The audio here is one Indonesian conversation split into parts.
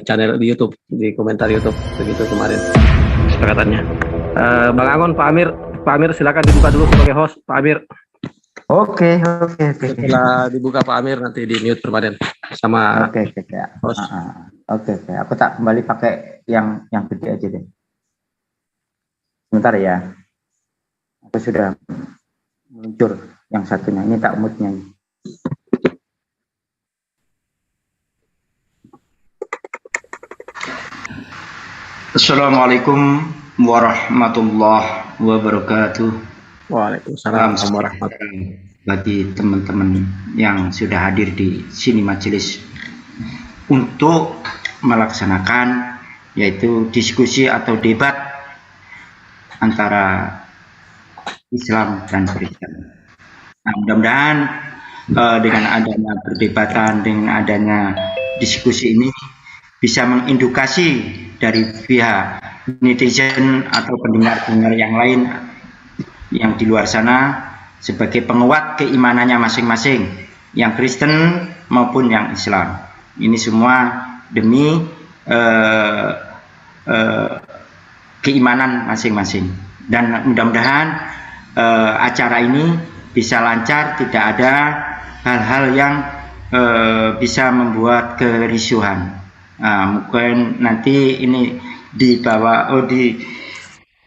channel di YouTube, di komentar YouTube begitu kemarin kesepakatannya. Bang Angon, Pak Amir silakan dibuka dulu sebagai host, Pak Amir. Oke. Setelah dibuka Pak Amir nanti di mute permanen sama host. Oke. Aku tak kembali pakai yang gede aja deh. Sebentar ya. Aku sudah meluncur yang satunya. Ini tak mute-nya. Assalamualaikum warahmatullahi wabarakatuh. Waalaikumsalam warahmatullahi wabarakatuh. Bagi teman-teman yang sudah hadir di sini majelis untuk melaksanakan yaitu diskusi atau debat antara Islam dan Kristen. Nah, mudah-mudahan dengan adanya perdebatan, dengan adanya diskusi ini bisa mengedukasi dari pihak netizen atau pendengar-pendengar yang lain yang di luar sana sebagai penguat keimanannya masing-masing, yang Kristen maupun yang Islam. Ini semua demi keimanan masing-masing. Dan mudah-mudahan acara ini bisa lancar, tidak ada hal-hal yang bisa membuat kerisuhan. Mungkin nanti ini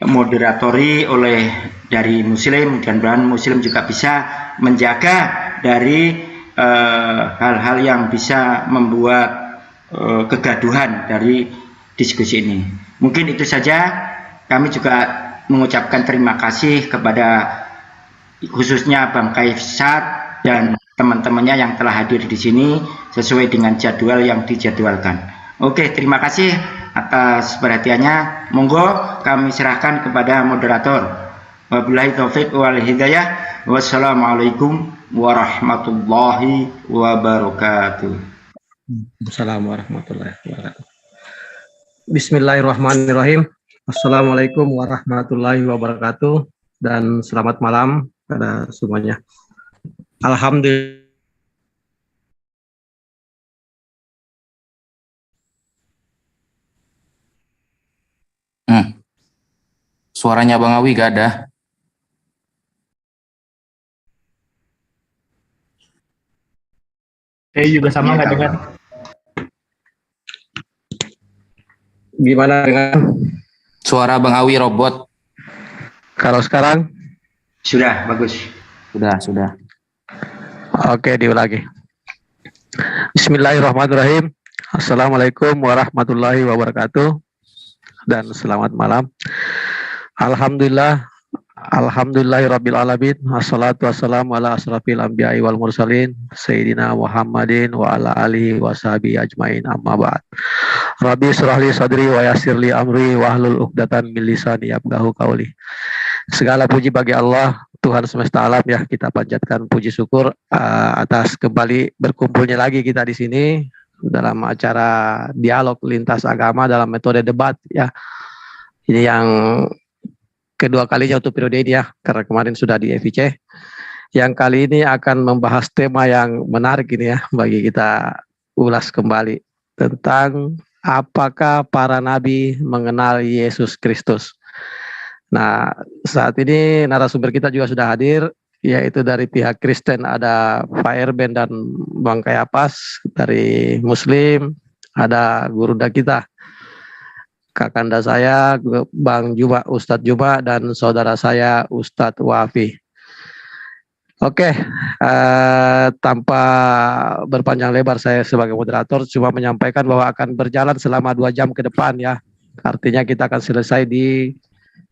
moderatori oleh dari Muslim, dan Muslim juga bisa menjaga dari hal-hal yang bisa membuat kegaduhan dari diskusi ini. Mungkin itu saja. Kami juga mengucapkan terima kasih kepada khususnya Bang Kaisar dan teman-temannya yang telah hadir di sini sesuai dengan jadwal yang dijadwalkan. Oke, terima kasih atas perhatiannya. Monggo kami serahkan kepada moderator. Wabillahi taufiq wal hidayah. Wassalamualaikum warahmatullahi wabarakatuh. Wassalamualaikum warahmatullahi wabarakatuh. Bismillahirrahmanirrahim. Assalamualaikum warahmatullahi wabarakatuh dan selamat malam pada semuanya. Alhamdulillah. Suaranya Bang Awi gak ada. Saya juga sama nggak dengar. Gimana dengan suara Bang Awi robot? Kalau sekarang? Sudah, bagus. Sudah. Oke, diulangi. Bismillahirrahmanirrahim. Assalamualaikum warahmatullahi wabarakatuh dan selamat malam. Alhamdulillahirabbil alamin. Wassalatu wassalamu ala asrafil anbiya'i wal mursalin sayyidina Muhammadin wa ala alihi washabihi ajmain, amma ba'd. Rabbi shrah li sadri wa yassir li amri wahlul 'uqdatam min lisani yafqahu qawli. Segala puji bagi Allah, Tuhan semesta alam, ya, kita panjatkan puji syukur atas kembali berkumpulnya lagi kita di sini dalam acara dialog lintas agama dalam metode debat, ya. Ini yang kedua kalinya untuk periode ini, ya, karena kemarin sudah di FIC. Yang kali ini akan membahas tema yang menarik ini, ya, bagi kita ulas kembali tentang apakah para nabi mengenal Yesus Kristus. Nah, saat ini narasumber kita juga sudah hadir, yaitu dari pihak Kristen ada Pak Erben dan Bang Kayapas, dari Muslim ada Gurunda kita, kakanda saya Bang Juma, Ustadz Juma, dan saudara saya Ustadz Wafi. Oke, tanpa berpanjang lebar, saya sebagai moderator cuma menyampaikan bahwa akan berjalan selama 2 jam ke depan, ya. Artinya kita akan selesai di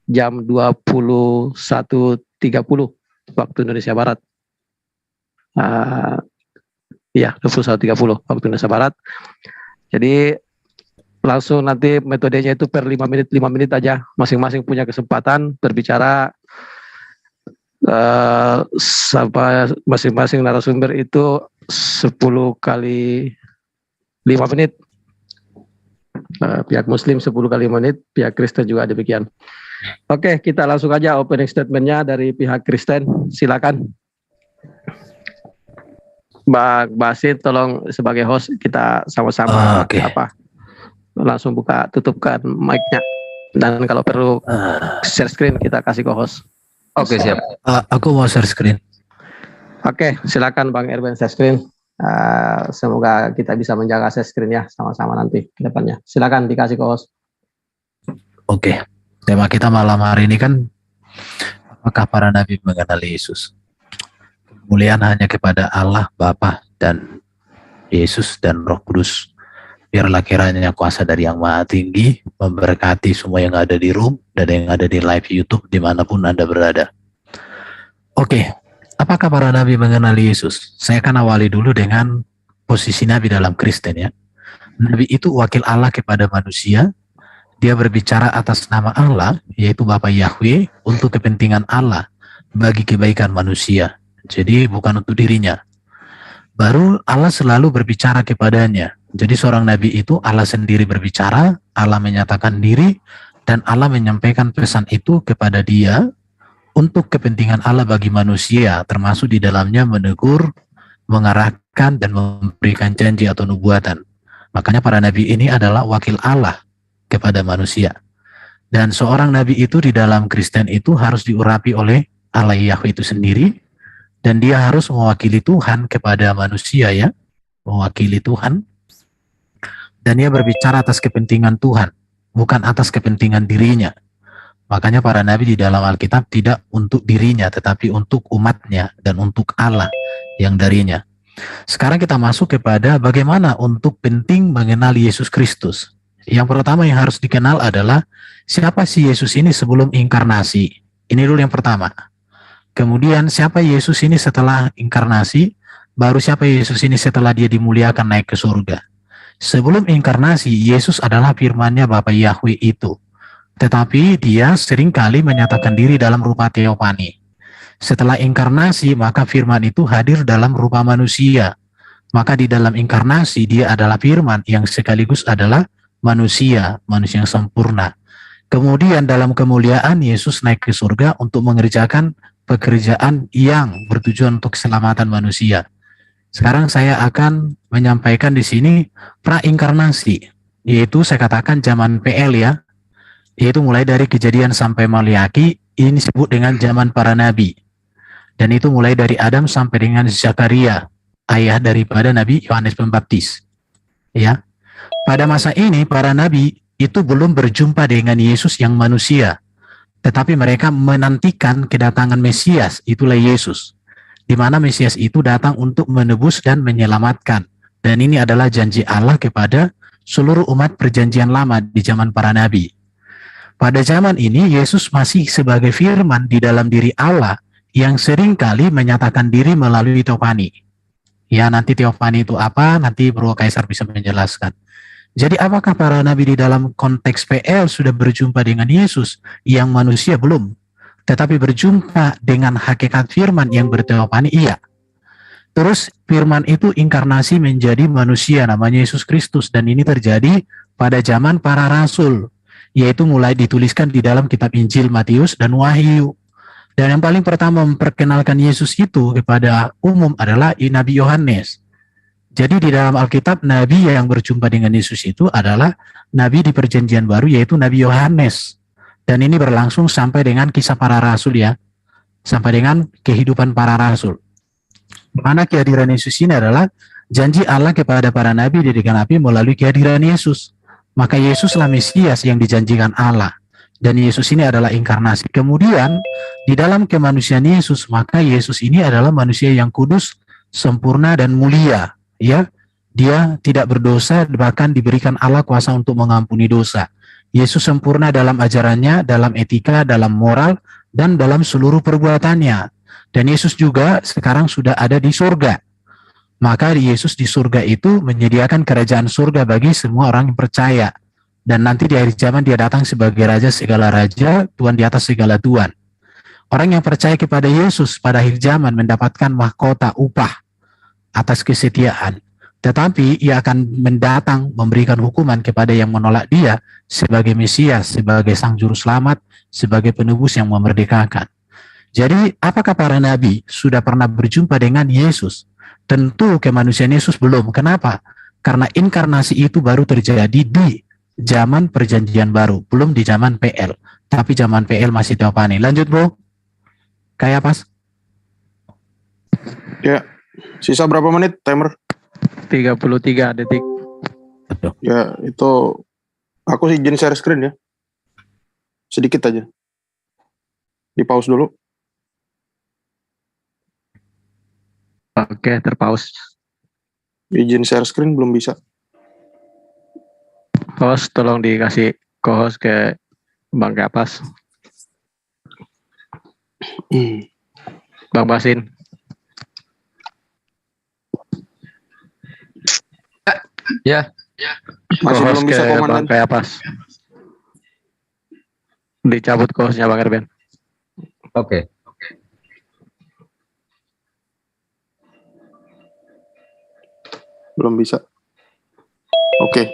jam 21.30 waktu Indonesia Barat. Ya, 21.30 waktu Indonesia Barat. Jadi langsung nanti metodenya itu per 5 menit aja. Masing-masing punya kesempatan berbicara, sampai masing-masing narasumber itu 10 kali 5 menit. Pihak Muslim 10 kali 5 menit, pihak Kristen juga demikian. Oke, kita langsung aja opening statement-nya dari pihak Kristen. Silakan. Mbak Basit, tolong sebagai host kita sama-sama langsung tutupkan mic-nya. Dan kalau perlu share screen kita kasih ke host. Oke, siap. Aku mau share screen. Oke, silakan Bang Erben share screen. Semoga kita bisa menjaga share screen ya sama-sama nanti ke depannya. Silakan dikasih ke host. Oke. Tema kita malam hari ini kan, apakah para nabi mengenali Yesus? Kemuliaan hanya kepada Allah Bapa dan Yesus dan Roh Kudus. Biarlah kiranya kuasa dari Yang Maha Tinggi memberkati semua yang ada di room dan yang ada di live YouTube dimanapun Anda berada. Oke, apakah para nabi mengenali Yesus? Saya akan awali dulu dengan posisi nabi dalam Kristen ya. Nabi itu wakil Allah kepada manusia. Dia berbicara atas nama Allah, yaitu Bapa Yahweh, untuk kepentingan Allah bagi kebaikan manusia. Jadi bukan untuk dirinya. Baru Allah selalu berbicara kepadanya. Jadi seorang nabi itu Allah sendiri berbicara, Allah menyatakan diri, dan Allah menyampaikan pesan itu kepada dia untuk kepentingan Allah bagi manusia, termasuk di dalamnya menegur, mengarahkan, dan memberikan janji atau nubuatan. Makanya para nabi ini adalah wakil Allah kepada manusia. Dan seorang nabi itu di dalam Kristen itu harus diurapi oleh Allah Yahweh itu sendiri, dan dia harus mewakili Tuhan kepada manusia ya, mewakili Tuhan. Dan dia berbicara atas kepentingan Tuhan, bukan atas kepentingan dirinya. Makanya para nabi di dalam Alkitab tidak untuk dirinya, tetapi untuk umatnya dan untuk Allah yang darinya. Sekarang kita masuk kepada bagaimana untuk penting mengenali Yesus Kristus. Yang pertama yang harus dikenal adalah siapa sih Yesus ini sebelum inkarnasi. Ini dulu yang pertama. Kemudian siapa Yesus ini setelah inkarnasi, baru siapa Yesus ini setelah dia dimuliakan naik ke surga. Sebelum inkarnasi, Yesus adalah firman-Nya Bapa Yahweh itu. Tetapi dia seringkali menyatakan diri dalam rupa teofani. Setelah inkarnasi, maka firman itu hadir dalam rupa manusia. Maka di dalam inkarnasi, dia adalah firman yang sekaligus adalah manusia yang sempurna. Kemudian dalam kemuliaan, Yesus naik ke surga untuk mengerjakan pekerjaan yang bertujuan untuk keselamatan manusia. Sekarang saya akan menyampaikan di sini prainkarnasi, yaitu saya katakan zaman PL ya, yaitu mulai dari Kejadian sampai Maliaki, ini disebut dengan zaman para nabi. Dan itu mulai dari Adam sampai dengan Zakaria, ayah daripada Nabi Yohanes Pembaptis. Ya, pada masa ini para nabi itu belum berjumpa dengan Yesus yang manusia, tetapi mereka menantikan kedatangan Mesias, itulah Yesus. Di mana Mesias itu datang untuk menebus dan menyelamatkan. Dan ini adalah janji Allah kepada seluruh umat perjanjian lama di zaman para nabi. Pada zaman ini, Yesus masih sebagai firman di dalam diri Allah yang seringkali menyatakan diri melalui teofani. Ya, nanti teofani itu apa? Nanti Bro Kaisar bisa menjelaskan. Jadi apakah para nabi di dalam konteks PL sudah berjumpa dengan Yesus yang manusia belum? Tetapi berjumpa dengan hakikat firman yang berteofani, iya. Terus firman itu inkarnasi menjadi manusia namanya Yesus Kristus, dan ini terjadi pada zaman para rasul, yaitu mulai dituliskan di dalam kitab Injil, Matius, dan Wahyu. Dan yang paling pertama memperkenalkan Yesus itu kepada umum adalah Nabi Yohanes. Jadi di dalam Alkitab, nabi yang berjumpa dengan Yesus itu adalah nabi di perjanjian baru, yaitu Nabi Yohanes. Dan ini berlangsung sampai dengan kisah para rasul ya, sampai dengan kehidupan para rasul. Mana kehadiran Yesus ini adalah janji Allah kepada para nabi digenapi melalui kehadiran Yesus. Maka Yesuslah Mesias yang dijanjikan Allah. Dan Yesus ini adalah inkarnasi. Kemudian di dalam kemanusiaan Yesus, maka Yesus ini adalah manusia yang kudus, sempurna dan mulia. Ya, dia tidak berdosa, bahkan diberikan Allah kuasa untuk mengampuni dosa. Yesus sempurna dalam ajarannya, dalam etika, dalam moral, dan dalam seluruh perbuatannya. Dan Yesus juga sekarang sudah ada di surga. Maka Yesus di surga itu menyediakan kerajaan surga bagi semua orang yang percaya. Dan nanti di akhir zaman dia datang sebagai raja segala raja, Tuhan di atas segala tuan. Orang yang percaya kepada Yesus pada akhir zaman mendapatkan mahkota upah atas kesetiaan. Tetapi ia akan mendatang memberikan hukuman kepada yang menolak dia sebagai Mesias, sebagai Sang Juru Selamat, sebagai penebus yang memerdekakan. Jadi apakah para nabi sudah pernah berjumpa dengan Yesus? Tentu kemanusiaan Yesus belum. Kenapa? Karena inkarnasi itu baru terjadi di zaman perjanjian baru, belum di zaman PL. Tapi zaman PL masih teofani. Lanjut bro. Kayak pas? Ya, sisa berapa menit timer? 33 detik. Betul. Ya, itu aku izin share screen ya. Sedikit aja. Di pause dulu. Oke, terpause. Izin share screen belum bisa. Host, tolong dikasih co-host ke Bang Kapas. Bang Basin. Ya. Masih belum bisa Bang komandan. Kapas. Dicabut co-hostnya Bang Erben. Oke. Belum bisa. Oke.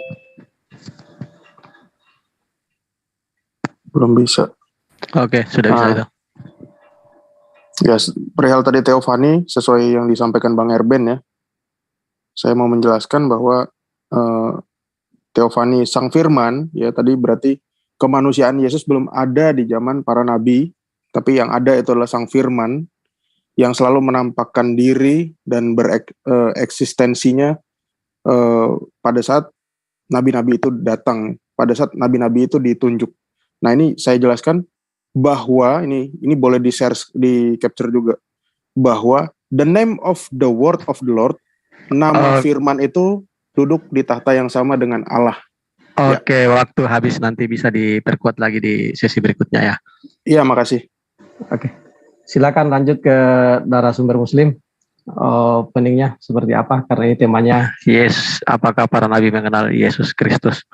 Belum bisa. Oke, sudah bisa itu. Ya, perihal tadi teofani, sesuai yang disampaikan Bang Erben ya. Saya mau menjelaskan bahwa teofani Sang Firman, ya tadi berarti kemanusiaan Yesus belum ada di zaman para nabi, tapi yang ada itu adalah Sang Firman yang selalu menampakkan diri dan bereksistensinya pada saat nabi-nabi itu datang, pada saat nabi-nabi itu ditunjuk. Nah ini saya jelaskan bahwa ini boleh di-share, di-capture juga, bahwa the name of the word of the Lord, nama firman itu duduk di tahta yang sama dengan Allah. Oke, waktu habis nanti bisa diperkuat lagi di sesi berikutnya ya. Iya, makasih. Oke, silakan lanjut ke narasumber Muslim. Openingnya seperti apa? Karena ini temanya Yes, apakah para nabi mengenal Yesus Kristus?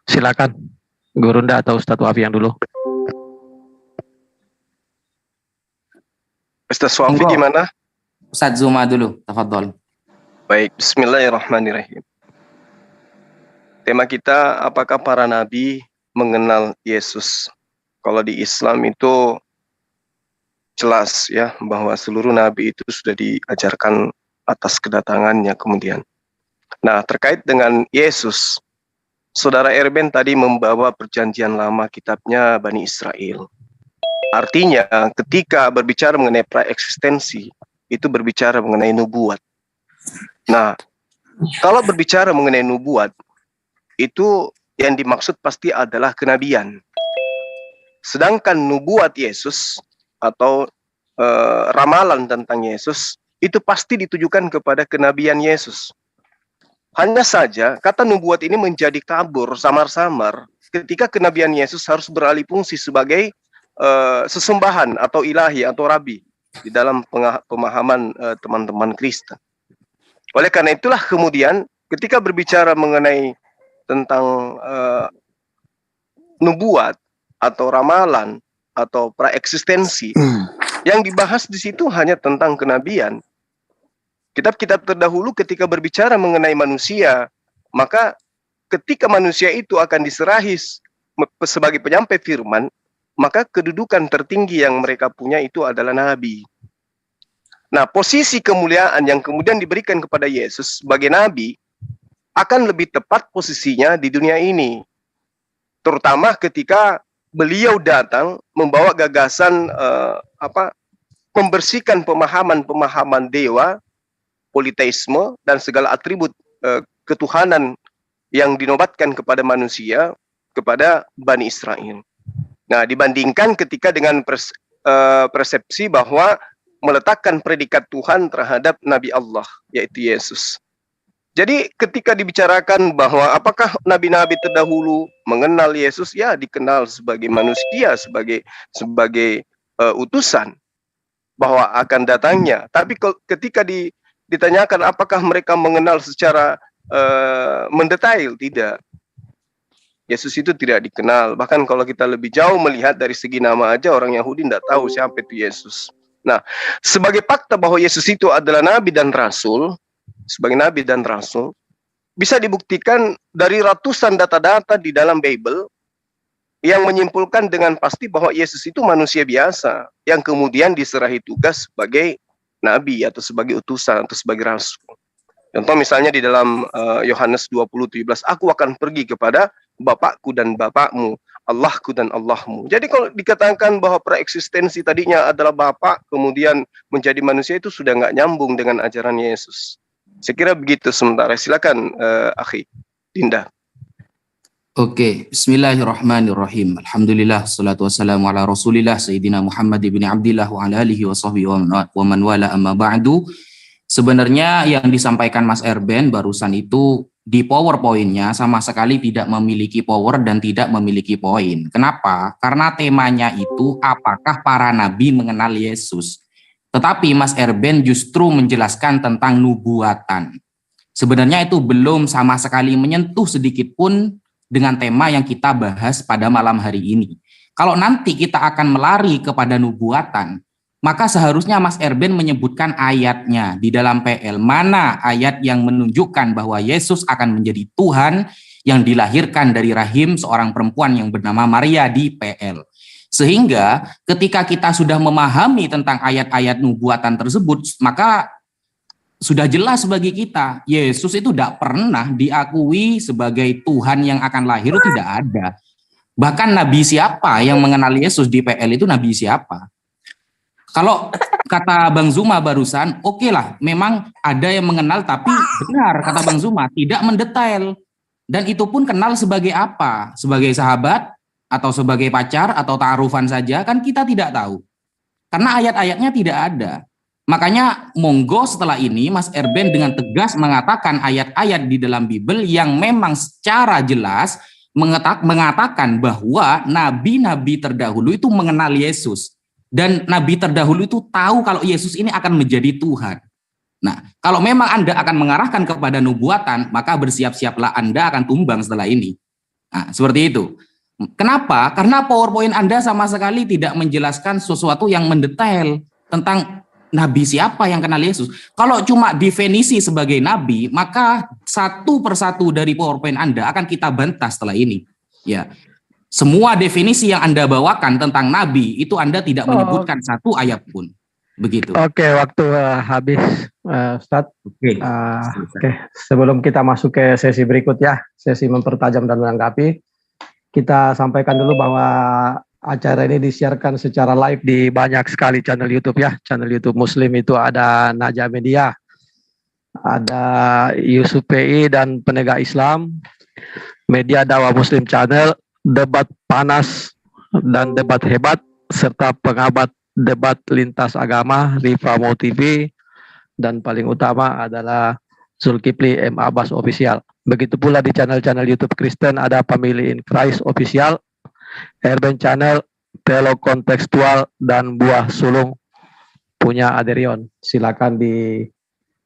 Silakan, Gurunda atau Ustadz Wafi yang dulu. Ustaz Wafi gimana? Ustaz Zuma dulu, tafadhol. Baik, bismillahirrahmanirrahim. Tema kita, apakah para nabi mengenal Yesus? Kalau di Islam itu jelas ya, bahwa seluruh nabi itu sudah diajarkan atas kedatangannya kemudian. Nah, terkait dengan Yesus, Saudara Erben tadi membawa perjanjian lama kitabnya Bani Israel. Artinya, ketika berbicara mengenai praeksistensi, itu berbicara mengenai nubuat. Nah, kalau berbicara mengenai nubuat, itu yang dimaksud pasti adalah kenabian. Sedangkan nubuat Yesus atau ramalan tentang Yesus, itu pasti ditujukan kepada kenabian Yesus. Hanya saja, kata nubuat ini menjadi kabur, samar-samar, ketika kenabian Yesus harus beralih fungsi sebagai sesembahan atau ilahi atau rabi di dalam pemahaman teman-teman Kristen. Oleh karena itulah kemudian ketika berbicara mengenai tentang nubuat atau ramalan atau praeksistensi, yang dibahas di situ hanya tentang kenabian. Kitab-kitab terdahulu ketika berbicara mengenai manusia, maka ketika manusia itu akan diserahi sebagai penyampai firman, maka kedudukan tertinggi yang mereka punya itu adalah nabi. Nah, posisi kemuliaan yang kemudian diberikan kepada Yesus sebagai nabi akan lebih tepat posisinya di dunia ini. Terutama ketika beliau datang membawa gagasan membersihkan pemahaman-pemahaman dewa, politeisme dan segala atribut ketuhanan yang dinobatkan kepada manusia, kepada Bani Israel. Nah, dibandingkan ketika dengan persepsi bahwa meletakkan predikat Tuhan terhadap Nabi Allah, yaitu Yesus. Jadi ketika dibicarakan bahwa apakah nabi-nabi terdahulu mengenal Yesus, ya dikenal sebagai manusia, sebagai utusan bahwa akan datangnya. Tapi ketika ditanyakan apakah mereka mengenal secara mendetail, tidak. Yesus itu tidak dikenal. Bahkan kalau kita lebih jauh melihat dari segi nama aja, orang Yahudi tidak tahu siapa itu Yesus. Nah, sebagai fakta bahwa Yesus itu adalah nabi dan rasul, sebagai nabi dan rasul, bisa dibuktikan dari ratusan data-data di dalam Bible yang menyimpulkan dengan pasti bahwa Yesus itu manusia biasa yang kemudian diserahi tugas sebagai nabi atau sebagai utusan atau sebagai rasul. Contoh misalnya di dalam Yohanes 20:17, aku akan pergi kepada Bapakku dan Bapakmu, Allahku dan Allahmu. Jadi kalau dikatakan bahwa preeksistensi tadinya adalah Bapak, kemudian menjadi manusia, itu sudah nggak nyambung dengan ajaran Yesus. Saya kira begitu sementara. Silakan Akhi Dinda. Oke, bismillahirrahmanirrahim. Alhamdulillah, salatu wassalamu ala rasulillah, Sayyidina Muhammad ibn Abdillah wa ala alihi wa sahbihi wa man wala amma ba'du. Sebenarnya yang disampaikan Mas Erben barusan itu di PowerPoint-nya sama sekali tidak memiliki power dan tidak memiliki poin. Kenapa? Karena temanya itu apakah para nabi mengenal Yesus. Tetapi Mas Erben justru menjelaskan tentang nubuatan. Sebenarnya itu belum sama sekali menyentuh sedikit pun dengan tema yang kita bahas pada malam hari ini. Kalau nanti kita akan melari kepada nubuatan, maka seharusnya Mas Erben menyebutkan ayatnya di dalam PL. Mana ayat yang menunjukkan bahwa Yesus akan menjadi Tuhan yang dilahirkan dari rahim seorang perempuan yang bernama Maria di PL. Sehingga ketika kita sudah memahami tentang ayat-ayat nubuatan tersebut, maka sudah jelas bagi kita, Yesus itu tidak pernah diakui sebagai Tuhan yang akan lahir, tidak ada. Bahkan nabi siapa yang mengenal Yesus di PL itu nabi siapa? Kalau kata Bang Zuma barusan, oke lah, memang ada yang mengenal, tapi benar kata Bang Zuma, tidak mendetail. Dan itu pun kenal sebagai apa? Sebagai sahabat, atau sebagai pacar, atau ta'arufan saja, kan kita tidak tahu. Karena ayat-ayatnya tidak ada. Makanya monggo setelah ini Mas Erben dengan tegas mengatakan ayat-ayat di dalam Bible yang memang secara jelas mengatakan bahwa nabi-nabi terdahulu itu mengenal Yesus. Dan nabi terdahulu itu tahu kalau Yesus ini akan menjadi Tuhan. Nah, kalau memang Anda akan mengarahkan kepada nubuatan, maka bersiap-siaplah Anda akan tumbang setelah ini. Nah, seperti itu. Kenapa? Karena PowerPoint Anda sama sekali tidak menjelaskan sesuatu yang mendetail tentang nabi siapa yang kenal Yesus. Kalau cuma definisi sebagai nabi, maka satu persatu dari PowerPoint Anda akan kita bantah setelah ini. Ya. Semua definisi yang Anda bawakan tentang nabi itu Anda tidak menyebutkan satu ayat pun. Begitu. Oke, waktu habis, Ustadz. Oke, sebelum kita masuk ke sesi berikut ya, sesi mempertajam dan menanggapi, kita sampaikan dulu bahwa acara ini disiarkan secara live di banyak sekali channel YouTube ya. Channel YouTube Muslim itu ada Naja Media, ada Yusuf PI dan Penegak Islam, Media Dakwah Muslim Channel, Debat Panas dan Debat Hebat, serta Pengabat Debat Lintas Agama, Rifamo TV, dan paling utama adalah Zulkifli M. Abbas Official. Begitu pula di channel-channel YouTube Kristen ada Family in Christ Official, Erben Channel, Teolog Kontekstual, dan Buah Sulung punya Aderion. Silakan di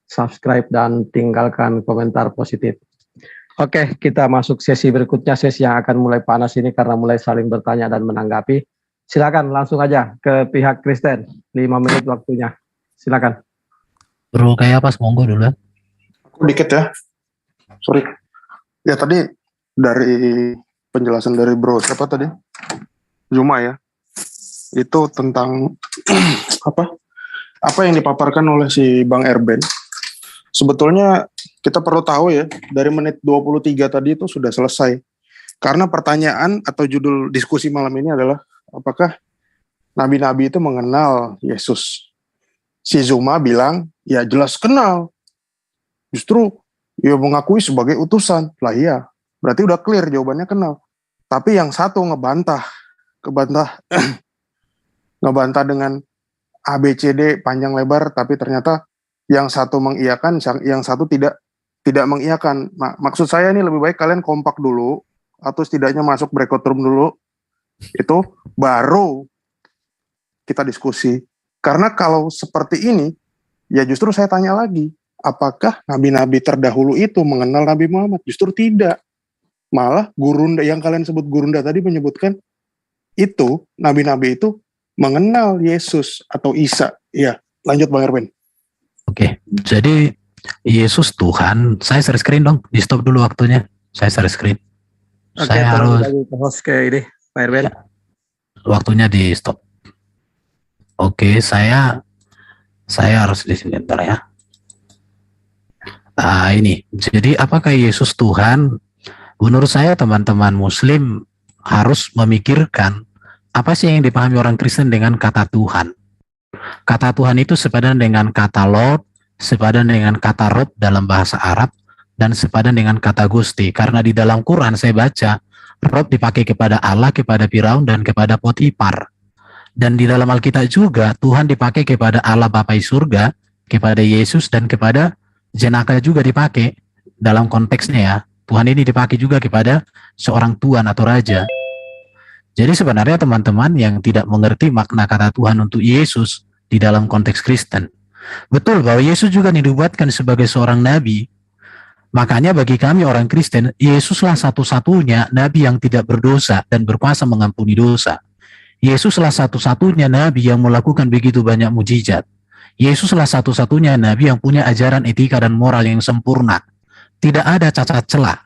subscribe dan tinggalkan komentar positif. Oke, kita masuk sesi berikutnya, sesi yang akan mulai panas ini karena mulai saling bertanya dan menanggapi. Silakan langsung aja ke pihak Kristen, 5 menit waktunya. Silakan. Bro, kayak pas monggo dulu. Aku dikit ya. Sorry. Ya tadi dari penjelasan dari Bro siapa tadi? Zuma ya. Itu tentang apa yang dipaparkan oleh si Bang Erben. Sebetulnya kita perlu tahu ya, dari menit 23 tadi itu sudah selesai. Karena pertanyaan atau judul diskusi malam ini adalah apakah nabi-nabi itu mengenal Yesus? Si Zuma bilang, ya jelas kenal. Justru ya mengakui sebagai utusan. Lah iya, berarti udah clear jawabannya kenal. Tapi yang satu ngebantah dengan ABCD panjang lebar, tapi ternyata yang satu mengiyakan, yang satu tidak mengiyakan. Maksud saya ini lebih baik kalian kompak dulu, atau setidaknya masuk breakout room dulu, itu baru kita diskusi. Karena kalau seperti ini, ya justru saya tanya lagi, apakah nabi-nabi terdahulu itu mengenal Nabi Muhammad? Justru tidak. Malah gurunda yang kalian sebut gurunda tadi menyebutkan itu, nabi-nabi itu mengenal Yesus atau Isa. Ya, lanjut Bang Erwin. Oke, jadi Yesus Tuhan. Saya share screen dong, di stop dulu waktunya. Saya share screen. Oke, Saya harus host ke ini, Pak Erwin. waktunya di stop. Oke, saya harus di sini ntar ya. Ini, jadi apakah Yesus Tuhan? Menurut saya teman-teman Muslim harus memikirkan apa sih yang dipahami orang Kristen dengan kata Tuhan. Kata Tuhan itu sepadan dengan kata Lord, sepadan dengan kata Rob dalam bahasa Arab, dan sepadan dengan kata Gusti. Karena di dalam Quran saya baca, Rob dipakai kepada Allah, kepada Firaun, dan kepada Potifar. Dan di dalam Alkitab juga, Tuhan dipakai kepada Allah Bapa di surga, kepada Yesus, dan kepada jenaka juga dipakai. Dalam konteksnya ya, Tuhan ini dipakai juga kepada seorang tuan atau raja. Jadi sebenarnya teman-teman yang tidak mengerti makna kata Tuhan untuk Yesus di dalam konteks Kristen, betul bahwa Yesus juga dinubuatkan sebagai seorang nabi. Makanya bagi kami orang Kristen, Yesuslah satu-satunya nabi yang tidak berdosa dan berkuasa mengampuni dosa. Yesuslah satu-satunya nabi yang melakukan begitu banyak mujizat. Yesuslah satu-satunya nabi yang punya ajaran etika dan moral yang sempurna. Tidak ada cacat celah.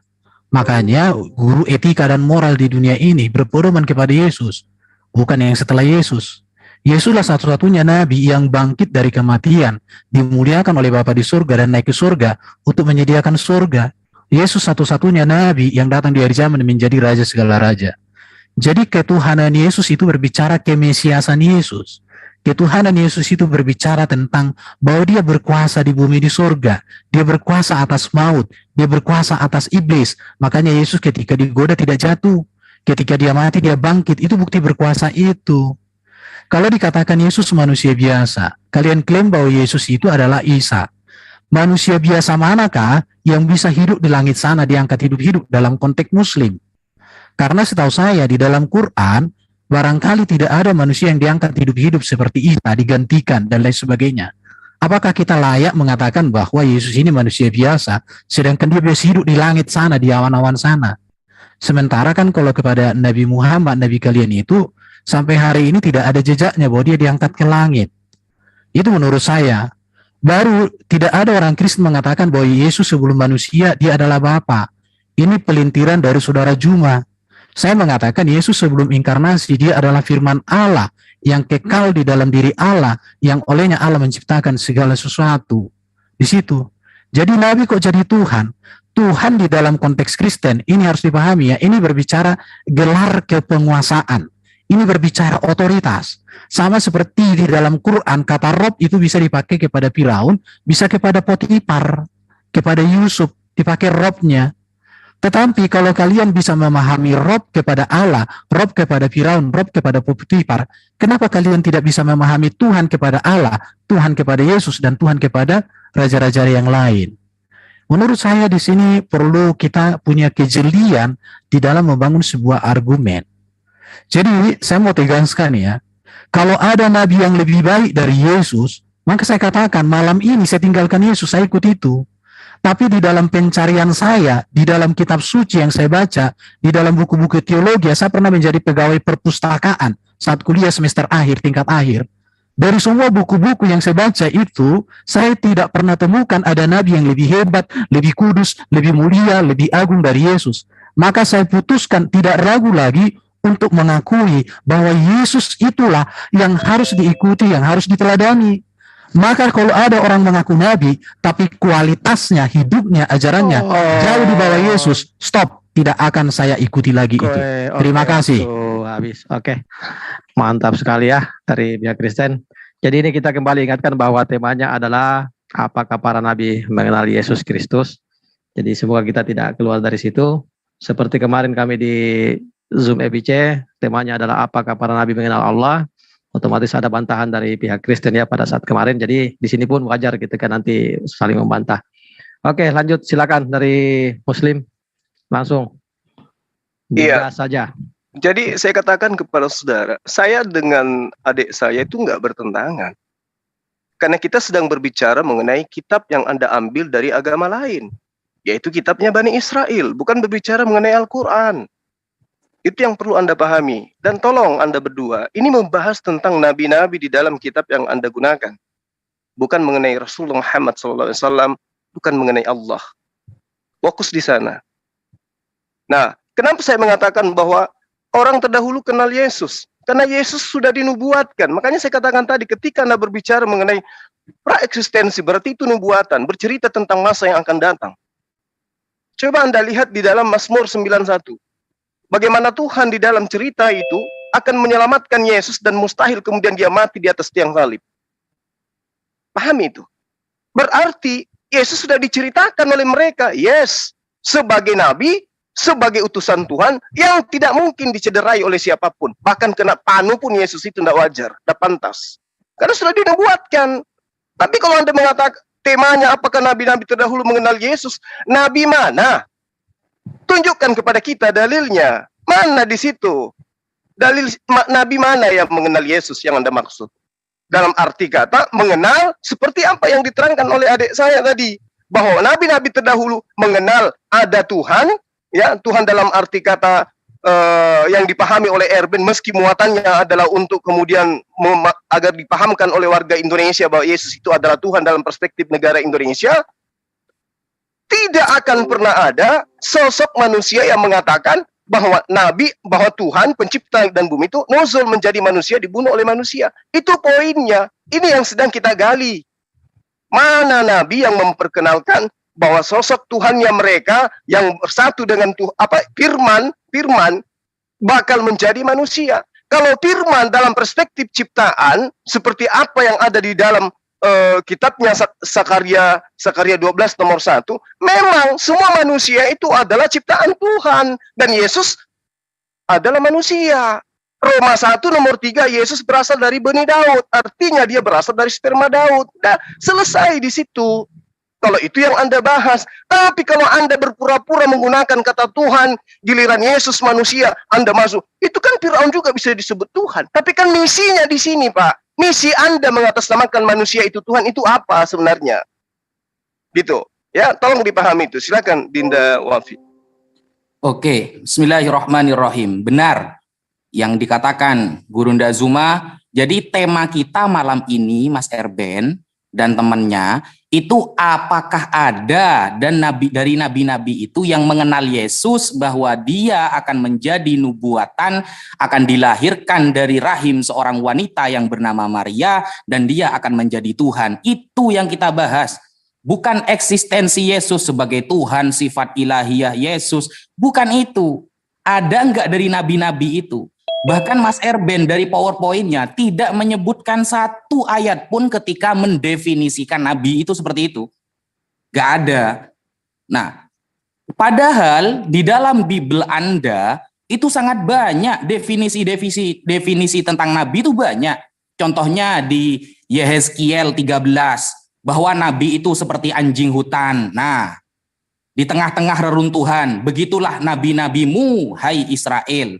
Makanya guru etika dan moral di dunia ini berpedoman kepada Yesus, bukan yang setelah Yesus. Yesuslah satu-satunya nabi yang bangkit dari kematian, dimuliakan oleh Bapa di surga dan naik ke surga untuk menyediakan surga. Yesus satu-satunya nabi yang datang di akhir zaman menjadi raja segala raja. Jadi ketuhanan Yesus itu berbicara kemesiasan Yesus. Ketuhanan Yesus itu berbicara tentang bahwa dia berkuasa di bumi di surga. Dia berkuasa atas maut. Dia berkuasa atas iblis. Makanya Yesus ketika digoda tidak jatuh. Ketika dia mati dia bangkit. Itu bukti berkuasa itu. Kalau dikatakan Yesus manusia biasa, kalian klaim bahwa Yesus itu adalah Isa. Manusia biasa manakah yang bisa hidup di langit sana diangkat hidup-hidup dalam konteks Muslim? Karena setahu saya di dalam Quran, barangkali tidak ada manusia yang diangkat hidup-hidup seperti Isa, digantikan, dan lain sebagainya. Apakah kita layak mengatakan bahwa Yesus ini manusia biasa, sedangkan dia bisa hidup di langit sana, di awan-awan sana? Sementara kan kalau kepada Nabi Muhammad, Nabi kalian itu, sampai hari ini tidak ada jejaknya bahwa dia diangkat ke langit. Itu menurut saya. Baru tidak ada orang Kristen mengatakan bahwa Yesus sebelum manusia, dia adalah Bapa. Ini pelintiran dari saudara Juma. Saya mengatakan Yesus sebelum inkarnasi dia adalah firman Allah yang kekal di dalam diri Allah, yang olehnya Allah menciptakan segala sesuatu. Di situ. Jadi Nabi kok jadi Tuhan? Tuhan di dalam konteks Kristen ini harus dipahami ya. Ini berbicara gelar kepenguasaan. Ini berbicara otoritas. Sama seperti di dalam Quran kata Rob itu bisa dipakai kepada Firaun, bisa kepada Potifar, kepada Yusuf, dipakai Robnya. Tetapi kalau kalian bisa memahami Rob kepada Allah, Rob kepada Firaun, Rob kepada Potifar, kenapa kalian tidak bisa memahami Tuhan kepada Allah, Tuhan kepada Yesus, dan Tuhan kepada raja-raja yang lain? Menurut saya di sini perlu kita punya kejelian di dalam membangun sebuah argumen. Jadi saya mau tegaskan ya, kalau ada nabi yang lebih baik dari Yesus, maka saya katakan malam ini saya tinggalkan Yesus, saya ikut itu. Tapi di dalam pencarian saya, di dalam kitab suci yang saya baca, di dalam buku-buku teologi, saya pernah menjadi pegawai perpustakaan saat kuliah semester akhir, tingkat akhir. Dari semua buku-buku yang saya baca itu, saya tidak pernah temukan ada nabi yang lebih hebat, lebih kudus, lebih mulia, lebih agung dari Yesus. Maka saya putuskan tidak ragu lagi untuk mengakui bahwa Yesus itulah yang harus diikuti, yang harus diteladani. Maka kalau ada orang mengaku nabi, tapi kualitasnya, hidupnya, ajarannya jauh di bawah Yesus, stop, tidak akan saya ikuti lagi itu. Terima kasih. Habis. Oke. Mantap sekali ya dari pihak Kristen. Jadi ini kita kembali ingatkan bahwa temanya adalah apakah para nabi mengenal Yesus Kristus. Jadi semoga kita tidak keluar dari situ. Seperti kemarin kami di Zoom EBC, temanya adalah apakah para nabi mengenal Allah. Otomatis ada bantahan dari pihak Kristen ya pada saat kemarin. Jadi di sini pun wajar gitu kan nanti saling membantah. Oke, lanjut silakan dari Muslim langsung. Iya saja. Jadi saya katakan kepada saudara, saya dengan adik saya itu nggak bertentangan. Karena kita sedang berbicara mengenai kitab yang Anda ambil dari agama lain, yaitu kitabnya Bani Israel, bukan berbicara mengenai Al-Quran. Itu yang perlu Anda pahami. Dan tolong Anda berdua, ini membahas tentang nabi-nabi di dalam kitab yang Anda gunakan. Bukan mengenai Rasulullah Muhammad SAW, bukan mengenai Allah. Fokus di sana. Nah, kenapa saya mengatakan bahwa orang terdahulu kenal Yesus? Karena Yesus sudah dinubuatkan. Makanya saya katakan tadi, ketika Anda berbicara mengenai Praeksistensi berarti itu nubuatan, bercerita tentang masa yang akan datang. Coba Anda lihat di dalam Mazmur 91. Bagaimana Tuhan di dalam cerita itu akan menyelamatkan Yesus dan mustahil kemudian dia mati di atas tiang salib. Pahami itu. Berarti Yesus sudah diceritakan oleh mereka. Yes, sebagai nabi, sebagai utusan Tuhan yang tidak mungkin dicederai oleh siapapun. Bahkan kena panu pun Yesus itu tidak wajar, tidak pantas. Karena sudah dinubuatkan. Tapi kalau Anda mengatakan temanya apakah nabi-nabi terdahulu mengenal Yesus? Nabi mana? Tunjukkan kepada kita dalilnya. Mana di situ? Dalil nabi mana yang mengenal Yesus yang Anda maksud? Dalam arti kata mengenal seperti apa yang diterangkan oleh adik saya tadi. Bahwa nabi-nabi terdahulu mengenal ada Tuhan. Ya, Tuhan dalam arti kata yang dipahami oleh Erben, meski muatannya adalah untuk kemudian agar dipahamkan oleh warga Indonesia bahwa Yesus itu adalah Tuhan dalam perspektif negara Indonesia, tidak akan pernah ada sosok manusia yang mengatakan bahwa nabi, bahwa Tuhan pencipta dan bumi itu nuzul menjadi manusia, dibunuh oleh manusia. Itu poinnya. Ini yang sedang kita gali. Mana nabi yang memperkenalkan bahwa sosok Tuhannya mereka yang bersatu dengan firman bakal menjadi manusia. Kalau firman dalam perspektif ciptaan seperti apa yang ada di dalam kitabnya Sakaria 12 nomor 1, memang semua manusia itu adalah ciptaan Tuhan dan Yesus adalah manusia. Roma 1 nomor 3, Yesus berasal dari Bani Daud, artinya dia berasal dari sperma Daud. Nah, selesai di situ. Kalau itu yang Anda bahas. Tapi kalau Anda berpura-pura menggunakan kata Tuhan, giliran Yesus manusia, Anda masuk. Itu kan Firaun juga bisa disebut Tuhan. Tapi kan misinya di sini, Pak. Misi Anda mengatasnamakan manusia itu Tuhan itu apa sebenarnya? Gitu. Ya, tolong dipahami itu. Silakan Dinda Wafi. Oke, bismillahirrahmanirrahim. Benar yang dikatakan Gurunda Zuma. Jadi tema kita malam ini, Mas Erben dan temannya, itu apakah ada dan dari nabi-nabi itu yang mengenal Yesus bahwa dia akan menjadi nubuatan, akan dilahirkan dari rahim seorang wanita yang bernama Maria dan dia akan menjadi Tuhan. Itu yang kita bahas. Bukan eksistensi Yesus sebagai Tuhan, sifat ilahiyah Yesus. Bukan itu. Ada enggak dari nabi-nabi itu? Bahkan Mas Erben dari PowerPoint-nya tidak menyebutkan satu ayat pun ketika mendefinisikan nabi itu seperti itu. Gak ada. Nah, padahal di dalam Bible Anda itu sangat banyak definisi tentang nabi itu banyak. Contohnya di Yehezkiel 13 bahwa nabi itu seperti anjing hutan. Nah, di tengah-tengah reruntuhan, begitulah nabi-nabimu, hai Israel.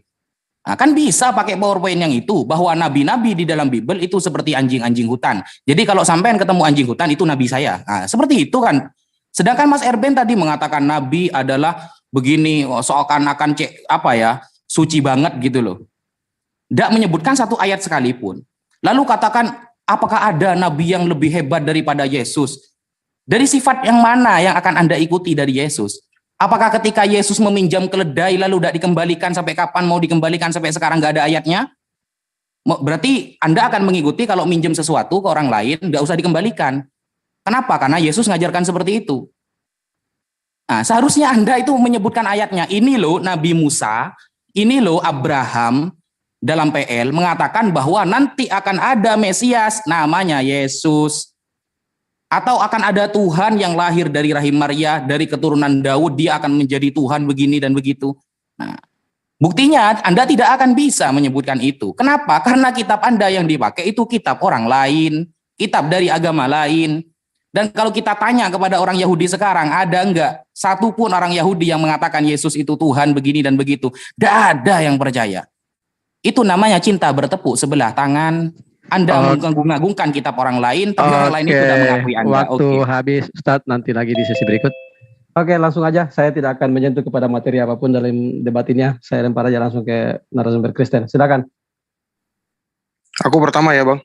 Nah, kan bisa pakai PowerPoint yang itu, bahwa nabi-nabi di dalam Bible itu seperti anjing-anjing hutan. Jadi kalau sampean ketemu anjing hutan, itu nabi saya. Nah, seperti itu kan. Sedangkan Mas Erben tadi mengatakan nabi adalah begini, seakan-akan suci banget gitu loh. Tidak menyebutkan satu ayat sekalipun. Lalu katakan, apakah ada nabi yang lebih hebat daripada Yesus? Dari sifat yang mana yang akan Anda ikuti dari Yesus? Apakah ketika Yesus meminjam keledai lalu tidak dikembalikan, sampai kapan mau dikembalikan sampai sekarang nggak ada ayatnya? Berarti Anda akan mengikuti kalau minjem sesuatu ke orang lain nggak usah dikembalikan. Kenapa? Karena Yesus ngajarkan seperti itu. Nah, seharusnya Anda itu menyebutkan ayatnya. Ini loh Nabi Musa, ini loh Abraham dalam PL mengatakan bahwa nanti akan ada Mesias namanya Yesus. Atau akan ada Tuhan yang lahir dari rahim Maria, dari keturunan Daud, dia akan menjadi Tuhan begini dan begitu. Nah, buktinya Anda tidak akan bisa menyebutkan itu. Kenapa? Karena kitab Anda yang dipakai itu kitab orang lain, kitab dari agama lain. Dan kalau kita tanya kepada orang Yahudi sekarang, ada enggak satu pun orang Yahudi yang mengatakan Yesus itu Tuhan begini dan begitu? Tidak ada yang percaya. Itu namanya cinta bertepuk sebelah tangan. Anda mengagung-agungkan kitab orang lain, tapi orang lain itu sudah mengakui Anda. Waktu habis, Ustaz, nanti lagi di sesi berikut. Oke, langsung aja. Saya tidak akan menyentuh kepada materi apapun dalam debat ini. Saya lempar aja langsung ke narasumber Kristen. Silakan. Aku pertama ya, Bang.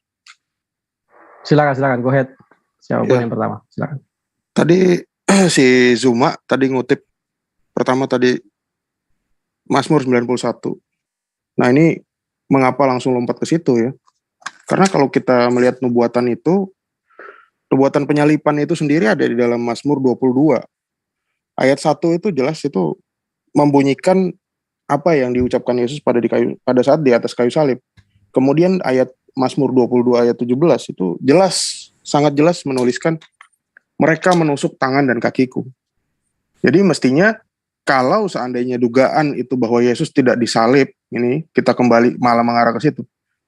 Silakan. Go ahead. Siapapun yang pertama. Silakan. Tadi si Zuma tadi ngutip pertama tadi Mazmur 91. Nah, ini mengapa langsung lompat ke situ ya? Karena kalau kita melihat nubuatan itu Nubuatan penyalipan itu sendiri ada di dalam Mazmur 22. Ayat 1 itu jelas itu membunyikan apa yang diucapkan Yesus pada saat di atas kayu salib. Kemudian ayat Mazmur 22 ayat 17 itu jelas, sangat jelas menuliskan mereka menusuk tangan dan kakiku. Jadi mestinya kalau seandainya dugaan itu bahwa Yesus tidak disalib, ini kita kembali malah mengarah ke situ.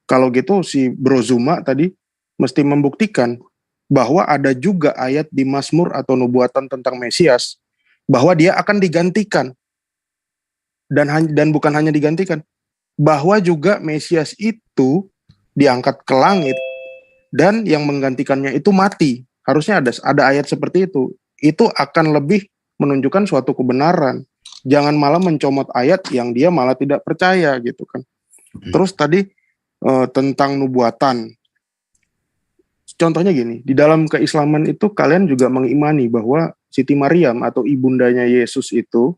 Kalau gitu si Bro Zuma tadi mesti membuktikan bahwa ada juga ayat di Mazmur atau nubuatan tentang Mesias bahwa dia akan digantikan. Dan bukan hanya digantikan, bahwa juga Mesias itu diangkat ke langit dan yang menggantikannya itu mati. Harusnya ada ayat seperti itu. Itu akan lebih menunjukkan suatu kebenaran. Jangan malah mencomot ayat yang dia malah tidak percaya gitu kan. Terus tadi tentang nubuatan. Contohnya gini, di dalam keislaman itu kalian juga mengimani bahwa Siti Maryam atau ibundanya Yesus itu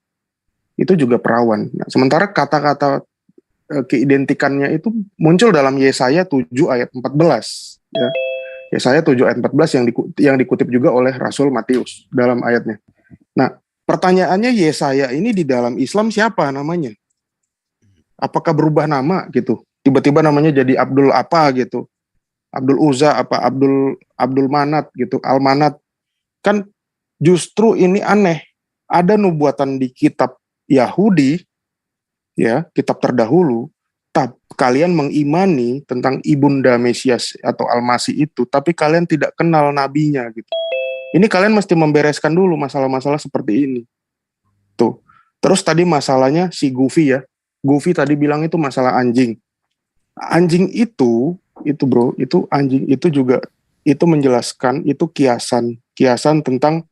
juga perawan. Nah, sementara kata-kata keidentikannya itu muncul dalam Yesaya 7 ayat 14 ya. Yesaya 7 ayat 14 yang dikutip juga oleh Rasul Matius dalam ayatnya. Nah, pertanyaannya Yesaya ini di dalam Islam siapa namanya? Apakah berubah nama gitu? Tiba-tiba namanya jadi Abdul apa gitu? Abdul Uzza apa Abdul Manat gitu, Al-Manat. Kan justru ini aneh. Ada nubuatan di kitab Yahudi ya, kitab terdahulu, kalian mengimani tentang ibunda Mesias atau Al-Masih itu, tapi kalian tidak kenal nabinya gitu. Ini kalian mesti membereskan dulu masalah-masalah seperti ini. Tuh. Terus tadi masalahnya si Goofy ya. Goofy tadi bilang itu masalah anjing. Anjing itu bro, itu anjing itu juga itu menjelaskan itu kiasan tentang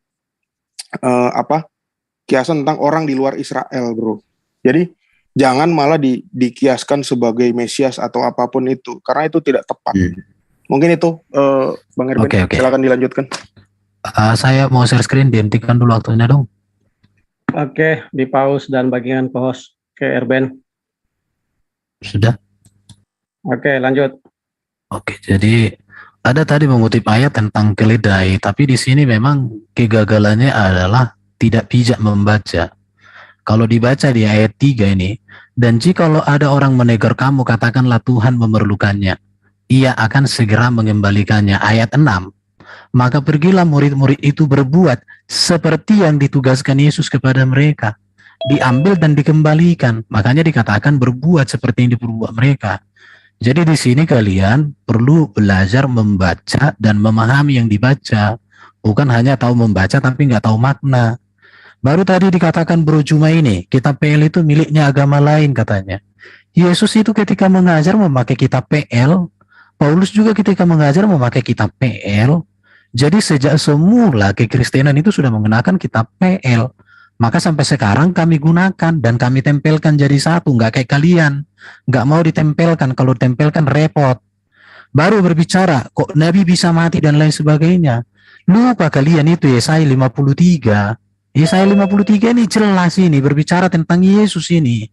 kiasan tentang orang di luar Israel, bro. Jadi jangan malah dikiaskan sebagai Mesias atau apapun itu, karena itu tidak tepat. Mungkin itu Bang Erben, silakan dilanjutkan. Saya mau share screen, dihentikan dulu waktunya dong. Oke, di pause dan bagian co-host ke Erben. Sudah. Oke, lanjut. Oke, jadi ada tadi mengutip ayat tentang keledai, tapi di sini memang kegagalannya adalah tidak bijak membaca. Kalau dibaca di ayat 3 ini, dan jikalau ada orang menegur kamu, katakanlah Tuhan memerlukannya. Ia akan segera mengembalikannya. Ayat 6. Maka pergilah murid-murid itu berbuat seperti yang ditugaskan Yesus kepada mereka. Diambil dan dikembalikan. Makanya dikatakan berbuat seperti yang diperbuat mereka. Jadi di sini kalian perlu belajar membaca dan memahami yang dibaca. Bukan hanya tahu membaca tapi nggak tahu makna. Baru tadi dikatakan Bro Juma ini, kitab PL itu miliknya agama lain katanya. Yesus itu ketika mengajar memakai kitab PL, Paulus juga ketika mengajar memakai kitab PL. Jadi sejak semula kekristenan itu sudah menggunakan kitab PL. Maka sampai sekarang kami gunakan dan kami tempelkan jadi satu, nggak kayak kalian. Nggak mau ditempelkan, kalau ditempelkan repot. Baru berbicara, kok Nabi bisa mati dan lain sebagainya. Lupa kalian itu Yesaya 53. Yesaya 53 ini jelas ini, berbicara tentang Yesus ini.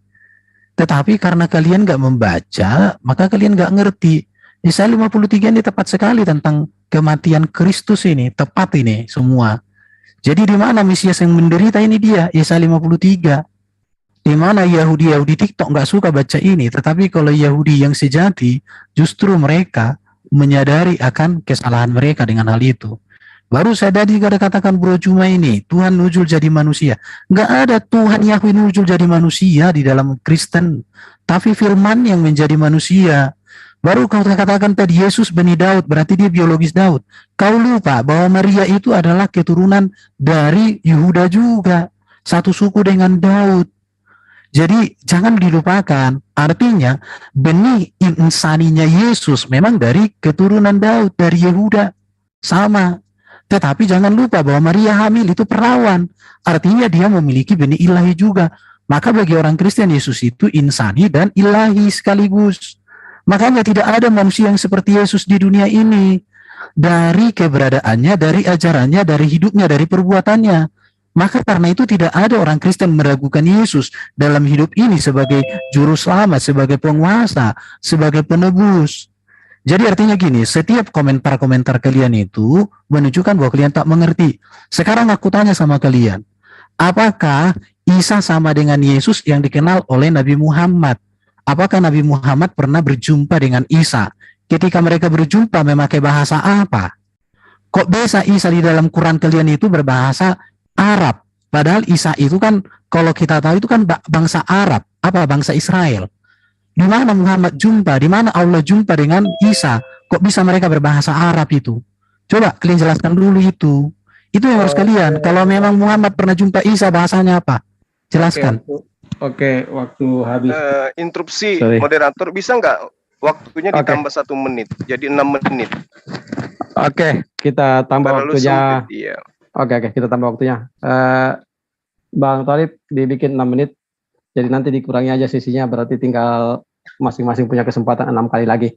Tetapi karena kalian nggak membaca, maka kalian nggak ngerti. Yesaya 53 ini tepat sekali tentang kematian Kristus ini, tepat ini semua. Jadi di mana Mesias yang menderita ini dia, Yesaya 53. Di mana Yahudi TikTok nggak suka baca ini, tetapi kalau Yahudi yang sejati, justru mereka menyadari akan kesalahan mereka dengan hal itu. Baru saya tadi katakan Bro Juma ini, Tuhan nujul jadi manusia. Nggak ada Tuhan Yahweh nujul jadi manusia di dalam Kristen, tapi firman yang menjadi manusia. Baru kau katakan tadi Yesus bani Daud, berarti dia biologis Daud. Kau lupa bahwa Maria itu adalah keturunan dari Yehuda juga, satu suku dengan Daud. Jadi jangan dilupakan, artinya benih insaninya Yesus memang dari keturunan Daud, dari Yehuda, sama. Tetapi jangan lupa bahwa Maria hamil itu perawan, artinya dia memiliki benih ilahi juga. Maka bagi orang Kristen Yesus itu insani dan ilahi sekaligus. Makanya tidak ada manusia yang seperti Yesus di dunia ini. Dari keberadaannya, dari ajarannya, dari hidupnya, dari perbuatannya. Maka karena itu tidak ada orang Kristen meragukan Yesus dalam hidup ini sebagai juru selamat, sebagai penguasa, sebagai penebus. Jadi artinya gini, setiap komentar-komentar kalian itu menunjukkan bahwa kalian tak mengerti. Sekarang aku tanya sama kalian, apakah Isa sama dengan Yesus yang dikenal oleh Nabi Muhammad? Apakah Nabi Muhammad pernah berjumpa dengan Isa? Ketika mereka berjumpa memakai bahasa apa? Kok bisa Isa di dalam Quran kalian itu berbahasa Arab? Padahal Isa itu kan, kalau kita tahu itu kan bangsa Arab, apa bangsa Israel. Di mana Muhammad jumpa, di mana Allah jumpa dengan Isa? Kok bisa mereka berbahasa Arab itu? Coba kalian jelaskan dulu itu. Itu yang harus kalian. Kalau memang Muhammad pernah jumpa Isa, bahasanya apa? Jelaskan. Oke, waktu habis. Interupsi, moderator, bisa nggak waktunya ditambah 1 menit, jadi 6 menit. Oke, kita tambah Terlalu waktunya. sempit, iya. Oke, kita tambah waktunya. Bang Thalib dibikin 6 menit. Jadi nanti dikurangi aja sisinya, berarti tinggal masing-masing punya kesempatan 6 kali lagi.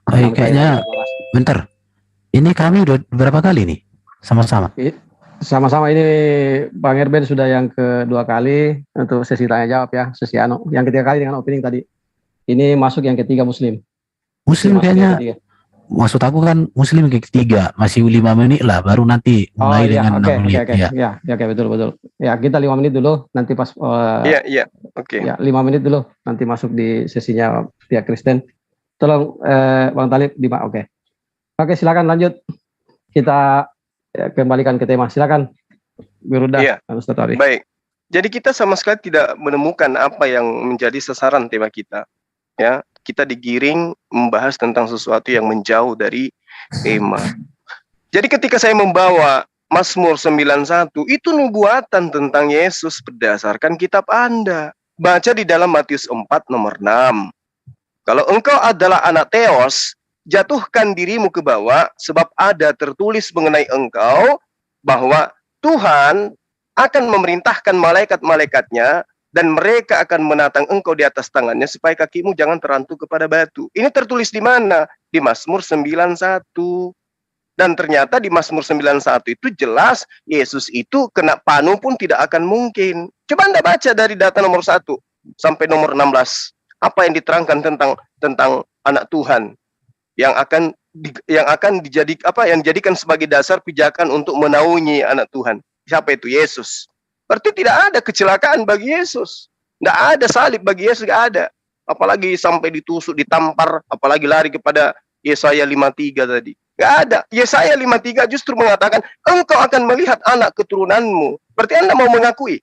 Kayaknya, bentar. Ini kami udah berapa kali nih? Sama-sama. Sama-sama ini Bang Erben sudah yang kedua kali untuk sesi tanya jawab ya, sesi yang ketiga kali dengan opening tadi. Ini masuk yang ketiga Muslim. Muslim kayaknya. Maksud aku kan Muslim ketiga, masih 5 menit lah, baru nanti mulai dengan 6 menit. Oke, betul. Ya, kita 5 menit dulu, nanti pas. Oke. Ya, 5 menit dulu, nanti masuk di sesinya pihak Kristen. Tolong Bang Thalib Oke, silakan lanjut. Kita kembalikan ke tema. Silakan, Biruda. Ustaz Ari. Baik. Jadi kita sama sekali tidak menemukan apa yang menjadi sasaran tema kita. Ya. Kita digiring membahas tentang sesuatu yang menjauh dari tema. Jadi ketika saya membawa Mazmur 91, itu nubuatan tentang Yesus berdasarkan kitab Anda. Baca di dalam Matius 4 nomor 6. Kalau engkau adalah anak Theos, jatuhkan dirimu ke bawah, sebab ada tertulis mengenai engkau bahwa Tuhan akan memerintahkan malaikat-malaikatnya dan mereka akan menatang engkau di atas tangannya supaya kakimu jangan terantuk kepada batu. Ini tertulis di mana? Di Mazmur 91. Dan ternyata di Mazmur 91 itu jelas Yesus itu kena panu pun tidak akan mungkin. Coba Anda baca dari data nomor 1 sampai nomor 16. Apa yang diterangkan tentang anak Tuhan yang akan dijadikan sebagai dasar pijakan untuk menaungi anak Tuhan. Siapa itu? Yesus. Berarti tidak ada kecelakaan bagi Yesus. Tidak ada salib bagi Yesus, tidak ada. Apalagi sampai ditusuk, ditampar, apalagi lari kepada Yesaya 53 tadi. Tidak ada. Yesaya 53 justru mengatakan, engkau akan melihat anak keturunanmu. Berarti Anda mau mengakui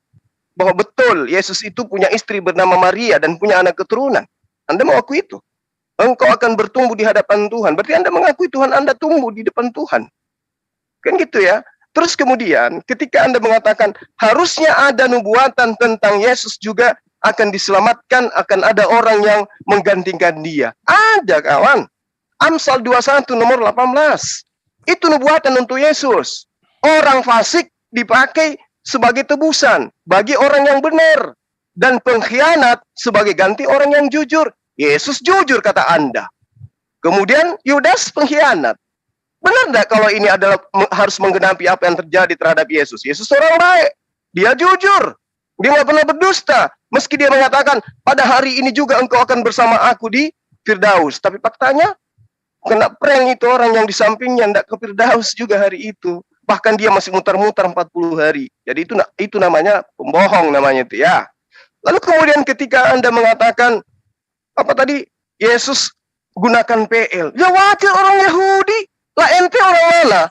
bahwa betul Yesus itu punya istri bernama Maria dan punya anak keturunan. Anda mau akui itu. Engkau akan bertumbuh di hadapan Tuhan. Berarti Anda mengakui Tuhan Anda tumbuh di depan Tuhan. Kan gitu ya. Terus kemudian ketika Anda mengatakan harusnya ada nubuatan tentang Yesus juga akan diselamatkan, akan ada orang yang menggantikan dia. Ada kawan. Amsal 21 nomor 18. Itu nubuatan untuk Yesus. Orang fasik dipakai sebagai tebusan bagi orang yang benar. Dan pengkhianat sebagai ganti orang yang jujur. Yesus jujur kata Anda. Kemudian Yudas pengkhianat. Benar tidak kalau ini adalah harus menggenapi apa yang terjadi terhadap Yesus? Yesus orang baik. Dia jujur. Dia nggak pernah berdusta. Meski dia mengatakan, pada hari ini juga engkau akan bersama aku di Firdaus. Tapi faktanya, kena prank itu orang yang di sampingnya tidak ke Firdaus juga hari itu. Bahkan dia masih muter-muter 40 hari. Jadi itu namanya pembohong namanya itu ya. Lalu kemudian ketika Anda mengatakan, apa tadi? Yesus gunakan PL. Ya wajar orang Yahudi. Lah ente orang mana?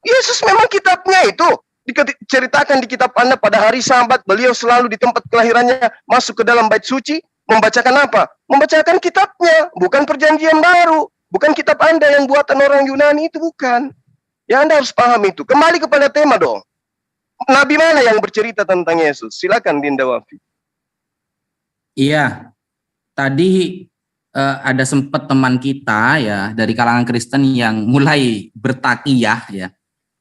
Yesus memang kitabnya itu diceritakan di kitab Anda pada hari Sabat beliau selalu di tempat kelahirannya masuk ke dalam bait suci membacakan apa? Membacakan kitabnya, bukan perjanjian baru, bukan kitab Anda yang buatan orang Yunani itu bukan. Ya Anda harus paham itu. Kembali kepada tema dong. Nabi mana yang bercerita tentang Yesus? Silakan Dinda Wafi. Iya. Tadi ada sempat teman kita ya dari kalangan Kristen yang mulai bertakiyah ya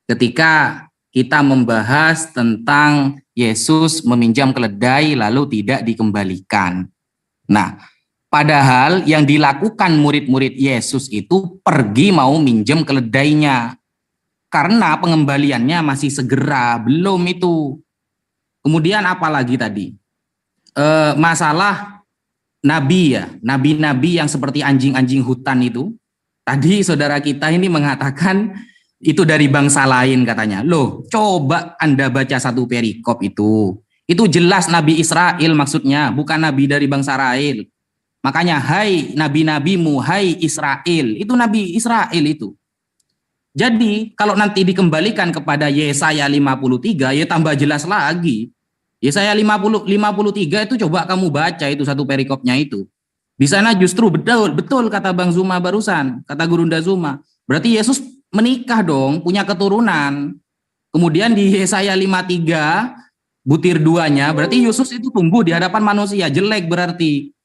ketika kita membahas tentang Yesus meminjam keledai lalu tidak dikembalikan. Nah, padahal yang dilakukan murid-murid Yesus itu pergi mau minjem keledainya karena pengembaliannya masih segera, belum itu. Kemudian apalagi tadi masalah nabi ya, nabi-nabi yang seperti anjing-anjing hutan itu. Tadi saudara kita ini mengatakan itu dari bangsa lain katanya. Loh, coba Anda baca satu perikop itu. Itu jelas Nabi Israel maksudnya, bukan nabi dari bangsa Israel. Makanya, hai nabi-nabimu, hai Israel. Itu Nabi Israel itu. Jadi, kalau nanti dikembalikan kepada Yesaya 53, ya tambah jelas lagi. Yesaya 53 itu coba kamu baca itu satu perikopnya itu. Di sana justru betul kata Bang Zuma barusan, kata Gurunda Zuma. Berarti Yesus menikah dong, punya keturunan. Kemudian di Yesaya 53 butir 2-nya, berarti Yesus itu tumbuh di hadapan manusia, jelek berarti.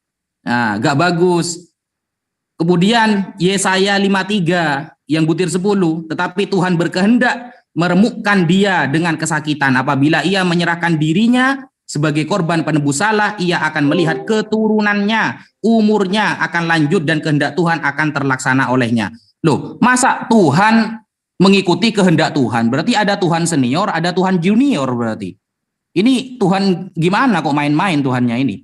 Nah, gak bagus. Kemudian Yesaya 53 yang butir 10, tetapi Tuhan berkehendak meremukkan dia dengan kesakitan. Apabila ia menyerahkan dirinya sebagai korban penebus salah, ia akan melihat keturunannya, umurnya akan lanjut dan kehendak Tuhan akan terlaksana olehnya. Loh, masa Tuhan mengikuti kehendak Tuhan? Berarti ada Tuhan senior, ada Tuhan junior berarti. Ini Tuhan gimana kok main-main Tuhannya ini?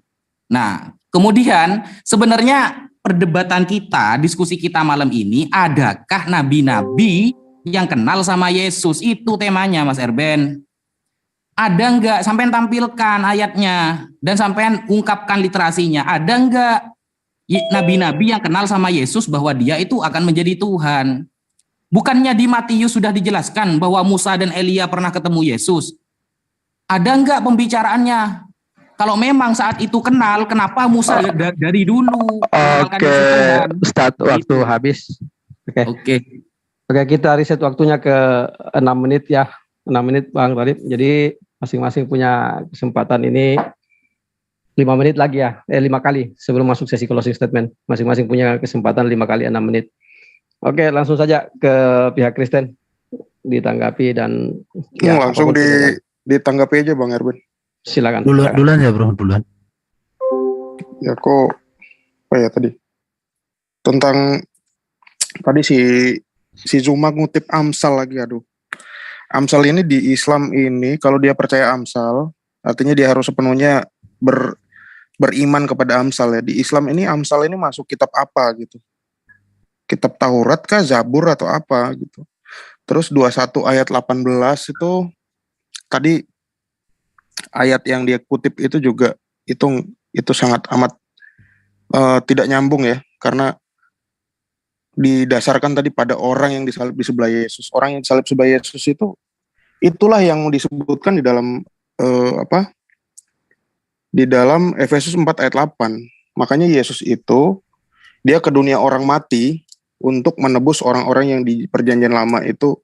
Nah, kemudian sebenarnya perdebatan kita, diskusi kita malam ini, adakah nabi-nabi yang kenal sama Yesus? Itu temanya Mas Erben. Ada enggak sampean tampilkan ayatnya dan sampean ungkapkan literasinya? Ada enggak nabi-nabi yang kenal sama Yesus bahwa dia itu akan menjadi Tuhan? Bukannya di Matius sudah dijelaskan bahwa Musa dan Elia pernah ketemu Yesus? Ada enggak pembicaraannya? Kalau memang saat itu kenal, kenapa Musa dari dulu? Oke, start waktu habis. Oke, kita riset waktunya ke 6 menit ya. 6 menit Bang Radip. Jadi masing-masing punya kesempatan ini 5 menit lagi ya. 5 kali sebelum masuk sesi closing statement. Masing-masing punya kesempatan 5 kali 6 menit. Oke, langsung saja ke pihak Kristen ditanggapi dan ya, langsung ditanggapi aja Bang Erben. Silakan. Duluan ya bro, duluan. Ya kok apa ya tadi? Tentang tadi si Zuma ngutip Amsal lagi, aduh. Amsal ini di Islam ini kalau dia percaya Amsal, artinya dia harus sepenuhnya beriman kepada Amsal ya. Di Islam ini Amsal ini masuk kitab apa gitu? Kitab Taurat kah, Zabur atau apa gitu. Terus 21 ayat 18 itu tadi ayat yang dia kutip itu juga itu sangat amat tidak nyambung ya, karena didasarkan tadi pada orang yang disalib di sebelah Yesus. Orang yang disalib sebelah Yesus itulah yang disebutkan di dalam di dalam Efesus 4 ayat 8. Makanya Yesus itu dia ke dunia orang mati untuk menebus orang-orang yang di perjanjian lama itu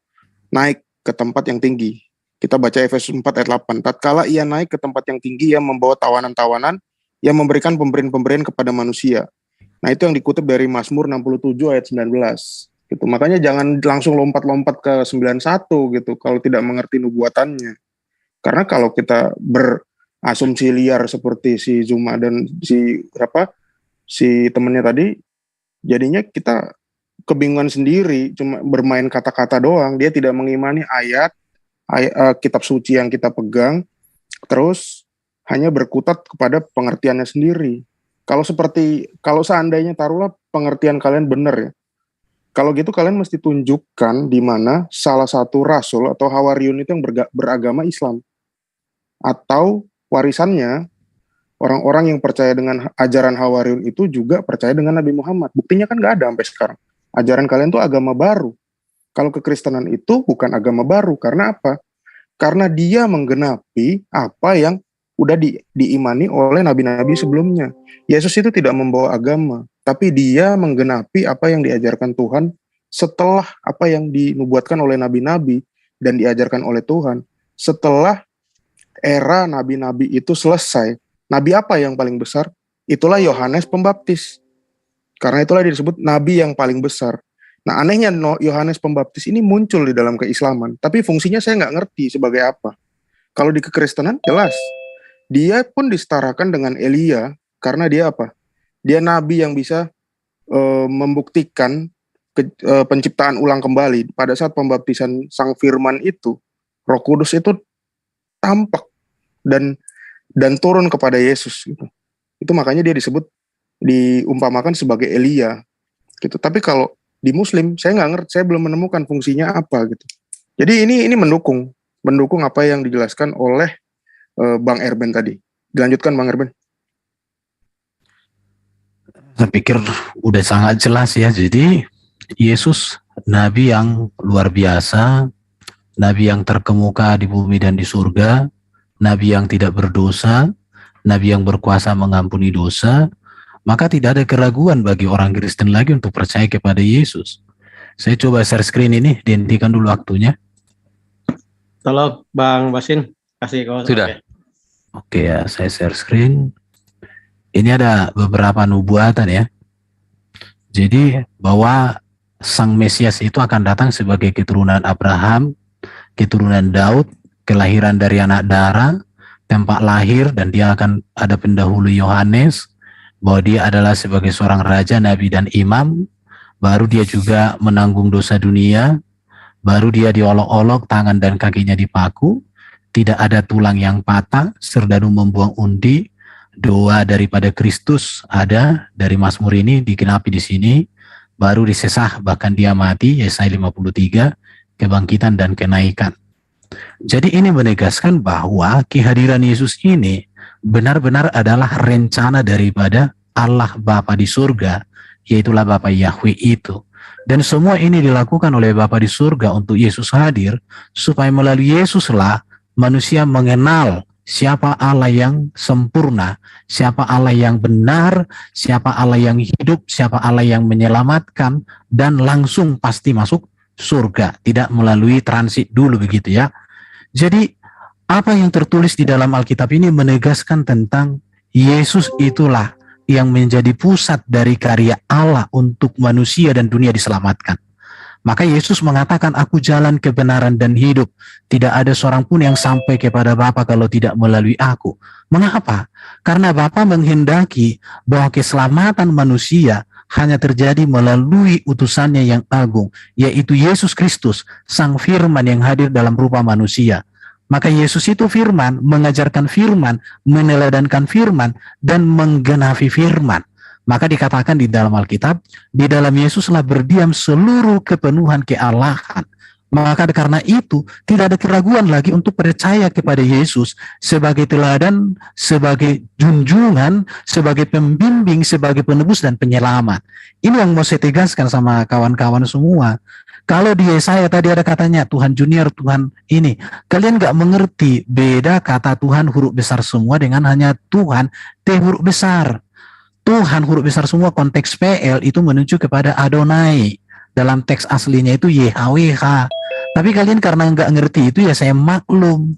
naik ke tempat yang tinggi. Kita baca Efesus 4 ayat 8. Tatkala ia naik ke tempat yang tinggi, ia membawa tawanan-tawanan yang memberikan pemberian-pemberian kepada manusia. Nah, itu yang dikutip dari Mazmur 67 ayat 19. Gitu. Makanya jangan langsung lompat-lompat ke 91 gitu kalau tidak mengerti nubuatannya. Karena kalau kita berasumsi liar seperti si Zuma dan si temannya tadi, jadinya kita kebingungan sendiri, cuma bermain kata-kata doang. Dia tidak mengimani ayat kitab suci yang kita pegang, terus hanya berkutat kepada pengertiannya sendiri. Kalau seandainya taruhlah pengertian kalian benar ya, kalau gitu kalian mesti tunjukkan di mana salah satu rasul atau hawariun itu yang beragama Islam, atau warisannya orang-orang yang percaya dengan ajaran hawariun itu juga percaya dengan Nabi Muhammad. Buktinya kan nggak ada sampai sekarang. Ajaran kalian tuh agama baru. Kalau kekristenan itu bukan agama baru. Karena apa? Karena dia menggenapi apa yang udah diimani oleh nabi-nabi sebelumnya. Yesus itu tidak membawa agama, tapi dia menggenapi apa yang diajarkan Tuhan setelah apa yang dinubuatkan oleh nabi-nabi dan diajarkan oleh Tuhan. Setelah era nabi-nabi itu selesai, nabi apa yang paling besar? Itulah Yohanes Pembaptis. Karena itulah disebut nabi yang paling besar. Nah, anehnya Yohanes Pembaptis ini muncul di dalam keislaman, tapi fungsinya saya nggak ngerti sebagai apa. Kalau di kekristenan jelas, dia pun disetarakan dengan Elia, karena dia apa? Dia nabi yang bisa membuktikan penciptaan ulang kembali. Pada saat pembaptisan Sang Firman itu, Roh Kudus itu tampak dan turun kepada Yesus. Gitu. Itu makanya dia disebut diumpamakan sebagai Elia gitu. Tapi kalau di Muslim saya nggak ngerti, saya belum menemukan fungsinya apa gitu. Jadi ini mendukung apa yang dijelaskan oleh Bang Erben tadi. Dilanjutkan Bang Erben. Saya pikir udah sangat jelas ya. Jadi Yesus nabi yang luar biasa, nabi yang terkemuka di bumi dan di surga, nabi yang tidak berdosa, nabi yang berkuasa mengampuni dosa. Maka tidak ada keraguan bagi orang Kristen lagi untuk percaya kepada Yesus. Saya coba share screen ini, dihentikan dulu waktunya. Tolong Bang Basin kasih kau. Sudah. Oke ya, saya share screen. Ini ada beberapa nubuatan ya. Jadi bahwa Sang Mesias itu akan datang sebagai keturunan Abraham, keturunan Daud, kelahiran dari anak darah, tempat lahir, dan dia akan ada pendahulu Yohanes, bahwa dia adalah sebagai seorang raja, nabi, dan imam. Baru dia juga menanggung dosa dunia. Baru dia diolok-olok, tangan dan kakinya dipaku. Tidak ada tulang yang patah, serdadu membuang undi. Doa daripada Kristus ada dari Mazmur ini digenapi di sini. Baru disesah, bahkan dia mati, Yesaya 53, kebangkitan dan kenaikan. Jadi ini menegaskan bahwa kehadiran Yesus ini benar-benar adalah rencana daripada Allah Bapa di surga, yaitulah Bapa Yahweh itu. Dan semua ini dilakukan oleh Bapa di surga untuk Yesus hadir, supaya melalui Yesuslah manusia mengenal siapa Allah yang sempurna, siapa Allah yang benar, siapa Allah yang hidup, siapa Allah yang menyelamatkan, dan langsung pasti masuk surga, tidak melalui transit dulu begitu ya. Jadi apa yang tertulis di dalam Alkitab ini menegaskan tentang Yesus itulah yang menjadi pusat dari karya Allah untuk manusia dan dunia diselamatkan. Maka Yesus mengatakan, aku jalan kebenaran dan hidup. Tidak ada seorang pun yang sampai kepada Bapa kalau tidak melalui aku. Mengapa? Karena Bapa menghendaki bahwa keselamatan manusia hanya terjadi melalui utusannya yang agung, yaitu Yesus Kristus, Sang Firman yang hadir dalam rupa manusia. Maka Yesus itu firman, mengajarkan firman, meneladankan firman, dan menggenapi firman. Maka dikatakan di dalam Alkitab, di dalam Yesuslah berdiam seluruh kepenuhan kealahan. Maka karena itu, tidak ada keraguan lagi untuk percaya kepada Yesus sebagai teladan, sebagai junjungan, sebagai pembimbing, sebagai penebus dan penyelamat. Ini yang mau saya tegaskan sama kawan-kawan semua. Kalau di Yesaya tadi ada katanya Tuhan Junior, Tuhan ini. Kalian gak mengerti beda kata Tuhan huruf besar semua dengan hanya Tuhan T huruf besar. Tuhan huruf besar semua konteks PL itu menuju kepada Adonai. Dalam teks aslinya itu YHWH. Tapi kalian karena gak ngerti itu ya saya maklum.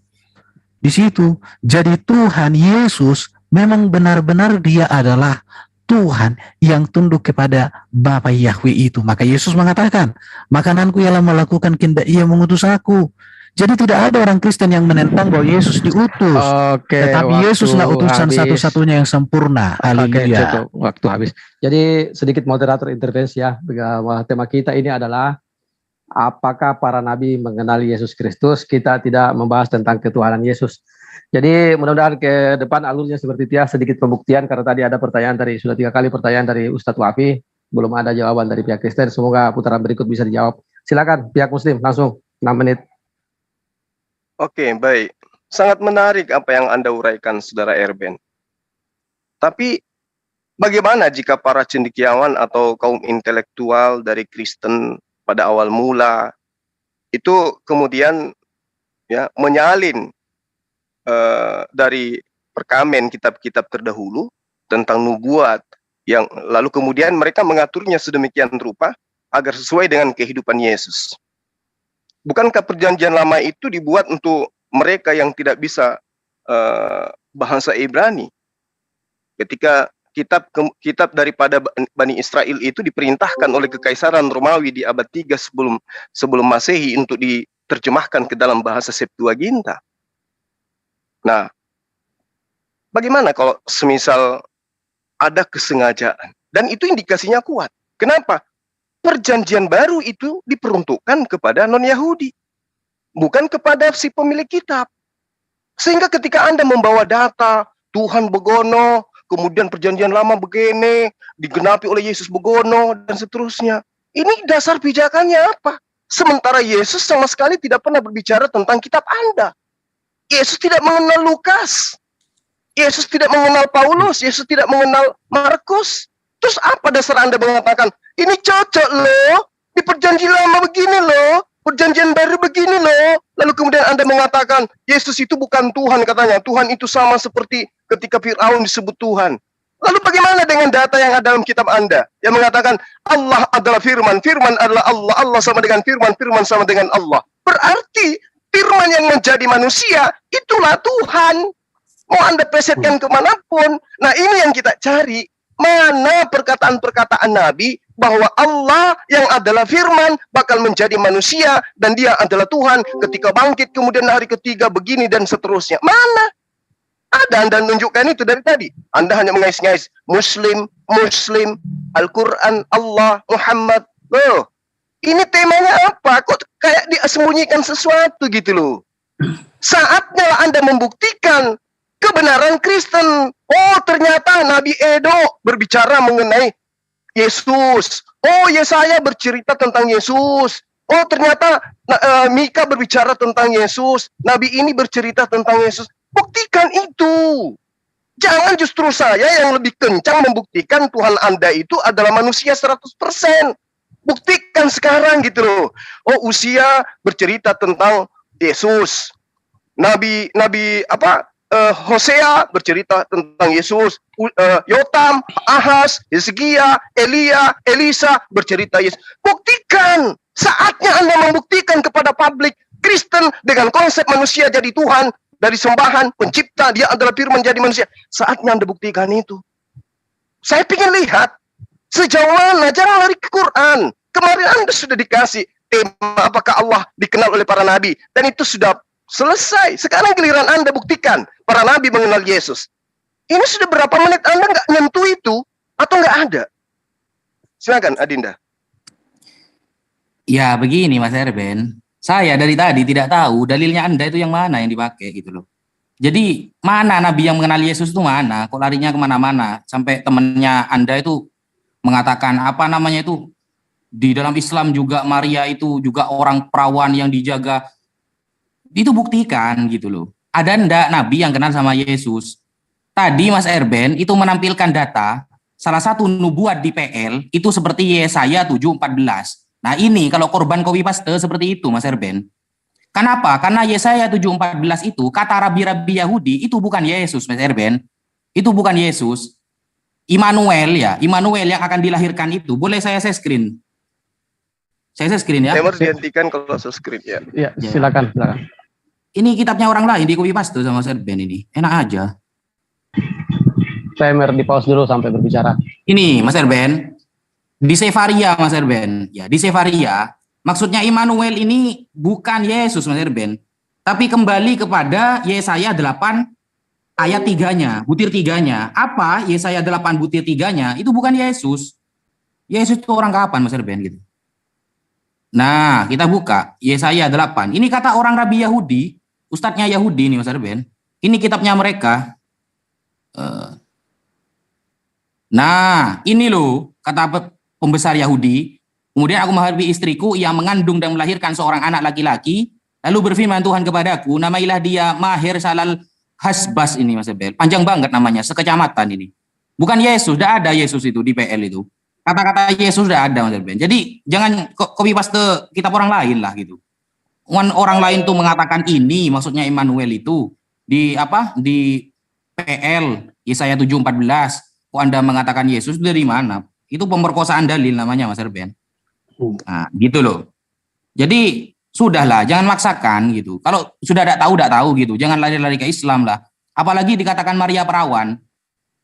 Di situ. Jadi Tuhan Yesus memang benar-benar dia adalah Tuhan yang tunduk kepada Bapa Yahweh itu. Maka Yesus mengatakan, makananku ialah melakukan kehendak Ia mengutus aku. Jadi tidak ada orang Kristen yang menentang bahwa Yesus diutus. Tetapi Yesuslah utusan satu-satunya yang sempurna. Haleluya. Waktu habis. Jadi sedikit moderator intervensi ya. Tema kita ini adalah apakah para nabi mengenali Yesus Kristus? Kita tidak membahas tentang ketuhanan Yesus. Jadi mudah-mudahan ke depan alurnya seperti itu ya, sedikit pembuktian karena tadi ada pertanyaan dari, sudah 3 kali pertanyaan dari Ustadz Wafi, belum ada jawaban dari pihak Kristen, semoga putaran berikut bisa dijawab. Silakan pihak Muslim, langsung 6 menit. Oke, baik. Sangat menarik apa yang Anda uraikan, Saudara Erben. Tapi bagaimana jika para cendekiawan atau kaum intelektual dari Kristen pada awal mula itu kemudian ya menyalin dari perkamen kitab-kitab terdahulu tentang nubuat yang lalu kemudian mereka mengaturnya sedemikian rupa agar sesuai dengan kehidupan Yesus. Bukankah perjanjian lama itu dibuat untuk mereka yang tidak bisa bahasa Ibrani? Ketika kitab daripada Bani Israel itu diperintahkan oleh Kekaisaran Romawi di abad 3 sebelum Masehi untuk diterjemahkan ke dalam bahasa Septuaginta. Nah, bagaimana kalau semisal ada kesengajaan? Dan itu indikasinya kuat. Kenapa? Perjanjian baru itu diperuntukkan kepada non-Yahudi. Bukan kepada si pemilik kitab. Sehingga ketika Anda membawa data, Tuhan begono, kemudian perjanjian lama begini, digenapi oleh Yesus begono, dan seterusnya. Ini dasar pijakannya apa? Sementara Yesus sama sekali tidak pernah berbicara tentang kitab Anda. Yesus tidak mengenal Lukas. Yesus tidak mengenal Paulus. Yesus tidak mengenal Markus. Terus apa dasar Anda mengatakan, ini cocok loh, di perjanjian lama begini loh, perjanjian baru begini loh. Lalu kemudian Anda mengatakan, Yesus itu bukan Tuhan katanya. Tuhan itu sama seperti ketika Fir'aun disebut Tuhan. Lalu bagaimana dengan data yang ada dalam kitab Anda? Yang mengatakan Allah adalah firman, firman adalah Allah, Allah sama dengan firman, firman sama dengan Allah. Berarti firman yang menjadi manusia, itulah Tuhan. Mau Anda presetkan kemanapun. Nah ini yang kita cari. Mana perkataan-perkataan Nabi bahwa Allah yang adalah firman bakal menjadi manusia dan dia adalah Tuhan ketika bangkit kemudian hari ketiga begini dan seterusnya. Mana? Ada Anda menunjukkan itu dari tadi. Anda hanya mengais-ngais Muslim, Muslim, Al-Quran, Allah, Muhammad. Loh, ini temanya apa? Kok kayak disembunyikan sesuatu gitu loh. Saatnya Anda membuktikan kebenaran Kristen. Oh, ternyata Nabi Edo berbicara mengenai Yesus. Oh, Yesaya bercerita tentang Yesus. Oh, ternyata Mika berbicara tentang Yesus. Nabi ini bercerita tentang Yesus. Buktikan itu. Jangan justru saya yang lebih kencang membuktikan Tuhan Anda itu adalah manusia 100%. Buktikan sekarang gitu loh. Oh, Usia bercerita tentang Yesus. Hosea bercerita tentang Yesus. Yotam, Ahaz, Hizkia, Elia, Elisa bercerita Yesus. Buktikan. Saatnya Anda membuktikan kepada publik Kristen dengan konsep manusia jadi Tuhan. Dari sembahan, pencipta, dia adalah firman jadi manusia. Saatnya Anda buktikan itu. Saya ingin lihat sejauh mana, jangan lari ke Quran. Kemarin Anda sudah dikasih tema apakah Allah dikenal oleh para nabi. Dan itu sudah selesai. Sekarang giliran Anda buktikan para nabi mengenal Yesus. Ini sudah berapa menit Anda nggak nyentuh itu atau nggak ada? Silakan Adinda. Ya begini Mas Erben. Saya dari tadi tidak tahu dalilnya Anda itu yang mana yang dipakai gitu loh. Jadi mana Nabi yang mengenal Yesus itu mana? Kok larinya kemana-mana? Sampai temennya Anda itu mengatakan apa namanya itu, di dalam Islam juga Maria itu juga orang perawan yang dijaga. Itu buktikan gitu loh. Ada ndak Nabi yang kenal sama Yesus? Tadi Mas Erben itu menampilkan data, salah satu nubuat di PL itu seperti Yesaya 7:14. Nah ini kalau korban copy paste seperti itu Mas Erben. Kenapa? Karena Yesaya 7:14 itu kata rabi-rabi Yahudi itu bukan Yesus Mas Erben. Itu bukan Yesus. Immanuel ya, Immanuel yang akan dilahirkan itu. Boleh saya share screen? Saya share screen ya. Timer dihentikan kalau share screen ya. Ya, silakan. Ini kitabnya orang lain di copy paste sama Mas Erben ini. Enak aja. Timer di pause dulu sampai berbicara. Ini Mas Erben. Di Sefaria Mas Erben, ya di Sefaria, maksudnya Immanuel ini bukan Yesus Mas Erben, tapi kembali kepada Yesaya 8 ayat 3-nya, butir 3-nya. Apa Yesaya 8 butir 3-nya? Itu bukan Yesus. Yesus itu orang kapan Mas Erben gitu. Nah, kita buka Yesaya 8. Ini kata orang Rabi Yahudi, ustadznya Yahudi nih Mas Erben. Ini kitabnya mereka. Nah, ini loh kata pembesar Yahudi, kemudian aku menghadapi istriku yang mengandung dan melahirkan seorang anak laki-laki, lalu berfirman Tuhan kepadaku, namailah dia Maher Salal Hasbas ini Mas Ebel. Panjang banget namanya, sekecamatan ini. Bukan Yesus, sudah ada Yesus itu di PL itu. Kata-kata Yesus sudah ada Mas Ebel. Jadi jangan copy paste kitab orang lain lah gitu. Orang lain tuh mengatakan ini, maksudnya Immanuel itu di PL Yesaya 7:14. Kok Anda mengatakan Yesus dari mana? Itu pemerkosaan dalil namanya Mas Erben. Nah, gitu loh. Jadi sudahlah, jangan maksakan gitu. Kalau sudah tidak tahu gitu. Jangan lari-lari ke Islam lah. Apalagi dikatakan Maria perawan.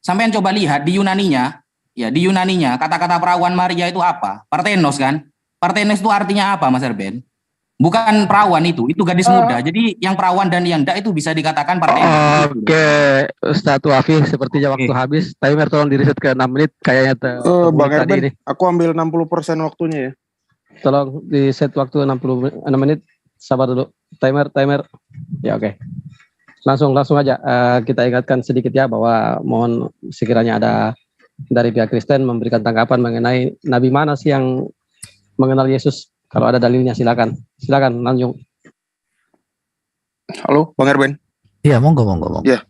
Sampean coba lihat di Yunaninya, ya di Yunaninya kata-kata perawan Maria itu apa? Parthenos kan? Parthenos itu artinya apa Mas Erben? Bukan perawan itu gadis muda. Jadi yang perawan dan yang enggak itu bisa dikatakan parthenos. Oke, Ustaz Wafi, sepertinya waktu habis. Timer tolong di-reset ke 6 menit kayaknya. Bang Erben, aku ambil 60% waktunya ya. Tolong di set waktu 66 menit. Sabar dulu. Timer. Ya oke. langsung aja kita ingatkan sedikit ya bahwa mohon sekiranya ada dari pihak Kristen memberikan tanggapan mengenai nabi mana sih yang mengenal Yesus. Kalau ada dalilnya silakan lanjut. Halo, Bang Erben. Iya, monggo. Ya,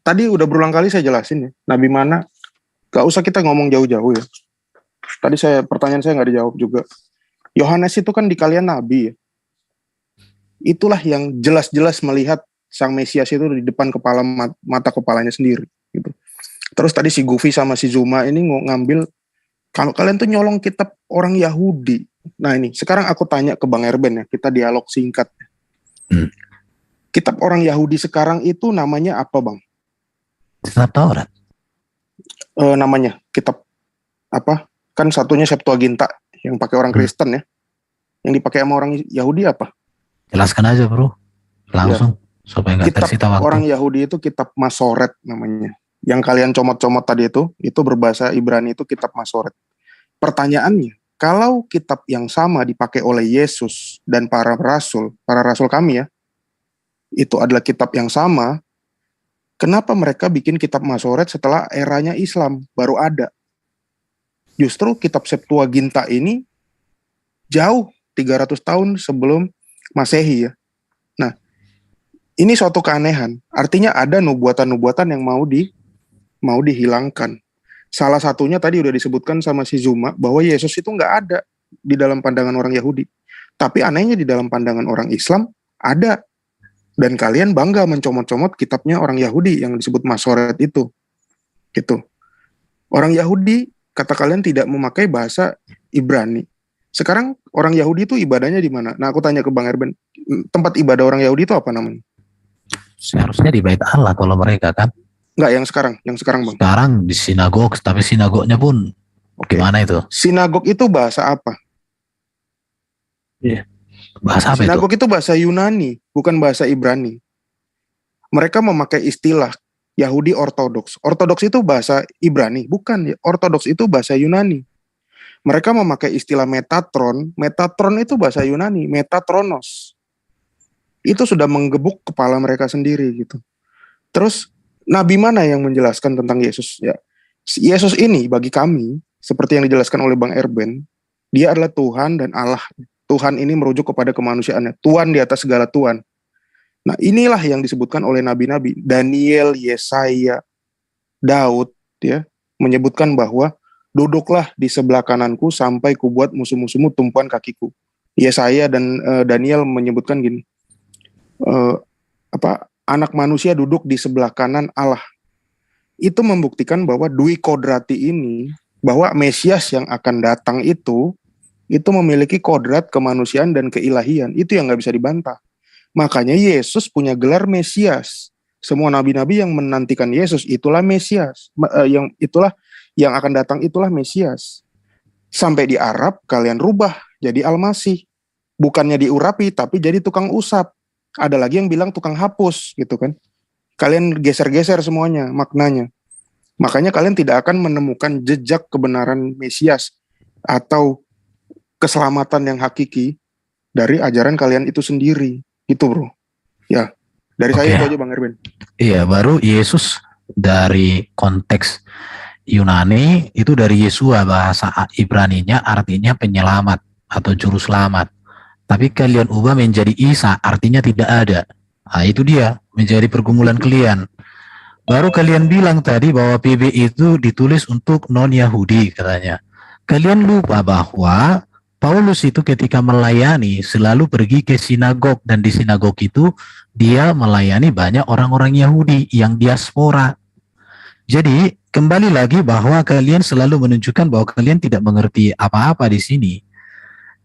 tadi udah berulang kali saya jelasin ya, nabi mana. Gak usah kita ngomong jauh-jauh ya. Tadi pertanyaan saya nggak dijawab juga. Yohanes itu kan di kalian nabi ya. Itulah yang jelas-jelas melihat sang Mesias itu di depan mata kepalanya sendiri gitu. Terus tadi si Gufi sama si Zuma ini ngambil, kalau kalian tuh nyolong kitab orang Yahudi. Nah ini, sekarang aku tanya ke Bang Erben ya, kita dialog singkat. Kitab orang Yahudi sekarang itu namanya apa, Bang? Kitab Taurat. Namanya kitab apa? Kan satunya Septuaginta yang pakai orang Kristen ya. Yang dipakai sama orang Yahudi apa? Jelaskan aja, Bro. Langsung supaya nggak tersita waktu. Orang Yahudi itu kitab Masoret namanya. Yang kalian comot-comot tadi itu berbahasa Ibrani itu kitab Masoret. Pertanyaannya, kalau kitab yang sama dipakai oleh Yesus dan para rasul kami ya, itu adalah kitab yang sama, kenapa mereka bikin kitab Masoret setelah eranya Islam baru ada? Justru kitab Septuaginta ini jauh 300 tahun sebelum Masehi ya. Nah, ini suatu keanehan. Artinya ada nubuatan-nubuatan yang mau dihilangkan. Salah satunya tadi udah disebutkan sama si Zuma bahwa Yesus itu nggak ada di dalam pandangan orang Yahudi. Tapi anehnya di dalam pandangan orang Islam ada. Dan kalian bangga mencomot-comot kitabnya orang Yahudi yang disebut Masoret itu. Gitu. Orang Yahudi kata kalian tidak memakai bahasa Ibrani. Sekarang orang Yahudi itu ibadahnya di mana? Nah, aku tanya ke Bang Erben, tempat ibadah orang Yahudi itu apa namanya? Seharusnya di Bait Allah kalau mereka kan. Enggak, yang sekarang Bang. Sekarang di sinagog, tapi sinagognya pun gimana itu? Sinagog itu bahasa apa? Iya. Bahasa apa sinagog itu bahasa Yunani, bukan bahasa Ibrani. Mereka memakai istilah Yahudi Ortodoks. Ortodoks itu bahasa Ibrani, bukan. Ortodoks itu bahasa Yunani. Mereka memakai istilah Metatron. Metatron itu bahasa Yunani, Metatronos. Itu sudah menggebuk kepala mereka sendiri gitu. Terus nabi mana yang menjelaskan tentang Yesus? Ya, Yesus ini bagi kami, seperti yang dijelaskan oleh Bang Erben, dia adalah Tuhan dan Allah. Tuhan ini merujuk kepada kemanusiaannya. Tuhan di atas segala Tuhan. Nah, inilah yang disebutkan oleh nabi-nabi. Daniel, Yesaya, Daud, ya, menyebutkan bahwa duduklah di sebelah kananku sampai kubuat musuh-musuhmu tumpuan kakiku. Yesaya dan Daniel menyebutkan gini, anak manusia duduk di sebelah kanan Allah. Itu membuktikan bahwa Dwi Kodrati ini, bahwa Mesias yang akan datang itu memiliki kodrat kemanusiaan dan keilahian. Itu yang nggak bisa dibantah. Makanya Yesus punya gelar Mesias. Semua nabi-nabi yang menantikan Yesus itulah Mesias. Yang akan datang itulah Mesias. Sampai di Arab kalian rubah jadi Al-Masih. Bukannya diurapi tapi jadi tukang usap. Ada lagi yang bilang tukang hapus gitu kan. Kalian geser-geser semuanya maknanya. Makanya kalian tidak akan menemukan jejak kebenaran Mesias atau keselamatan yang hakiki dari ajaran kalian itu sendiri. Gitu bro. Ya, dari saya itu aja Bang Erben. Iya, baru Yesus dari konteks Yunani itu dari Yesua, bahasa Ibraninya artinya penyelamat atau juru selamat. Tapi kalian ubah menjadi Isa, artinya tidak ada. Nah, itu dia menjadi pergumulan kalian. Baru kalian bilang tadi bahwa PB itu ditulis untuk non-Yahudi katanya. Kalian lupa bahwa Paulus itu ketika melayani selalu pergi ke sinagog, dan di sinagog itu dia melayani banyak orang-orang Yahudi yang diaspora. Jadi kembali lagi bahwa kalian selalu menunjukkan bahwa kalian tidak mengerti apa-apa di sini.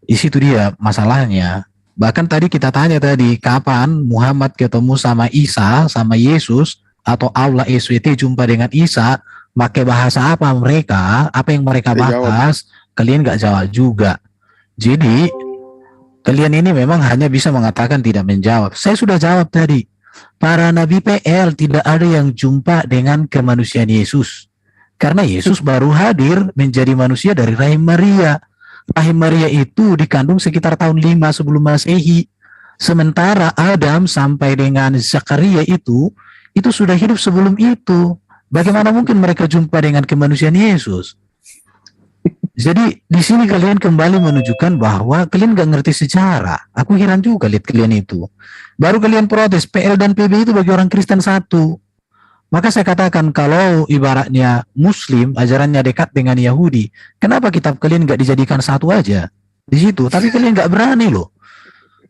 Di situ dia masalahnya. Bahkan tadi kita tanya tadi, kapan Muhammad ketemu sama Isa, sama Yesus, atau Allah SWT jumpa dengan Isa, pakai bahasa apa mereka, apa yang mereka bahas, kalian gak jawab juga. Jadi kalian ini memang hanya bisa mengatakan tidak menjawab. Saya sudah jawab tadi. Para nabi PL tidak ada yang jumpa dengan kemanusiaan Yesus. Karena Yesus baru hadir menjadi manusia dari rahim Maria. Rahim Maria itu dikandung sekitar tahun 5 sebelum Masehi. Sementara Adam sampai dengan Zakaria itu sudah hidup sebelum itu. Bagaimana mungkin mereka jumpa dengan kemanusiaan Yesus? Jadi di sini kalian kembali menunjukkan bahwa kalian gak ngerti sejarah. Aku heran juga lihat kalian itu. Baru kalian protes PL dan PB itu bagi orang Kristen satu. Maka saya katakan kalau ibaratnya Muslim ajarannya dekat dengan Yahudi, kenapa kitab kalian gak dijadikan satu aja di situ? Tapi kalian gak berani loh.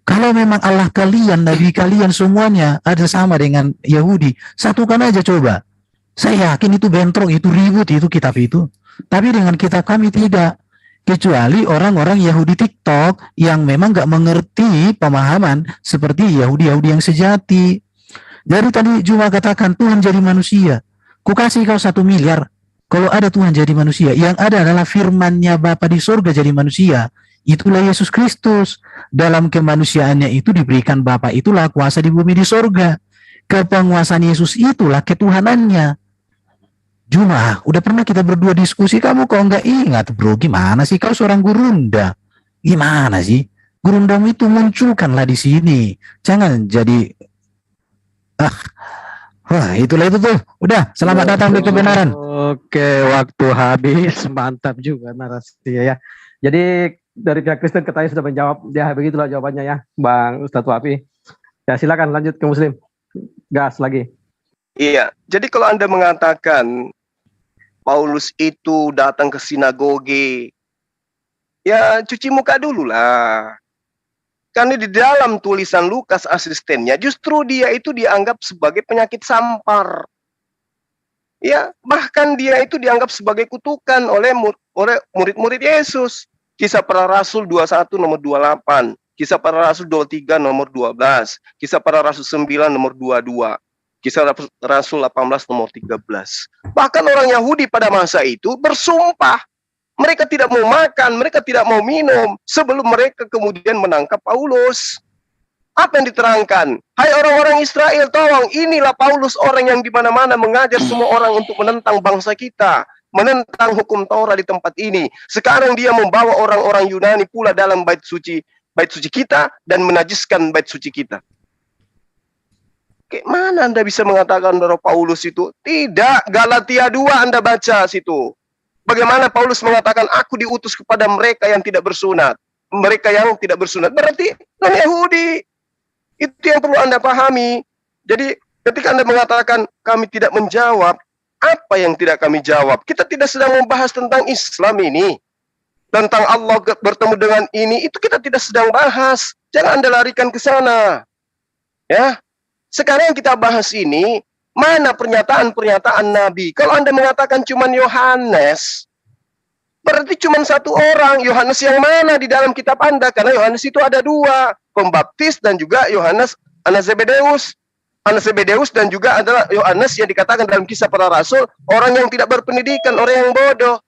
Kalau memang Allah kalian, Nabi kalian semuanya ada sama dengan Yahudi, satukan aja coba. Saya yakin itu bentrok, itu ribut, itu kitab itu. Tapi dengan kitab kami tidak. Kecuali orang-orang Yahudi TikTok yang memang gak mengerti pemahaman seperti Yahudi-Yahudi yang sejati. Jadi tadi Juma katakan Tuhan jadi manusia. Ku kasih kau 1 miliar. Kalau ada Tuhan jadi manusia, yang ada adalah firman-Nya Bapa di surga jadi manusia. Itulah Yesus Kristus. Dalam kemanusiaannya itu diberikan Bapa itulah kuasa di bumi di surga. Kepenguasaan Yesus itulah ketuhanannya. Juma, udah pernah kita berdua diskusi, kamu kok nggak ingat bro? Gimana sih kau seorang gurunda? Gimana sih? Gurundamu itu munculkanlah di sini. Jangan jadi wah, itulah itu tuh. Udah, selamat datang di kebenaran. Oke, waktu habis. Mantap juga narasi ya. Jadi dari pihak Kristen katanya sudah menjawab. Ya begitulah jawabannya ya, Bang Ustadz Wafi. Ya silakan lanjut ke Muslim. Gas lagi. Iya, jadi kalau Anda mengatakan Paulus itu datang ke sinagoge, ya cuci muka dulu lah. Karena di dalam tulisan Lukas asistennya, justru dia itu dianggap sebagai penyakit sampar. Ya, bahkan dia itu dianggap sebagai kutukan oleh murid-murid Yesus. Kisah Para Rasul 21 nomor 28, Kisah Para Rasul 23 nomor 12, Kisah Para Rasul 9 nomor 22. Kisah Rasul 18 nomor 13. Bahkan orang Yahudi pada masa itu bersumpah. Mereka tidak mau makan, mereka tidak mau minum sebelum mereka kemudian menangkap Paulus. Apa yang diterangkan? Hai orang-orang Israel, tolong, inilah Paulus orang yang di mana-mana mengajar semua orang untuk menentang bangsa kita, menentang hukum Taurat di tempat ini. Sekarang dia membawa orang-orang Yunani pula dalam bait suci kita dan menajiskan bait suci kita. Kayak mana Anda bisa mengatakan bahwa Paulus itu? Tidak, Galatia 2 Anda baca situ. Bagaimana Paulus mengatakan, aku diutus kepada mereka yang tidak bersunat. Mereka yang tidak bersunat, berarti non-Yahudi. Itu yang perlu Anda pahami. Jadi ketika Anda mengatakan, kami tidak menjawab, apa yang tidak kami jawab? Kita tidak sedang membahas tentang Islam ini. Tentang Allah bertemu dengan ini, itu kita tidak sedang bahas. Jangan Anda larikan ke sana. Ya. Sekarang yang kita bahas ini, mana pernyataan-pernyataan Nabi? Kalau Anda mengatakan cuma Yohanes, berarti cuma satu orang. Yohanes yang mana di dalam kitab Anda? Karena Yohanes itu ada 2, Pembaptis dan juga Yohanes anak Zebedeus. Anak Zebedeus dan juga adalah Yohanes yang dikatakan dalam Kisah Para Rasul, orang yang tidak berpendidikan, orang yang bodoh.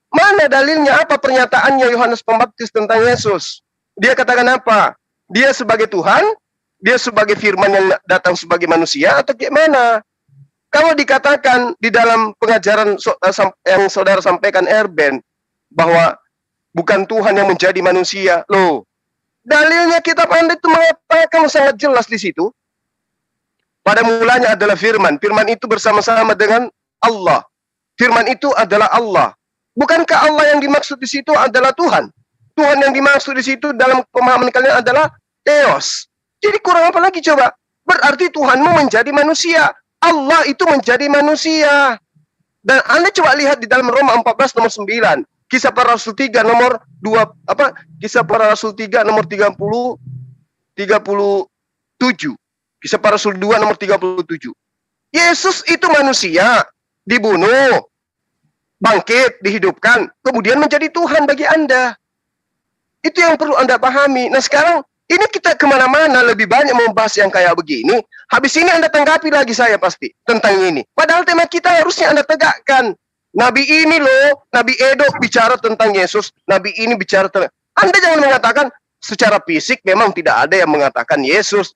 Mana dalilnya? Apa pernyataannya Yohanes Pembaptis tentang Yesus? Dia katakan apa? Dia sebagai Tuhan? Dia sebagai firman yang datang sebagai manusia atau gimana? Kalau dikatakan di dalam pengajaran yang saudara sampaikan Erben bahwa bukan Tuhan yang menjadi manusia, loh, dalilnya kitab Anda itu mengatakan sangat jelas di situ. Pada mulanya adalah firman. Firman itu bersama-sama dengan Allah. Firman itu adalah Allah. Bukankah Allah yang dimaksud di situ adalah Tuhan? Tuhan yang dimaksud di situ dalam pemahaman kalian adalah Theos. Jadi kurang apa lagi coba? Berarti Tuhanmu menjadi manusia. Allah itu menjadi manusia. Dan Anda coba lihat di dalam Roma 14 nomor 9. Kisah Para Rasul 3 nomor 2 Kisah Para Rasul 3 nomor 37. Kisah Para Rasul 2 nomor 37. Yesus itu manusia, dibunuh, bangkit, dihidupkan, kemudian menjadi Tuhan bagi Anda. Itu yang perlu Anda pahami. Nah sekarang ini kita kemana-mana lebih banyak membahas yang kayak begini. Habis ini Anda tanggapi lagi saya pasti tentang ini. Padahal tema kita harusnya Anda tegakkan. Nabi ini loh, Nabi Edo bicara tentang Yesus. Nabi ini bicara tentang... Anda jangan mengatakan secara fisik memang tidak ada yang mengatakan Yesus.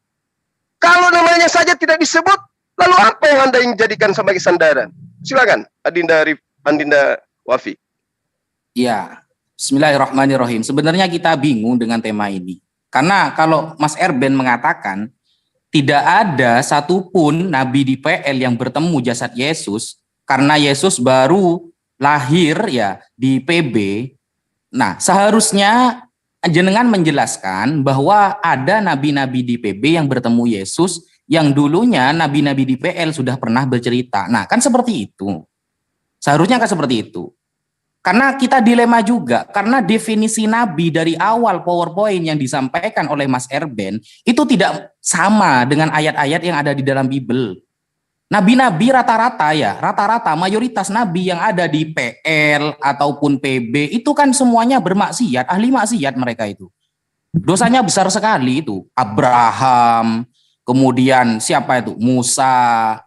Kalau namanya saja tidak disebut, lalu apa yang Anda jadikan sebagai sandaran? Silakan, Adinda Wafi. Ya, bismillahirrahmanirrahim. Sebenarnya kita bingung dengan tema ini. Karena kalau Mas Erben mengatakan tidak ada satupun nabi di PL yang bertemu jasad Yesus karena Yesus baru lahir ya di PB. Nah, seharusnya jenengan menjelaskan bahwa ada nabi-nabi di PB yang bertemu Yesus yang dulunya nabi-nabi di PL sudah pernah bercerita. Nah, kan seperti itu. Seharusnya kan seperti itu. Karena kita dilema juga, karena definisi nabi dari awal PowerPoint yang disampaikan oleh Mas Erben itu tidak sama dengan ayat-ayat yang ada di dalam Bible. Nabi-nabi rata-rata mayoritas nabi yang ada di PL ataupun PB itu kan semuanya bermaksiat, ahli maksiat mereka itu. Dosanya besar sekali itu. Abraham, kemudian siapa itu? Musa.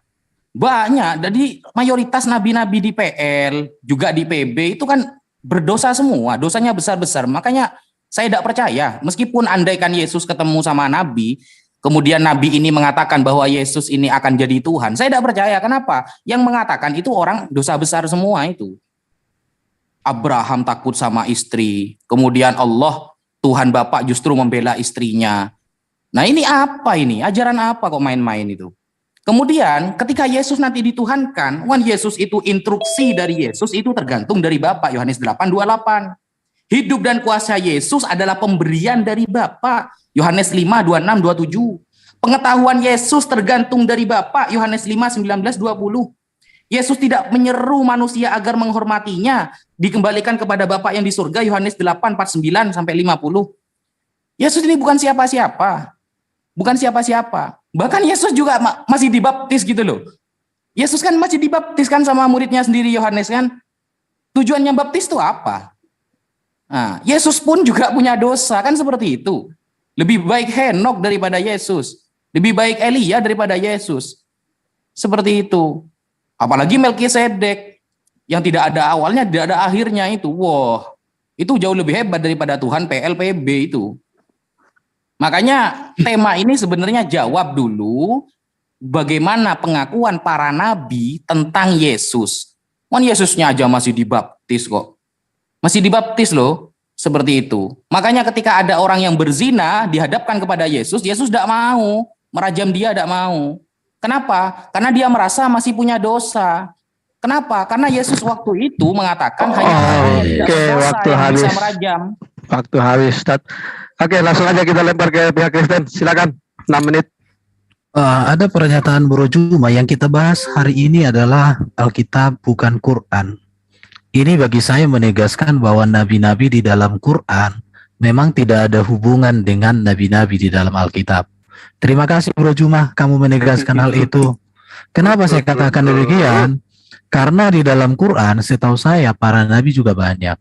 Banyak, jadi mayoritas nabi-nabi di PL, juga di PB itu kan berdosa semua, dosanya besar-besar. Makanya saya tidak percaya, meskipun andaikan Yesus ketemu sama nabi, kemudian nabi ini mengatakan bahwa Yesus ini akan jadi Tuhan, saya tidak percaya. Kenapa? Yang mengatakan itu orang dosa besar semua itu. Abraham takut sama istri, kemudian Allah, Tuhan Bapa justru membela istrinya. Nah ini apa ini? Ajaran apa kok main-main itu? Kemudian ketika Yesus nanti dituhankan, Yesus itu instruksi dari Yesus itu tergantung dari Bapa, Yohanes 8:28. Hidup dan kuasa Yesus adalah pemberian dari Bapa, Yohanes 5:26-27. Pengetahuan Yesus tergantung dari Bapa, Yohanes 5:19-20. Yesus tidak menyeru manusia agar menghormatinya, dikembalikan kepada Bapa yang di surga, Yohanes 8:49-50. Yesus ini bukan siapa-siapa. Bukan siapa-siapa. Bahkan Yesus juga masih dibaptis gitu loh. Yesus kan masih dibaptis kan sama muridnya sendiri Yohanes kan. Tujuannya baptis itu apa? Nah, Yesus pun juga punya dosa kan seperti itu. Lebih baik Henok daripada Yesus. Lebih baik Elia daripada Yesus. Seperti itu. Apalagi Melkisedek yang tidak ada awalnya, tidak ada akhirnya itu. Wah, itu jauh lebih hebat daripada Tuhan PLPB itu. Makanya tema ini sebenarnya jawab dulu bagaimana pengakuan para nabi tentang Yesus. Yesusnya aja masih dibaptis kok. Masih dibaptis loh, seperti itu. Makanya ketika ada orang yang berzina dihadapkan kepada Yesus, Yesus tidak mau, merajam dia tidak mau. Kenapa? Karena dia merasa masih punya dosa. Kenapa? Karena Yesus waktu itu mengatakan hanya tidak berdosa yang bisa merajam. Waktu habis, Ustaz. Oke, langsung aja kita lempar ke pihak Kristen. Silakan, 6 menit. Ada pernyataan Bro Juma yang kita bahas hari ini adalah Alkitab bukan Quran. Ini bagi saya menegaskan bahwa nabi-nabi di dalam Quran memang tidak ada hubungan dengan nabi-nabi di dalam Alkitab. Terima kasih Bro Juma, kamu menegaskan hal itu. Kenapa saya katakan demikian? Karena di dalam Quran, setahu saya para nabi juga banyak.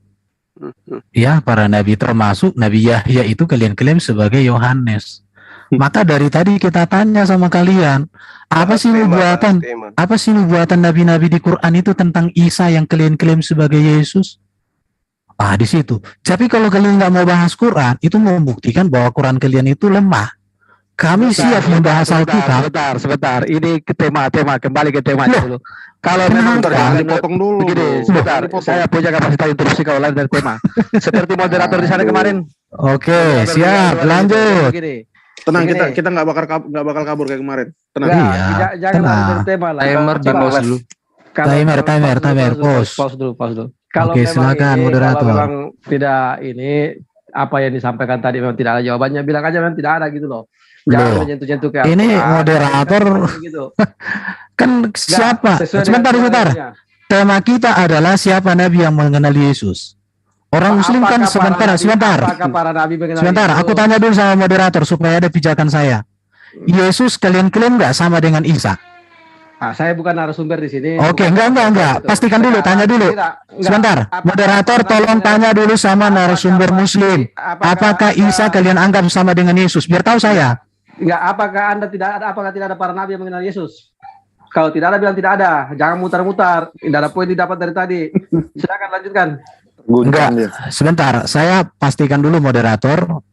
Ya, para nabi termasuk Nabi Yahya itu kalian klaim sebagai Yohanes. Maka dari tadi kita tanya sama kalian, apa sih nubuatan nabi-nabi di Quran itu tentang Isa yang kalian klaim sebagai Yesus? Di situ. Tapi kalau kalian nggak mau bahas Quran, itu membuktikan bahwa Quran kalian itu lemah. Kami siap membahas Alkitab. Sebentar. Ini ke tema, kembali ke tema dulu. Kalau memang dipotong dulu. Begini, sebentar. Saya punya kapasitas interupsi kalau lain dari tema. Seperti moderator di sana kemarin. Oke, siap. Lanjut. Tenang, kita nggak bakal kabur kayak kemarin. Tenang. Jangan dari tema lah. Timer di pause dulu. Timer, pause dulu. Kalau Oke, silakan moderator. Kalau memang tidak ini apa yang disampaikan tadi memang tidak ada jawabannya, bilang aja memang tidak ada gitu loh. Jangan menyentuh-nyentuh kayak ini moderator gitu. Kan siapa? Sebentar. Tema kita adalah siapa nabi yang mengenal Yesus. Orang Muslim kan sebentar. Sebentar, aku tanya dulu sama moderator supaya ada pijakan saya. Yesus kalian klaim nggak sama dengan Isa? Saya bukan narasumber di sini. Oke, enggak. Pastikan dulu, tanya dulu. Sebentar, moderator tolong tanya dulu sama narasumber Muslim. Apakah Isa kalian anggap sama dengan Yesus? Biar tahu saya. Enggak, apakah tidak ada para nabi yang mengenal Yesus? Kalau tidak ada, bilang tidak ada. Jangan mutar-mutar. Tidak ada poin didapat dari tadi. Silakan lanjutkan. Enggak, sebentar. Saya pastikan dulu moderator.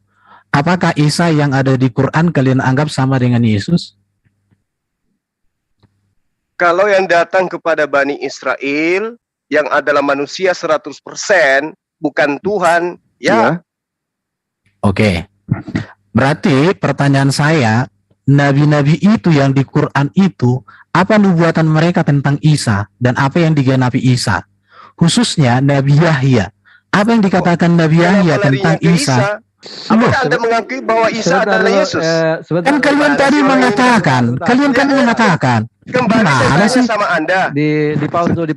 Apakah Isa yang ada di Quran kalian anggap sama dengan Yesus? Kalau yang datang kepada Bani Israel yang adalah manusia 100%, bukan Tuhan, ya. Oke. Berarti pertanyaan saya, nabi-nabi itu yang di Quran itu, apa nubuatan mereka tentang Isa dan apa yang digenapi Isa? Khususnya Nabi Yahya. Apa yang dikatakan Nabi Yahya tentang Isa? Apakah Anda mengakui bahwa Isa adalah Yesus? Kan kalian tadi mengatakan, Kembali saya tanya sama Anda. Di pause dulu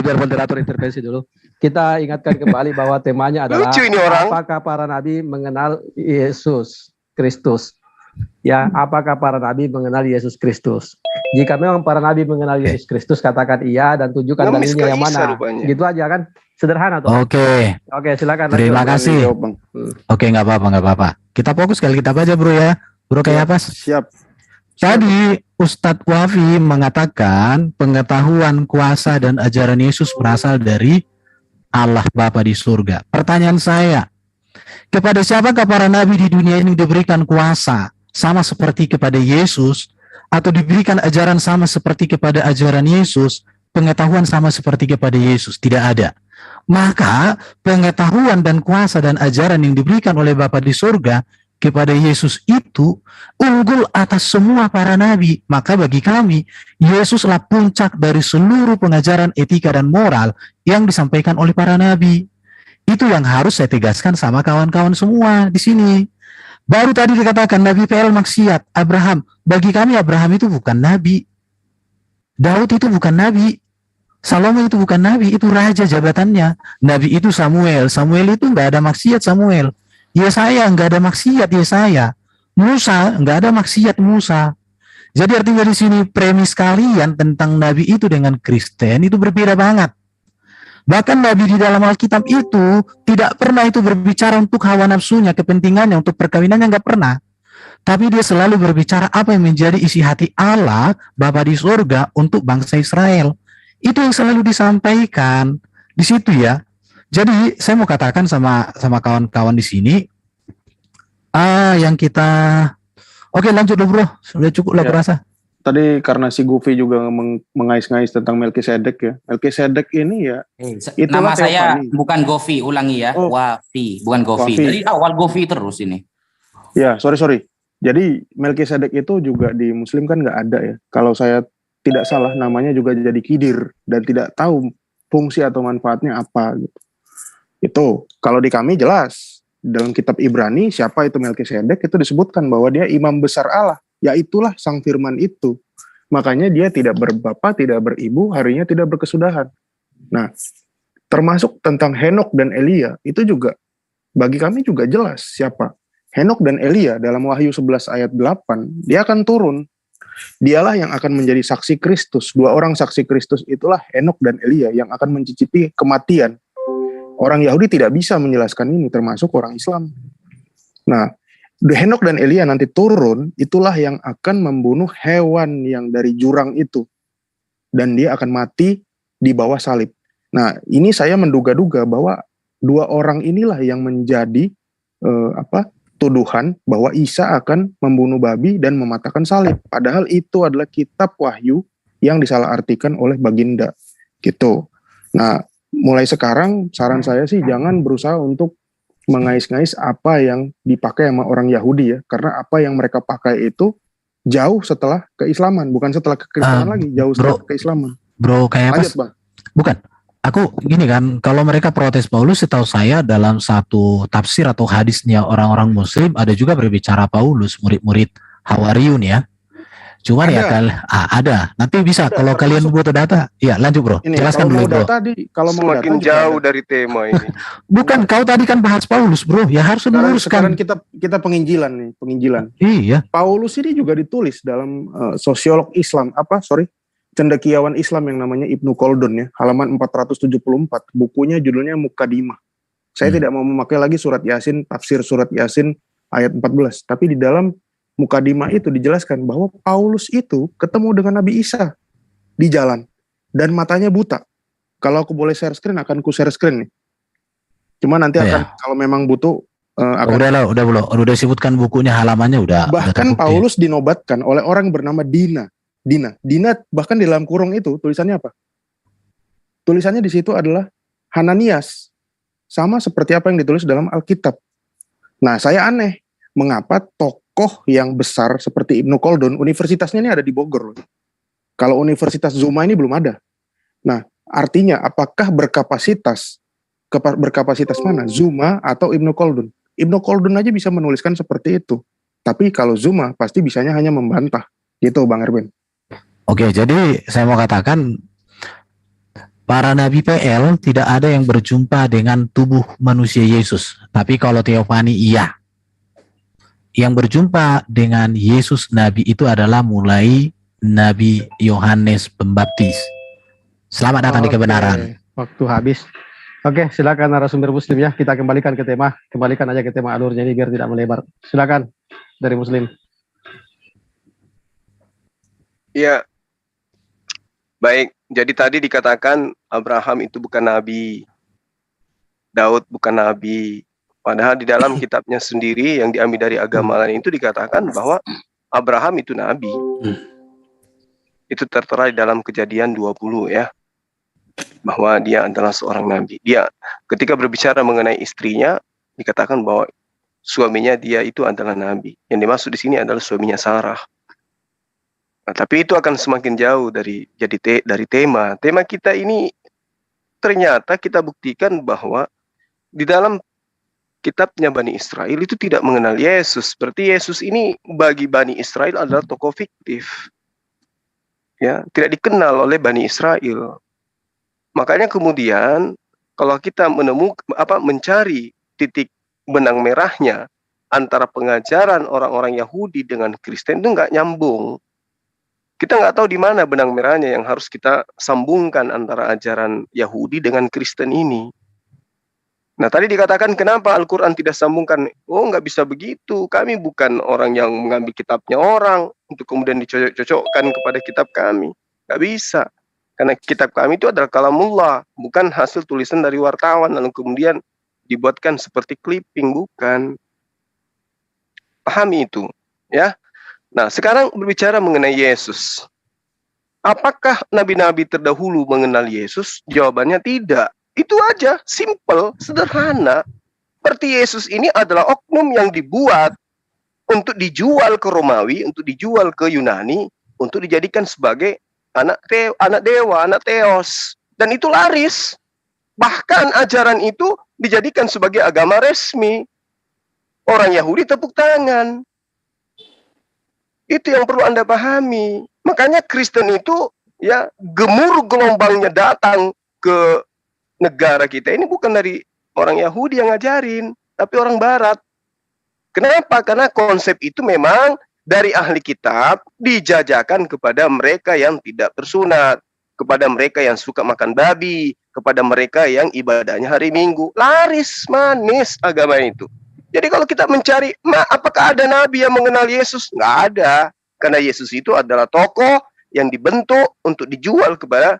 biar moderator intervensi dulu. Kita ingatkan kembali bahwa temanya adalah Lucu ini orang. apakah para nabi mengenal Yesus Kristus? Ya, apakah para nabi mengenal Yesus Kristus? Jika memang para nabi mengenal Yesus Kristus, katakan iya dan tunjukkan Ngemis dalilnya ke yang Isa mana. rupanya. Gitu aja kan? Sederhana tuh. Oke, Silakan. terima kasih. Jawab, Bang. Oke, nggak apa-apa. Kita fokus kali kita baca bro ya. Bro kayak apa? Siap. Tadi Ustadz Wafi mengatakan pengetahuan, kuasa, dan ajaran Yesus berasal dari Allah Bapa di surga. Pertanyaan saya, kepada siapakah para nabi di dunia ini diberikan kuasa sama seperti kepada Yesus, atau diberikan ajaran sama seperti kepada ajaran Yesus, pengetahuan sama seperti kepada Yesus? Tidak ada. Maka pengetahuan dan kuasa dan ajaran yang diberikan oleh Bapa di surga kepada Yesus itu unggul atas semua para nabi. Maka bagi kami, Yesuslah puncak dari seluruh pengajaran etika dan moral yang disampaikan oleh para nabi. Itu yang harus saya tegaskan sama kawan-kawan semua di sini. Baru tadi dikatakan Nabi PL maksiat, Abraham. Bagi kami Abraham itu bukan nabi. Daud itu bukan nabi. Salomo itu bukan nabi, itu raja jabatannya. Nabi itu Samuel. Samuel itu nggak ada maksiat Samuel. Yesaya nggak ada maksiat Yesaya. Musa nggak ada maksiat Musa. Jadi artinya di sini premis kalian tentang nabi itu dengan Kristen itu berbeda banget. Bahkan nabi di dalam Alkitab itu tidak pernah itu berbicara untuk hawa nafsunya, kepentingannya, untuk perkawinannya, nggak pernah. Tapi dia selalu berbicara apa yang menjadi isi hati Allah Bapa di surga untuk bangsa Israel. Itu yang selalu disampaikan di situ ya. Jadi saya mau katakan sama kawan-kawan di sini, yang kita, oke lanjut dulu bro, sudah cukup lah berasa. Tadi karena si Gufi juga mengais-ngais tentang Melkisedek ya. Melkisedek ini ya. Nama saya bukan Gofi, ulangi ya. Wafi, bukan Gofi. Wafi. Jadi awal Gofi terus ini. Ya, sorry. Jadi Melkisedek itu juga di Muslim kan nggak ada ya. Kalau saya tidak salah namanya juga jadi kidir dan tidak tahu fungsi atau manfaatnya apa gitu. Itu kalau di kami jelas dalam kitab Ibrani siapa itu Melkisedek itu disebutkan bahwa dia imam besar Allah, yaitulah sang firman itu. Makanya dia tidak berbapa, tidak beribu, harinya tidak berkesudahan. Nah, termasuk tentang Henok dan Elia itu juga bagi kami juga jelas siapa. Henok dan Elia dalam Wahyu 11 ayat 8, dia akan turun. Dialah yang akan menjadi saksi Kristus. Dua orang saksi Kristus itulah Henok dan Elia yang akan mencicipi kematian. Orang Yahudi tidak bisa menjelaskan ini, termasuk orang Islam. Nah, Henok dan Elia nanti turun, itulah yang akan membunuh hewan yang dari jurang itu. Dan dia akan mati di bawah salib. Nah, ini saya menduga-duga bahwa dua orang inilah yang menjadi tuduhan bahwa Isa akan membunuh babi dan mematahkan salib. Padahal itu adalah kitab Wahyu yang disalahartikan oleh Baginda. Gitu. Nah, mulai sekarang saran saya sih jangan berusaha untuk mengais-ngais apa yang dipakai sama orang Yahudi ya. Karena apa yang mereka pakai itu jauh setelah keislaman. Bukan setelah kekristenan lagi, jauh setelah keislaman. Bro, kayak lanjut, Bang. Bukan. Aku gini kan, kalau mereka protes Paulus, setahu saya dalam satu tafsir atau hadisnya orang-orang Muslim ada juga berbicara Paulus, murid-murid Hawariun ya. Cuman ada. Ada. Nanti bisa ada, kalau kalian butuh data, ya lanjut bro. Ini, jelaskan dulu bro. Kalau semakin jauh dari tema ini. Bukan, kau tadi kan bahas Paulus bro, ya harus meluruskan. Sekarang kita penginjilan nih, penginjilan. Iya. Paulus ini juga ditulis dalam sosiolog Islam, cendekiawan Islam yang namanya Ibnu Khaldun ya, halaman 474, bukunya judulnya Mukadimah. Saya tidak mau memakai lagi surat Yasin, tafsir surat Yasin ayat 14, tapi di dalam Mukadimah itu dijelaskan bahwa Paulus itu ketemu dengan Nabi Isa di jalan dan matanya buta. Kalau aku boleh share screen, akan ku share screen nih. Cuma nanti kalau memang butuh udah sebutkan bukunya, halamannya udah. Bahkan Paulus dinobatkan oleh orang bernama Dina bahkan di dalam kurung itu tulisannya apa? Tulisannya di situ adalah Hananias. Sama seperti apa yang ditulis dalam Alkitab. Nah, saya aneh. mengapa tokoh yang besar seperti Ibnu Khaldun, universitasnya ini ada di Bogor loh. Kalau Universitas Zuma ini belum ada. Nah, artinya apakah berkapasitas mana? Zuma atau Ibnu Khaldun? Ibnu Khaldun aja bisa menuliskan seperti itu. Tapi kalau Zuma pasti bisanya hanya membantah. Gitu Bang Erwin. Oke, jadi saya mau katakan para nabi PL tidak ada yang berjumpa dengan tubuh manusia Yesus. Tapi kalau teofani iya. Yang berjumpa dengan Yesus Nabi itu adalah mulai Nabi Yohanes Pembaptis. Selamat datang di kebenaran. Waktu habis. Oke, silakan narasumber Muslim ya. Kita kembalikan ke tema. Kembalikan aja ke tema alurnya ini biar tidak melebar. Silakan dari Muslim. Ya, baik. Jadi tadi dikatakan Abraham itu bukan nabi, Daud bukan nabi. Padahal di dalam kitabnya sendiri yang diambil dari agama lain itu dikatakan bahwa Abraham itu nabi. Itu tertera di dalam Kejadian 20 ya. Bahwa dia adalah seorang nabi. Dia ketika berbicara mengenai istrinya dikatakan bahwa suaminya dia itu adalah nabi. Yang dimaksud di sini adalah suaminya Sarah. Nah, tapi itu akan semakin jauh dari tema. Tema kita ini ternyata kita buktikan bahwa di dalam kitabnya Bani Israel itu tidak mengenal Yesus. Seperti Yesus ini bagi Bani Israel adalah tokoh fiktif. Ya, tidak dikenal oleh Bani Israel. Makanya kemudian kalau kita mencari titik benang merahnya antara pengajaran orang-orang Yahudi dengan Kristen itu nggak nyambung. Kita nggak tahu di mana benang merahnya yang harus kita sambungkan antara ajaran Yahudi dengan Kristen ini. Nah tadi dikatakan kenapa Al-Quran tidak sambungkan? Oh nggak bisa begitu, kami bukan orang yang mengambil kitabnya orang untuk kemudian dicocokkan kepada kitab kami. Nggak bisa, karena kitab kami itu adalah kalamullah, bukan hasil tulisan dari wartawan lalu kemudian dibuatkan seperti clipping, bukan. Pahami itu, ya. Nah sekarang berbicara mengenai Yesus. Apakah nabi-nabi terdahulu mengenal Yesus? Jawabannya tidak. Itu aja, simple, sederhana. Berarti Yesus ini adalah oknum yang dibuat untuk dijual ke Romawi, untuk dijual ke Yunani, untuk dijadikan sebagai anak dewa, anak Theos. Dan itu laris. Bahkan ajaran itu dijadikan sebagai agama resmi. Orang Yahudi tepuk tangan. Itu yang perlu Anda pahami. Makanya Kristen itu ya gemur gelombangnya datang ke negara kita ini bukan dari orang Yahudi yang ngajarin, tapi orang Barat. Kenapa? Karena konsep itu memang dari ahli kitab dijajakan kepada mereka yang tidak bersunat, kepada mereka yang suka makan babi, kepada mereka yang ibadahnya hari Minggu. Laris, manis agama itu. Jadi kalau kita mencari, apakah ada nabi yang mengenal Yesus? Nggak ada. Karena Yesus itu adalah tokoh yang dibentuk untuk dijual kepada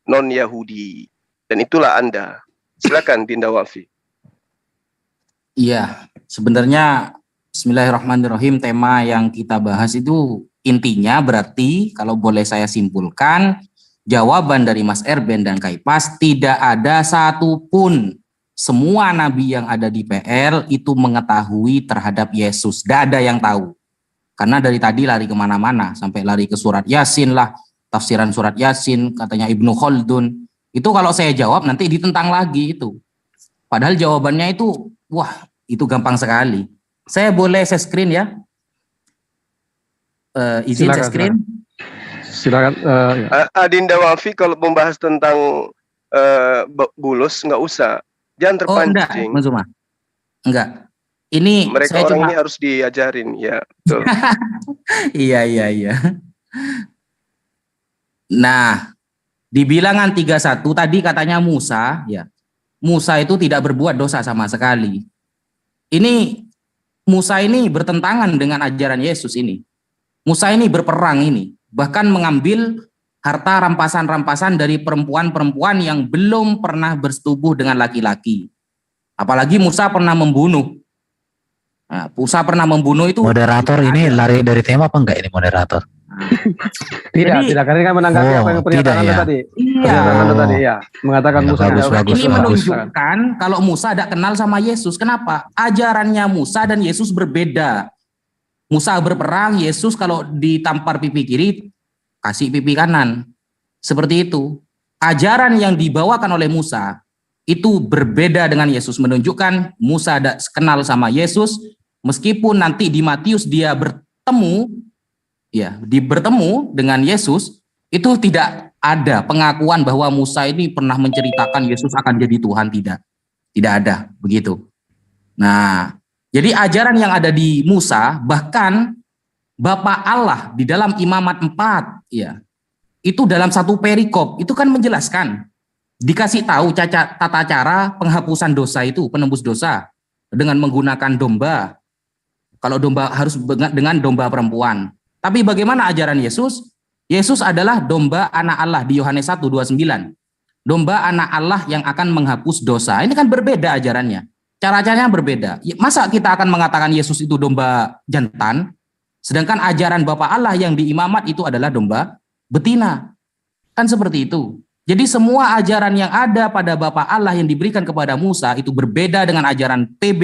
non-Yahudi. Dan itulah Anda. Silakan Dinda Wafi. Iya, sebenarnya bismillahirrahmanirrahim, tema yang kita bahas itu intinya berarti kalau boleh saya simpulkan, jawaban dari Mas Erben dan Kaipas, tidak ada satupun semua nabi yang ada di PL itu mengetahui terhadap Yesus. Tidak ada yang tahu. Karena dari tadi lari kemana-mana, sampai lari ke surat Yasin lah, tafsiran surat Yasin, katanya Ibnu Khaldun. Itu kalau saya jawab nanti ditentang lagi itu. Padahal jawabannya itu, wah itu gampang sekali. Saya boleh share screen ya? Izin share screen? Silakan. Ya. Adinda Wafi kalau membahas tentang bulus nggak usah. Jangan terpancing. Oh enggak, enggak. Ini mereka saya orang ini harus diajarin ya. Betul. Iya. Nah, di bilangan 31 tadi katanya Musa, ya. Musa itu tidak berbuat dosa sama sekali. Ini Musa ini bertentangan dengan ajaran Yesus ini. Musa ini berperang ini, bahkan mengambil harta rampasan-rampasan dari perempuan-perempuan yang belum pernah bersetubuh dengan laki-laki. Apalagi Musa pernah membunuh. Nah, Musa pernah membunuh itu. Moderator ini lari dari tema apa enggak ini moderator? Tidak, karena kan menanggapi apa yang pernyataan Anda tadi. Pernyataan Anda tadi ya, mengatakan Musa ini menunjukkan kalau Musa tidak kenal sama Yesus. Kenapa? Ajarannya Musa dan Yesus berbeda. Musa berperang, Yesus kalau ditampar pipi kiri, kasih pipi kanan. Seperti itu. Ajaran yang dibawakan oleh Musa itu berbeda dengan Yesus, menunjukkan Musa tidak kenal sama Yesus, meskipun nanti di Matius dia bertemu dengan Yesus, itu tidak ada pengakuan bahwa Musa ini pernah menceritakan Yesus akan jadi Tuhan, tidak ada begitu. Nah, jadi ajaran yang ada di Musa, bahkan Bapa Allah di dalam Imamat 4, ya, itu dalam satu perikop itu kan menjelaskan, dikasih tahu tata cara penghapusan dosa itu, penembus dosa dengan menggunakan domba. Kalau domba harus dengan domba perempuan. Tapi bagaimana ajaran Yesus? Yesus adalah domba anak Allah di Yohanes 1:29. Domba anak Allah yang akan menghapus dosa. Ini kan berbeda ajarannya. Cara-caranya berbeda. Masa kita akan mengatakan Yesus itu domba jantan, sedangkan ajaran Bapa Allah yang di Imamat itu adalah domba betina. Kan seperti itu. Jadi semua ajaran yang ada pada Bapa Allah yang diberikan kepada Musa itu berbeda dengan ajaran PB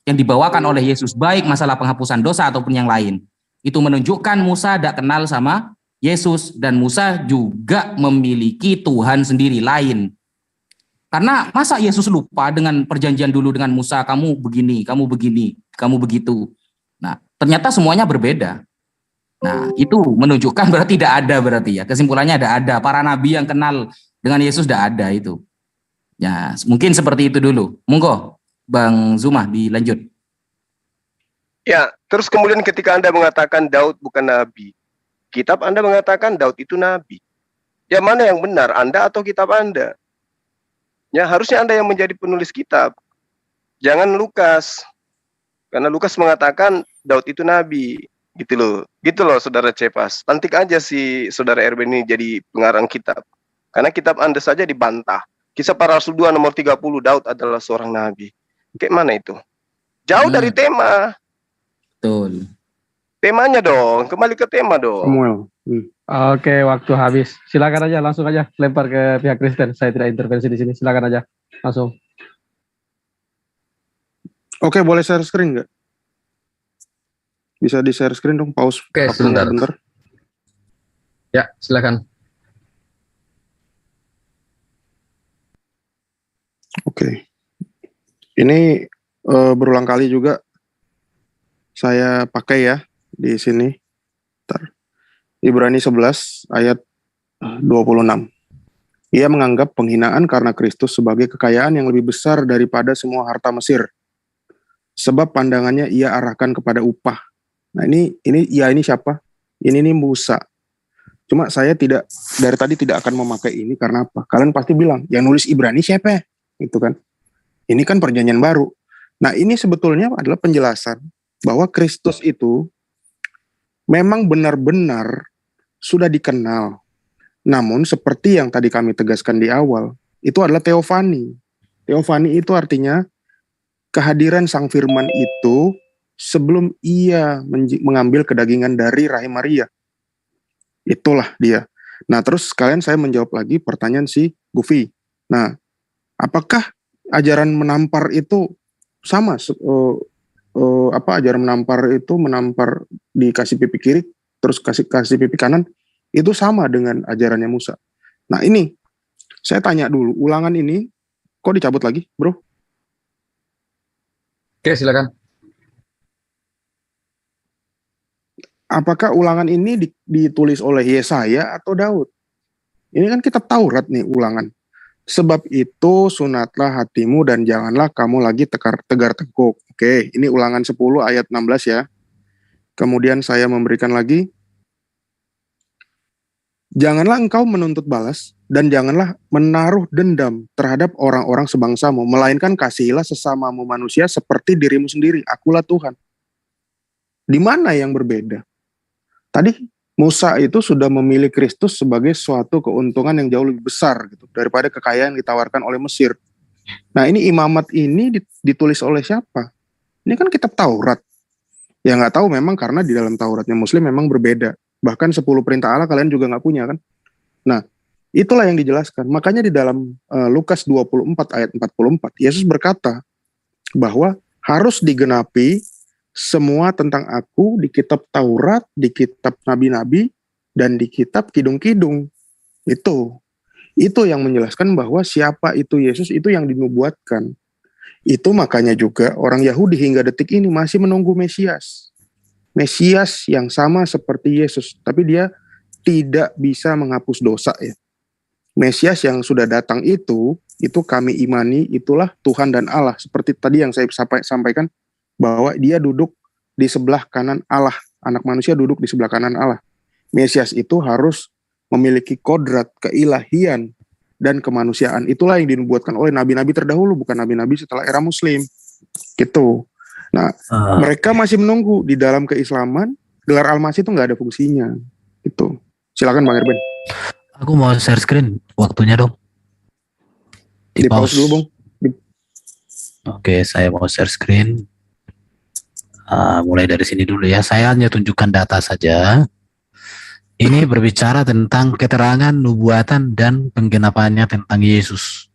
yang dibawakan oleh Yesus, baik masalah penghapusan dosa ataupun yang lain. Itu menunjukkan Musa tidak kenal sama Yesus, dan Musa juga memiliki Tuhan sendiri lain. Karena masa Yesus lupa dengan perjanjian dulu dengan Musa, kamu begini, kamu begitu. Nah, ternyata semuanya berbeda. Nah, itu menunjukkan berarti tidak ada, berarti ya. Kesimpulannya ada. Para nabi yang kenal dengan Yesus tidak ada itu. Ya, mungkin seperti itu dulu. Monggo, Bang Zuma dilanjut. Ya, terus kemudian ketika Anda mengatakan Daud bukan nabi, kitab Anda mengatakan Daud itu nabi. Ya, mana yang benar, Anda atau kitab Anda? Ya, harusnya Anda yang menjadi penulis kitab. Jangan Lukas. Karena Lukas mengatakan Daud itu nabi. Gitu loh Saudara Cepas. Lantik aja si Saudara Erben ini jadi pengarang kitab. Karena kitab Anda saja dibantah. Kisah Para Rasul 2 nomor 30, Daud adalah seorang nabi. Kayak mana itu? Jauh dari tema. Betul. Temanya dong, kembali ke tema dong. Samuel. Oke, waktu habis. Silakan aja, langsung aja lempar ke pihak Kristen. Saya tidak intervensi di sini. Silakan aja, langsung. Oke, boleh share screen nggak? Bisa di share screen dong, pause. Oke, sebentar. Ya, silakan. Oke. Ini berulang kali juga saya pakai ya di sini. Bentar. Ibrani 11 ayat 26. Ia menganggap penghinaan karena Kristus sebagai kekayaan yang lebih besar daripada semua harta Mesir. Sebab pandangannya ia arahkan kepada upah. Nah, ini siapa? Ini Musa. Cuma saya dari tadi tidak akan memakai ini karena apa? Kalian pasti bilang, yang nulis Ibrani siapa? Gitu kan. Ini kan perjanjian baru. Nah, ini sebetulnya adalah penjelasan bahwa Kristus itu memang benar-benar sudah dikenal. Namun seperti yang tadi kami tegaskan di awal, itu adalah teofani. Teofani itu artinya kehadiran Sang Firman itu sebelum ia mengambil kedagingan dari rahim Maria. Itulah dia. Nah, terus sekalian saya menjawab lagi pertanyaan si Gufi. Nah, apakah ajaran menampar itu sama? Ajaran menampar itu menampar dikasih pipi kiri, terus kasih pipi kanan, itu sama dengan ajarannya Musa. Nah, ini saya tanya dulu, ulangan ini kok dicabut lagi, bro? Oke, silakan. Apakah ulangan ini ditulis oleh Yesaya atau Daud? Ini kan kitab Taurat nih, ulangan. Sebab itu sunatlah hatimu dan janganlah kamu lagi tegar teguk. Oke, ini ulangan 10 ayat 16 ya. Kemudian saya memberikan lagi, janganlah engkau menuntut balas dan janganlah menaruh dendam terhadap orang-orang sebangsamu, melainkan kasihilah sesamamu manusia seperti dirimu sendiri. Akulah Tuhan. Di mana yang berbeda? Tadi Musa itu sudah memilih Kristus sebagai suatu keuntungan yang jauh lebih besar gitu daripada kekayaan yang ditawarkan oleh Mesir. Nah, ini imamat ini ditulis oleh siapa? Ini kan kitab Taurat. Ya nggak tahu memang karena di dalam Tauratnya Muslim memang berbeda. Bahkan 10 perintah Allah kalian juga nggak punya kan. Nah, itulah yang dijelaskan. Makanya di dalam Lukas 24 ayat 44, Yesus berkata bahwa harus digenapi semua tentang aku di kitab Taurat, di kitab nabi-nabi, dan di kitab kidung-kidung. Itu yang menjelaskan bahwa siapa itu Yesus, itu yang dinubuatkan. Itu makanya juga orang Yahudi hingga detik ini masih menunggu Mesias. Mesias yang sama seperti Yesus, tapi dia tidak bisa menghapus dosa ya. Mesias yang sudah datang itu kami imani, itulah Tuhan dan Allah. Seperti tadi yang saya sampaikan, bahwa dia duduk di sebelah kanan Allah. Anak manusia duduk di sebelah kanan Allah. Mesias itu harus memiliki kodrat, keilahian, dan kemanusiaan. Itulah yang dinubuatkan oleh nabi-nabi terdahulu, bukan nabi-nabi setelah era Muslim. Gitu. Nah, mereka masih menunggu di dalam keislaman, gelar Al-Masih itu nggak ada fungsinya. Gitu. Silakan Bang Erben. Aku mau share screen, waktunya dong. Di pause dulu, Bang. Oke, saya mau share screen. Mulai dari sini dulu ya. Saya hanya tunjukkan data saja. Ini berbicara tentang keterangan nubuatan dan penggenapannya tentang Yesus.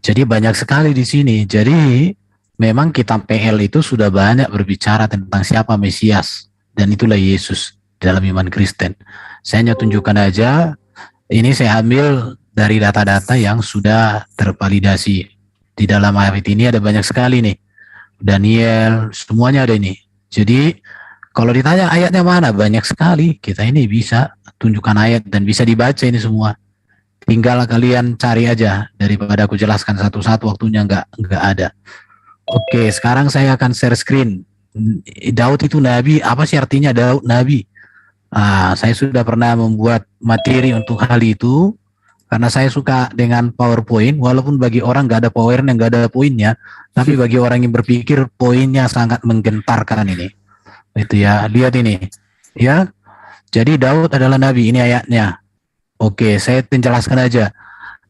Jadi banyak sekali di sini. Jadi memang kitab PL itu sudah banyak berbicara tentang siapa Mesias. Dan itulah Yesus dalam iman Kristen. Saya hanya tunjukkan aja. Ini saya ambil dari data-data yang sudah tervalidasi. Di dalam ayat ini ada banyak sekali nih. Daniel, semuanya ada ini. Jadi kalau ditanya ayatnya mana, banyak sekali. Kita ini bisa tunjukkan ayat dan bisa dibaca ini semua. Tinggal kalian cari aja, daripada aku jelaskan satu-satu, waktunya nggak ada. Oke, sekarang saya akan share screen. Daud itu nabi, apa sih artinya Daud nabi? Saya sudah pernah membuat materi untuk hal itu karena saya suka dengan PowerPoint, walaupun bagi orang nggak ada powernya, nggak ada poinnya, tapi bagi orang yang berpikir poinnya sangat menggentarkan ini. Itu ya, lihat ini ya. Jadi Daud adalah nabi, ini ayatnya. Oke, saya menjelaskan aja.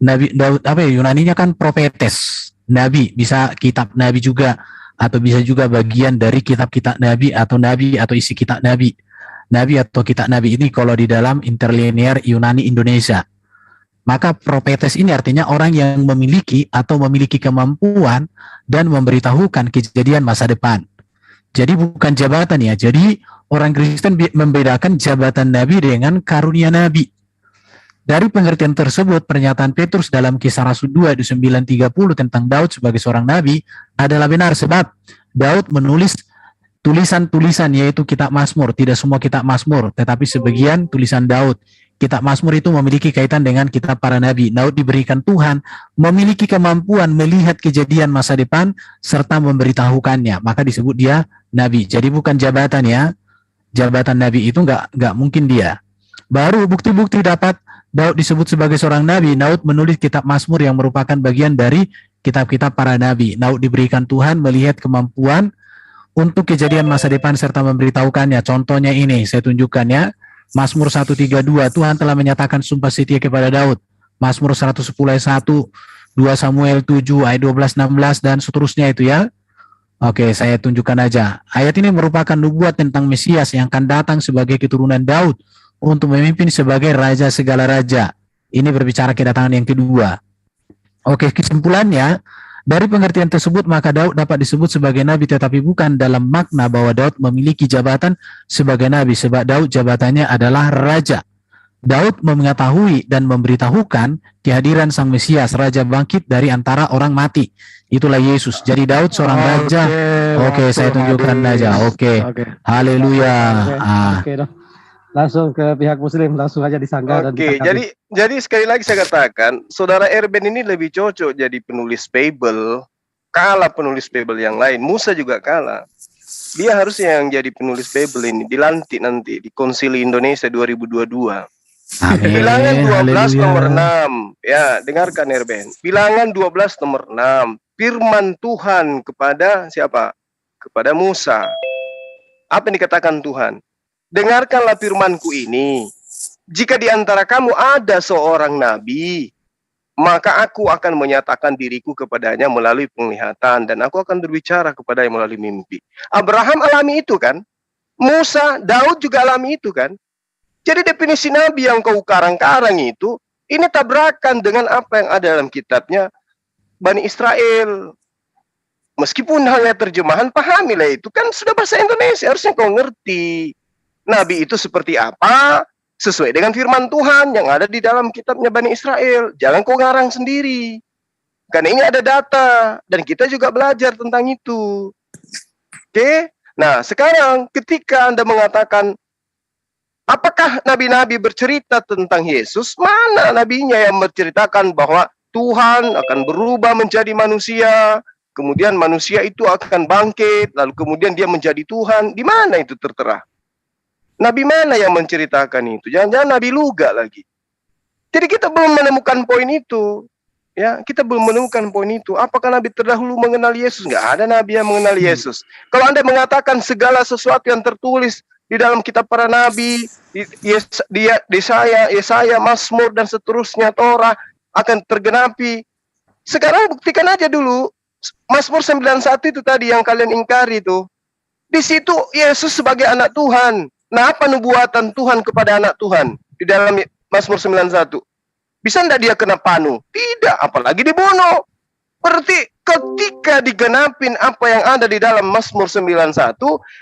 Nabi Daud apa ya, Yunaninya kan profetes, nabi, bisa kitab nabi juga, atau bisa juga bagian dari kitab-kitab nabi atau isi kitab nabi. Nabi atau kitab nabi ini kalau di dalam interlinear Yunani Indonesia. Maka profetes ini artinya orang yang memiliki atau memiliki kemampuan dan memberitahukan kejadian masa depan. Jadi bukan jabatan ya. Jadi orang Kristen membedakan jabatan nabi dengan karunia nabi. Dari pengertian tersebut, pernyataan Petrus dalam Kisah Rasul 2 ayat 9:30 tentang Daud sebagai seorang nabi adalah benar, sebab Daud menulis tulisan-tulisan, yaitu kitab Mazmur. Tidak semua kitab Mazmur, tetapi sebagian tulisan Daud. Kitab Mazmur itu memiliki kaitan dengan kitab para nabi. Daud diberikan Tuhan memiliki kemampuan melihat kejadian masa depan serta memberitahukannya, maka disebut dia nabi. Jadi bukan jabatan ya. Jabatan nabi itu nggak mungkin dia. Baru bukti-bukti dapat Daud disebut sebagai seorang nabi. Daud menulis kitab Mazmur yang merupakan bagian dari kitab-kitab para nabi. Daud diberikan Tuhan melihat kemampuan untuk kejadian masa depan serta memberitahukannya. Contohnya ini, saya tunjukkan ya. Mazmur 132, Tuhan telah menyatakan sumpah setia kepada Daud. Mazmur 110 ayat 1, 2 Samuel 7 ayat 12-16 dan seterusnya itu ya. Oke, saya tunjukkan aja. Ayat ini merupakan nubuat tentang Mesias yang akan datang sebagai keturunan Daud untuk memimpin sebagai raja segala raja. Ini berbicara kedatangan yang kedua. Oke, kesimpulannya, dari pengertian tersebut maka Daud dapat disebut sebagai nabi, tetapi bukan dalam makna bahwa Daud memiliki jabatan sebagai nabi, sebab Daud jabatannya adalah raja. Daud mengetahui dan memberitahukan kehadiran Sang Mesias, raja bangkit dari antara orang mati. Itulah Yesus. Jadi Daud seorang raja. Oke, saya tunjukkan aja. Oke. Haleluya. Langsung ke pihak Muslim, langsung aja disanggah. Oke, jadi sekali lagi saya katakan, saudara Erben ini lebih cocok jadi penulis Bible, kalah penulis Bible yang lain. Musa juga kalah. Dia harusnya yang jadi penulis Bible ini, dilantik nanti di Konsili Indonesia 2022. Amin. Bilangan 12 nomor 6. Ya, dengarkan Erben. Bilangan 12 nomor 6. Firman Tuhan kepada siapa? Kepada Musa. Apa yang dikatakan Tuhan? Dengarkanlah firmanku ini. Jika di antara kamu ada seorang nabi, maka aku akan menyatakan diriku kepadanya melalui penglihatan, dan aku akan berbicara kepadanya melalui mimpi. Abraham alami itu kan? Musa, Daud juga alami itu kan? Jadi definisi nabi yang kau karang-karang itu, ini tabrakan dengan apa yang ada dalam kitabnya Bani Israel. Meskipun hanya terjemahan, pahamilah itu. Kan sudah bahasa Indonesia, harusnya kau ngerti. Nabi itu seperti apa, sesuai dengan firman Tuhan yang ada di dalam kitabnya Bani Israel. Jangan kau ngarang sendiri. Karena ini ada data, dan kita juga belajar tentang itu. Oke? Nah, sekarang ketika Anda mengatakan, apakah nabi-nabi bercerita tentang Yesus? Mana nabinya yang menceritakan bahwa Tuhan akan berubah menjadi manusia, kemudian manusia itu akan bangkit, lalu kemudian dia menjadi Tuhan? Di mana itu tertera? Nabi mana yang menceritakan itu? Jangan-jangan Nabi Luga lagi. Jadi kita belum menemukan poin itu. Ya, kita belum menemukan poin itu. Apakah Nabi terdahulu mengenal Yesus? Nggak ada Nabi yang mengenal Yesus. Kalau Anda mengatakan segala sesuatu yang tertulis di dalam kitab para Nabi, Yesaya, Mazmur, dan seterusnya, Torah, akan tergenapi. Sekarang buktikan aja dulu. Mazmur 91 itu tadi yang kalian ingkari itu. Di situ Yesus sebagai anak Tuhan. Nah, apa nubuatan Tuhan kepada anak Tuhan di dalam Mazmur 91? Bisa enggak dia kena panu? Tidak, apalagi dibunuh. Berarti ketika digenapin apa yang ada di dalam Mazmur 91,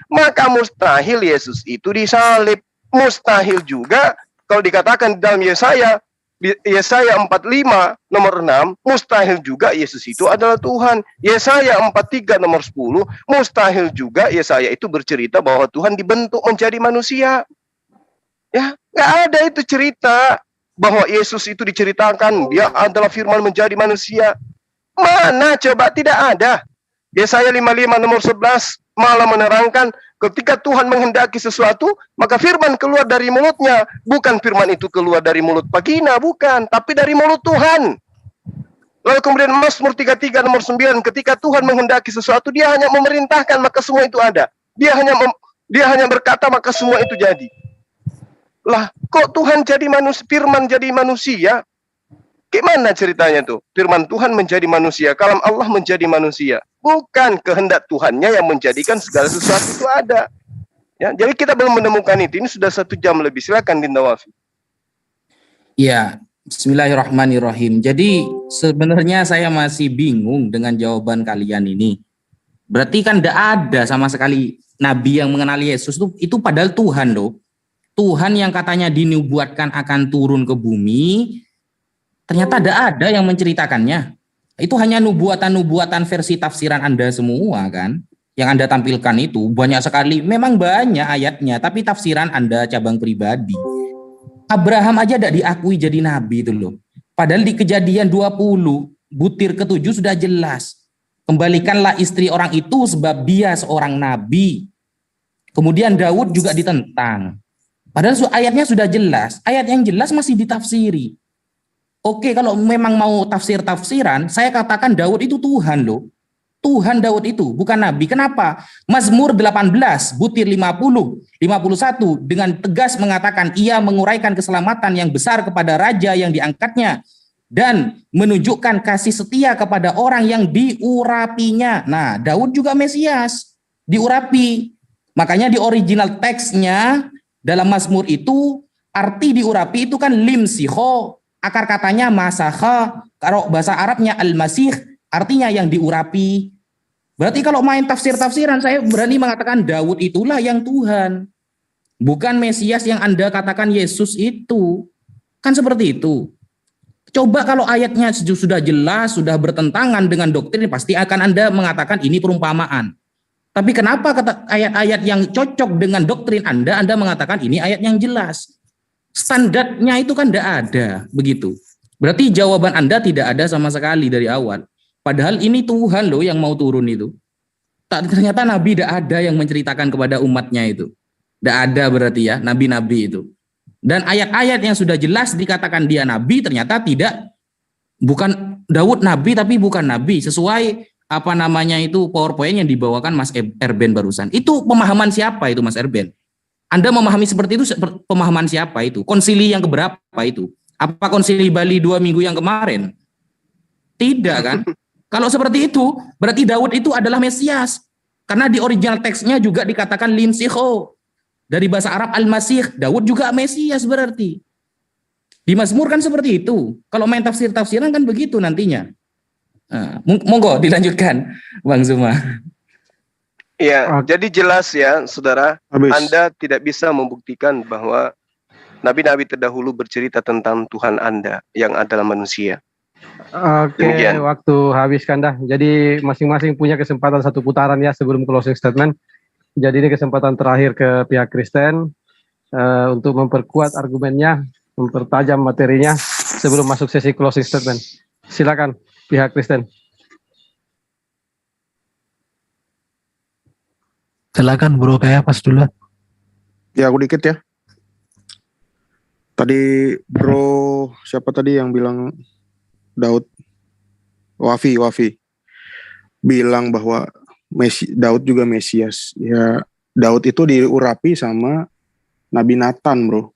maka mustahil Yesus itu disalib. Mustahil juga kalau dikatakan di dalam Yesaya 45 nomor 6, mustahil juga Yesus itu adalah Tuhan. Yesaya 43 nomor 10, mustahil juga Yesaya itu bercerita bahwa Tuhan dibentuk menjadi manusia. Ya, nggak ada itu cerita bahwa Yesus itu diceritakan dia adalah firman menjadi manusia. Mana coba? Tidak ada. Yesaya 55 nomor 11 malah menerangkan ketika Tuhan menghendaki sesuatu, maka firman keluar dari mulutnya. Bukan firman itu keluar dari mulut vagina, bukan, tapi dari mulut Tuhan. Lalu kemudian Mazmur 33 nomor 9, ketika Tuhan menghendaki sesuatu, dia hanya memerintahkan, maka semua itu ada. Dia hanya berkata, maka semua itu jadi. Lah, kok Tuhan jadi manusia, firman jadi manusia? Gimana ceritanya tuh? Firman Tuhan menjadi manusia, kalam Allah menjadi manusia. Bukan kehendak Tuhannya yang menjadikan segala sesuatu itu ada. Ya, jadi kita belum menemukan itu. Ini sudah 1 jam lebih. Silakan Dinda Wafi. Ya, bismillahirrahmanirrahim. Jadi sebenarnya saya masih bingung dengan jawaban kalian ini. Berarti kan tidak ada sama sekali Nabi yang mengenali Yesus itu padahal Tuhan loh. Tuhan yang katanya dinubuatkan akan turun ke bumi, ternyata tidak ada yang menceritakannya. Itu hanya nubuatan-nubuatan versi tafsiran Anda semua kan. Yang Anda tampilkan itu banyak sekali, memang banyak ayatnya, tapi tafsiran Anda cabang pribadi. Abraham aja tidak diakui jadi nabi itu loh. Padahal di Kejadian 20, butir ke-7 sudah jelas. Kembalikanlah istri orang itu sebab dia seorang nabi. Kemudian Daud juga ditentang. Padahal ayatnya sudah jelas. Ayat yang jelas masih ditafsiri. Oke, kalau memang mau tafsir-tafsiran, saya katakan Daud itu Tuhan loh. Tuhan Daud itu, bukan Nabi. Kenapa? Mazmur 18, butir 50, 51, dengan tegas mengatakan ia menguraikan keselamatan yang besar kepada raja yang diangkatnya dan menunjukkan kasih setia kepada orang yang diurapinya. Nah, Daud juga Mesias, diurapi. Makanya di original teksnya, dalam Mazmur itu, arti diurapi itu kan limsiho, akar katanya masaha, kalau bahasa Arabnya al-masih, artinya yang diurapi. Berarti kalau main tafsir-tafsiran, saya berani mengatakan Daud itulah yang Tuhan. Bukan Mesias yang Anda katakan Yesus itu. Kan seperti itu. Coba kalau ayatnya sudah jelas, sudah bertentangan dengan doktrin, pasti akan Anda mengatakan ini perumpamaan. Tapi kenapa ayat-ayat yang cocok dengan doktrin Anda mengatakan ini ayat yang jelas? Standarnya itu kan tidak ada, begitu. Berarti jawaban Anda tidak ada sama sekali dari awal. Padahal ini Tuhan loh yang mau turun itu. Ternyata Nabi tidak ada yang menceritakan kepada umatnya itu. Tidak ada berarti ya, Nabi-Nabi itu. Dan ayat-ayat yang sudah jelas dikatakan dia Nabi, ternyata tidak. Bukan Daud Nabi, tapi bukan Nabi. Sesuai apa namanya itu PowerPoint yang dibawakan Mas Erben barusan. Itu pemahaman siapa itu Mas Erben? Anda memahami seperti itu pemahaman siapa itu? Konsili yang keberapa itu? Apa konsili Bali 2 minggu yang kemarin? Tidak kan? Kalau seperti itu, berarti Daud itu adalah Mesias. Karena di original teksnya juga dikatakan limsiho. Dari bahasa Arab Al-Masih, Daud juga Mesias berarti. Di Mazmur kan seperti itu. Kalau main tafsir-tafsiran kan begitu nantinya. Nah, monggo dilanjutkan, Bang Zuma. Ya, jadi jelas ya, saudara, Anda tidak bisa membuktikan bahwa nabi-nabi terdahulu bercerita tentang Tuhan Anda yang adalah manusia. Oke, waktu habis kan dah. Jadi masing-masing punya kesempatan satu putaran ya sebelum closing statement. Jadi ini kesempatan terakhir ke pihak Kristen untuk memperkuat argumennya, mempertajam materinya sebelum masuk sesi closing statement. Silakan pihak Kristen. Silakan Bro Kayapas dulu. Ya aku dikit ya. Tadi Bro siapa tadi yang bilang Daud Wafi bilang bahwa Daud juga Mesias. Ya Daud itu diurapi sama Nabi Nathan, Bro.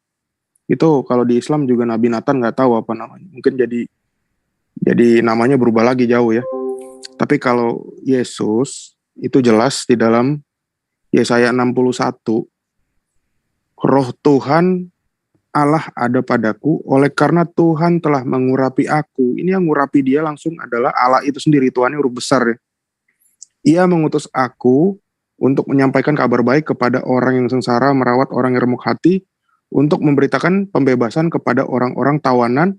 Itu kalau di Islam juga Nabi Nathan nggak tahu apa namanya. Mungkin jadi namanya berubah lagi jauh ya. Tapi kalau Yesus itu jelas di dalam Yesaya 61, Roh Tuhan Allah ada padaku, oleh karena Tuhan telah mengurapi aku. Ini yang mengurapi dia langsung adalah Allah itu sendiri, Tuhan yang huruf besar ya. Ia mengutus aku untuk menyampaikan kabar baik kepada orang yang sengsara, merawat orang yang remuk hati, untuk memberitakan pembebasan kepada orang-orang tawanan,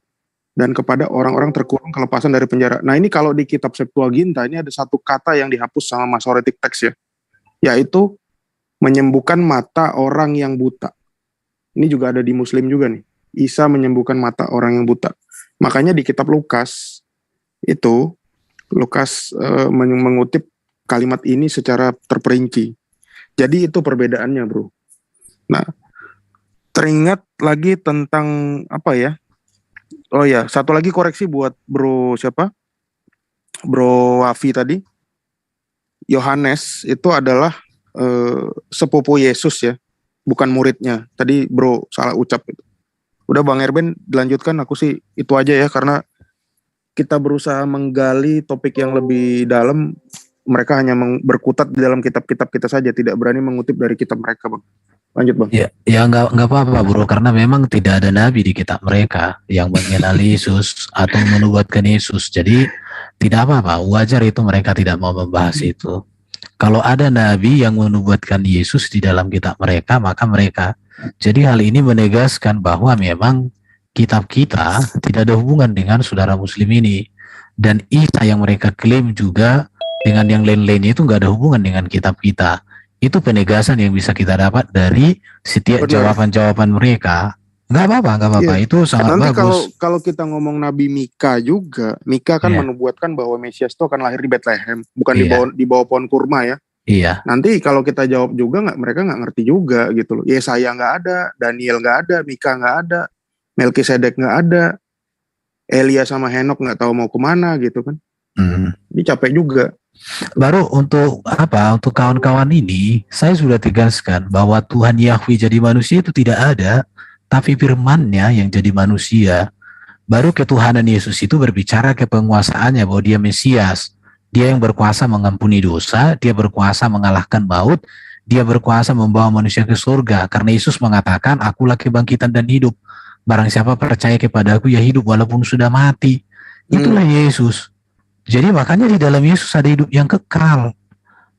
dan kepada orang-orang terkurung kelepasan dari penjara. Nah ini kalau di kitab Septuaginta, ini ada satu kata yang dihapus sama Masoretic Text ya, yaitu menyembuhkan mata orang yang buta. Ini juga ada di Muslim juga nih. Isa menyembuhkan mata orang yang buta. Makanya di kitab Lukas itu Lukas mengutip kalimat ini secara terperinci. Jadi itu perbedaannya, Bro. Nah, teringat lagi tentang apa ya? Oh ya, satu lagi koreksi buat Bro siapa? Bro Wafi tadi. Yohanes itu adalah sepupu Yesus ya, bukan muridnya. Tadi Bro salah ucap itu. Udah Bang Erben dilanjutkan, aku sih itu aja ya, karena kita berusaha menggali topik yang lebih dalam. Mereka hanya berkutat di dalam kitab-kitab kita saja, tidak berani mengutip dari kitab mereka, Bang. Lanjut, Bang. Ya nggak apa-apa, Bro, karena memang tidak ada nabi di kitab mereka yang mengenali Yesus atau menubuatkan Yesus. Jadi tidak apa-apa, wajar itu mereka tidak mau membahas itu. Kalau ada nabi yang menubuatkan Yesus di dalam kitab mereka, maka mereka. Jadi hal ini menegaskan bahwa memang kitab kita tidak ada hubungan dengan saudara muslim ini. Dan Isa yang mereka klaim juga dengan yang lain-lainnya itu nggak ada hubungan dengan kitab kita. Itu penegasan yang bisa kita dapat dari setiap jawaban-jawaban mereka. Nggak apa-apa, iya. Itu sangat nanti bagus. Kalau kita ngomong Nabi Mika juga, Mika kan menubuatkan bahwa Mesias itu akan lahir di Bethlehem, bukan di bawah pohon kurma ya. Iya. Nanti kalau kita jawab juga mereka nggak ngerti juga gitu loh. Yesaya nggak ada, Daniel nggak ada, Mika nggak ada, Melkisedek nggak ada, Elia sama Henok nggak tahu mau kemana gitu kan. Ini capek juga. Baru untuk kawan-kawan ini, saya sudah tegaskan bahwa Tuhan Yahweh jadi manusia itu tidak ada, tapi firman-Nya yang jadi manusia. Baru ketuhanan Yesus itu berbicara ke penguasaannya bahwa dia Mesias. Dia yang berkuasa mengampuni dosa, dia berkuasa mengalahkan maut, dia berkuasa membawa manusia ke surga. Karena Yesus mengatakan, akulah kebangkitan dan hidup. Barang siapa percaya kepadaku, ya hidup walaupun sudah mati. Itulah Yesus. Jadi makanya di dalam Yesus ada hidup yang kekal.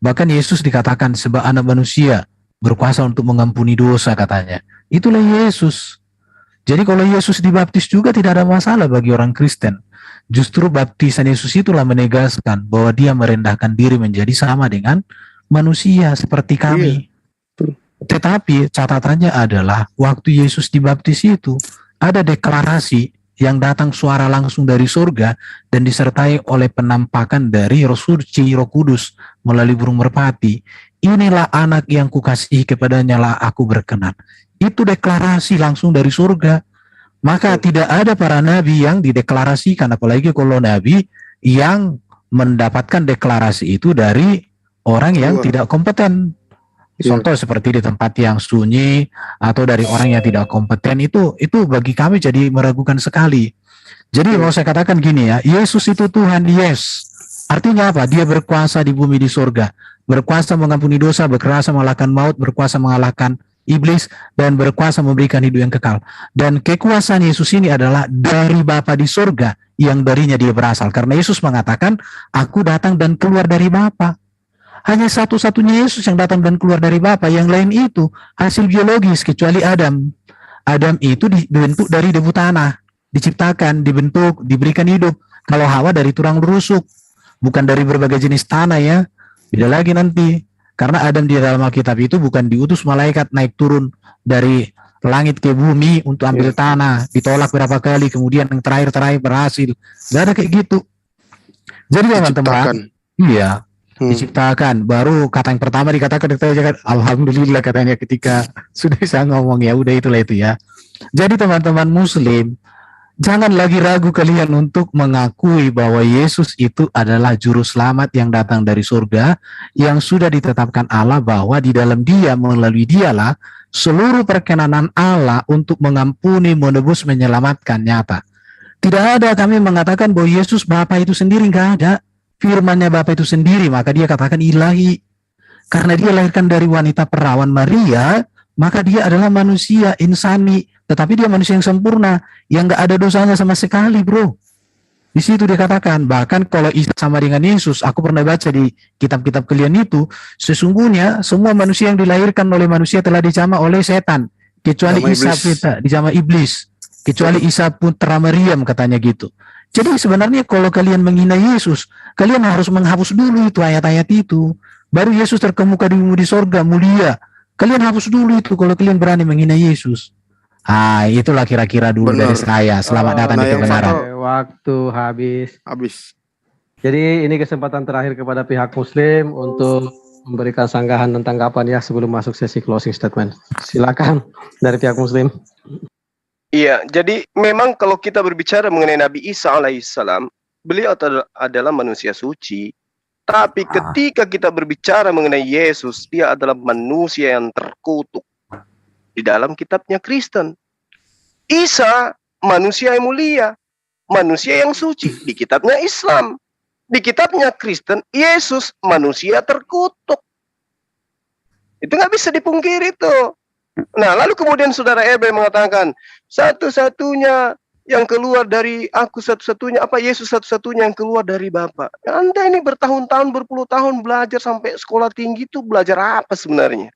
Bahkan Yesus dikatakan sebab anak manusia berkuasa untuk mengampuni dosa katanya. Itulah Yesus. Jadi kalau Yesus dibaptis juga tidak ada masalah bagi orang Kristen. Justru baptisan Yesus itulah menegaskan bahwa dia merendahkan diri menjadi sama dengan manusia seperti kami. Tetapi catatannya adalah waktu Yesus dibaptis itu ada deklarasi yang datang suara langsung dari surga dan disertai oleh penampakan dari Roh Suci, Roh Kudus melalui burung merpati. Inilah anak yang kukasihi, kepadanya lah aku berkenan. Itu deklarasi langsung dari surga. Maka tidak ada para nabi yang dideklarasikan, apalagi kalau nabi yang mendapatkan deklarasi itu dari orang yang tidak kompeten. Contoh seperti di tempat yang sunyi atau dari orang yang tidak kompeten, itu bagi kami jadi meragukan sekali. Jadi mau saya katakan gini ya, Yesus itu Tuhan, yes. Artinya apa? Dia berkuasa di bumi di surga, berkuasa mengampuni dosa, berkuasa mengalahkan maut, berkuasa mengalahkan iblis dan berkuasa memberikan hidup yang kekal. Dan kekuasaan Yesus ini adalah dari Bapa di surga yang darinya dia berasal. Karena Yesus mengatakan, aku datang dan keluar dari Bapa. Hanya satu-satunya Yesus yang datang dan keluar dari Bapa. Yang lain itu hasil biologis kecuali Adam. Adam itu dibentuk dari debu tanah, diciptakan, dibentuk, diberikan hidup. Kalau Hawa dari tulang rusuk, bukan dari berbagai jenis tanah ya. Beda lagi nanti. Karena Adam di dalam Alkitab itu bukan diutus malaikat naik turun dari langit ke bumi untuk ambil tanah, ditolak berapa kali, kemudian yang terakhir berhasil. Gak ada kayak gitu. Jadi teman-teman, iya, diciptakan. Baru kata yang pertama dikatakan, alhamdulillah katanya ketika sudah bisa ngomong, ya udah itulah itu ya. Jadi teman-teman Muslim, jangan lagi ragu kalian untuk mengakui bahwa Yesus itu adalah juru selamat yang datang dari surga, yang sudah ditetapkan Allah bahwa di dalam dia, melalui dialah seluruh perkenanan Allah untuk mengampuni, menebus, menyelamatkan nyata. Tidak ada kami mengatakan bahwa Yesus Bapa itu sendiri, nggak ada. Firman-Nya Bapa itu sendiri, maka dia katakan ilahi. Karena dia lahirkan dari wanita perawan Maria, maka dia adalah manusia insani, tetapi dia manusia yang sempurna, yang nggak ada dosanya sama sekali, bro. Di situ dia katakan, bahkan kalau Isa sama dengan Yesus, aku pernah baca di kitab-kitab kalian itu, sesungguhnya semua manusia yang dilahirkan oleh manusia telah dijamah oleh setan, kecuali Isa dijamah iblis, kecuali Isa putra Maryam, katanya gitu. Jadi sebenarnya kalau kalian menghina Yesus, kalian harus menghapus dulu itu ayat-ayat itu. Baru Yesus terkemuka di sorga mulia. Kalian hapus dulu itu kalau kalian berani menghina Yesus. Itulah kira-kira dulu dari saya. Selamat datang di kebenaran. Waktu habis. Jadi ini kesempatan terakhir kepada pihak Muslim untuk memberikan sanggahan dan tanggapan ya sebelum masuk sesi closing statement. Silakan dari pihak Muslim. Iya, jadi memang kalau kita berbicara mengenai Nabi Isa alaihissalam, beliau adalah manusia suci. Tapi ketika kita berbicara mengenai Yesus, dia adalah manusia yang terkutuk di dalam kitabnya Kristen. Isa manusia yang mulia, manusia yang suci di kitabnya Islam. Di kitabnya Kristen, Yesus manusia terkutuk. Itu nggak bisa dipungkiri itu. Nah, lalu kemudian saudara Ebe mengatakan, satu-satunya yang keluar dari aku, satu-satunya Yesus satu-satunya yang keluar dari Bapa. Anda ini bertahun-tahun, berpuluh tahun belajar sampai sekolah tinggi itu belajar apa sebenarnya?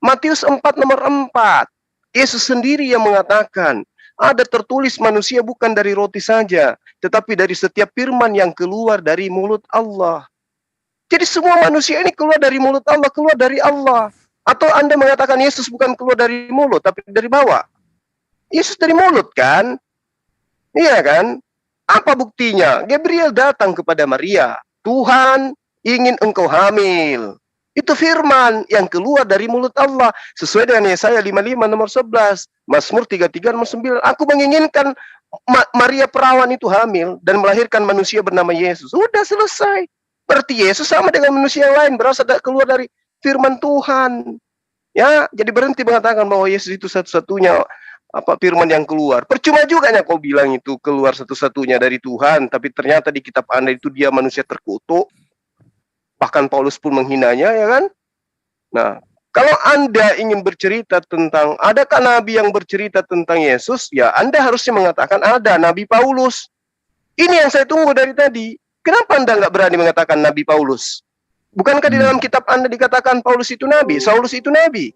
Matius 4 nomor 4. Yesus sendiri yang mengatakan, ada tertulis manusia bukan dari roti saja, tetapi dari setiap firman yang keluar dari mulut Allah. Jadi semua manusia ini keluar dari mulut Allah, keluar dari Allah. Atau Anda mengatakan Yesus bukan keluar dari mulut, tapi dari bawah. Yesus dari mulut kan? Iya kan? Apa buktinya? Gabriel datang kepada Maria. Tuhan ingin engkau hamil. Itu firman yang keluar dari mulut Allah. Sesuai dengan Yesaya 55 nomor 11. Mazmur 33 nomor 9. Aku menginginkan Maria perawan itu hamil dan melahirkan manusia bernama Yesus. Sudah selesai. Berarti Yesus sama dengan manusia yang lain. Berasal keluar dari firman Tuhan. Ya, jadi berhenti mengatakan bahwa Yesus itu satu-satunya firman yang keluar. Percuma juga kau bilang itu keluar satu-satunya dari Tuhan, tapi ternyata di kitab Anda itu dia manusia terkutuk. Bahkan Paulus pun menghinanya, ya kan? Nah, kalau Anda ingin bercerita tentang adakah nabi yang bercerita tentang Yesus, ya Anda harusnya mengatakan ada Nabi Paulus. Ini yang saya tunggu dari tadi. Kenapa Anda nggak berani mengatakan Nabi Paulus? Bukankah di dalam kitab Anda dikatakan Paulus itu nabi, Saulus itu nabi?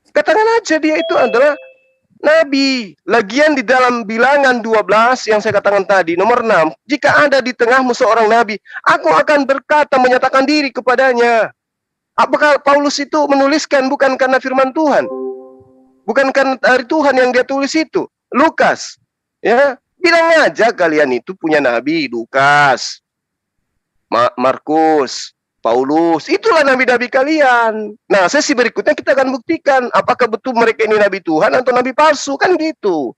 Katakan aja dia itu adalah nabi. Lagian di dalam Bilangan 12 yang saya katakan tadi, nomor 6, jika ada di tengahmu seorang nabi, aku akan berkata menyatakan diri kepadanya. Apakah Paulus itu menuliskan bukan karena firman Tuhan? Bukan karena dari Tuhan yang dia tulis itu? Lukas, ya, bilang aja kalian itu punya nabi, Lukas, Markus, Paulus, itulah nabi-nabi kalian. Nah, sesi berikutnya kita akan buktikan apakah betul mereka ini nabi Tuhan atau nabi palsu, kan gitu.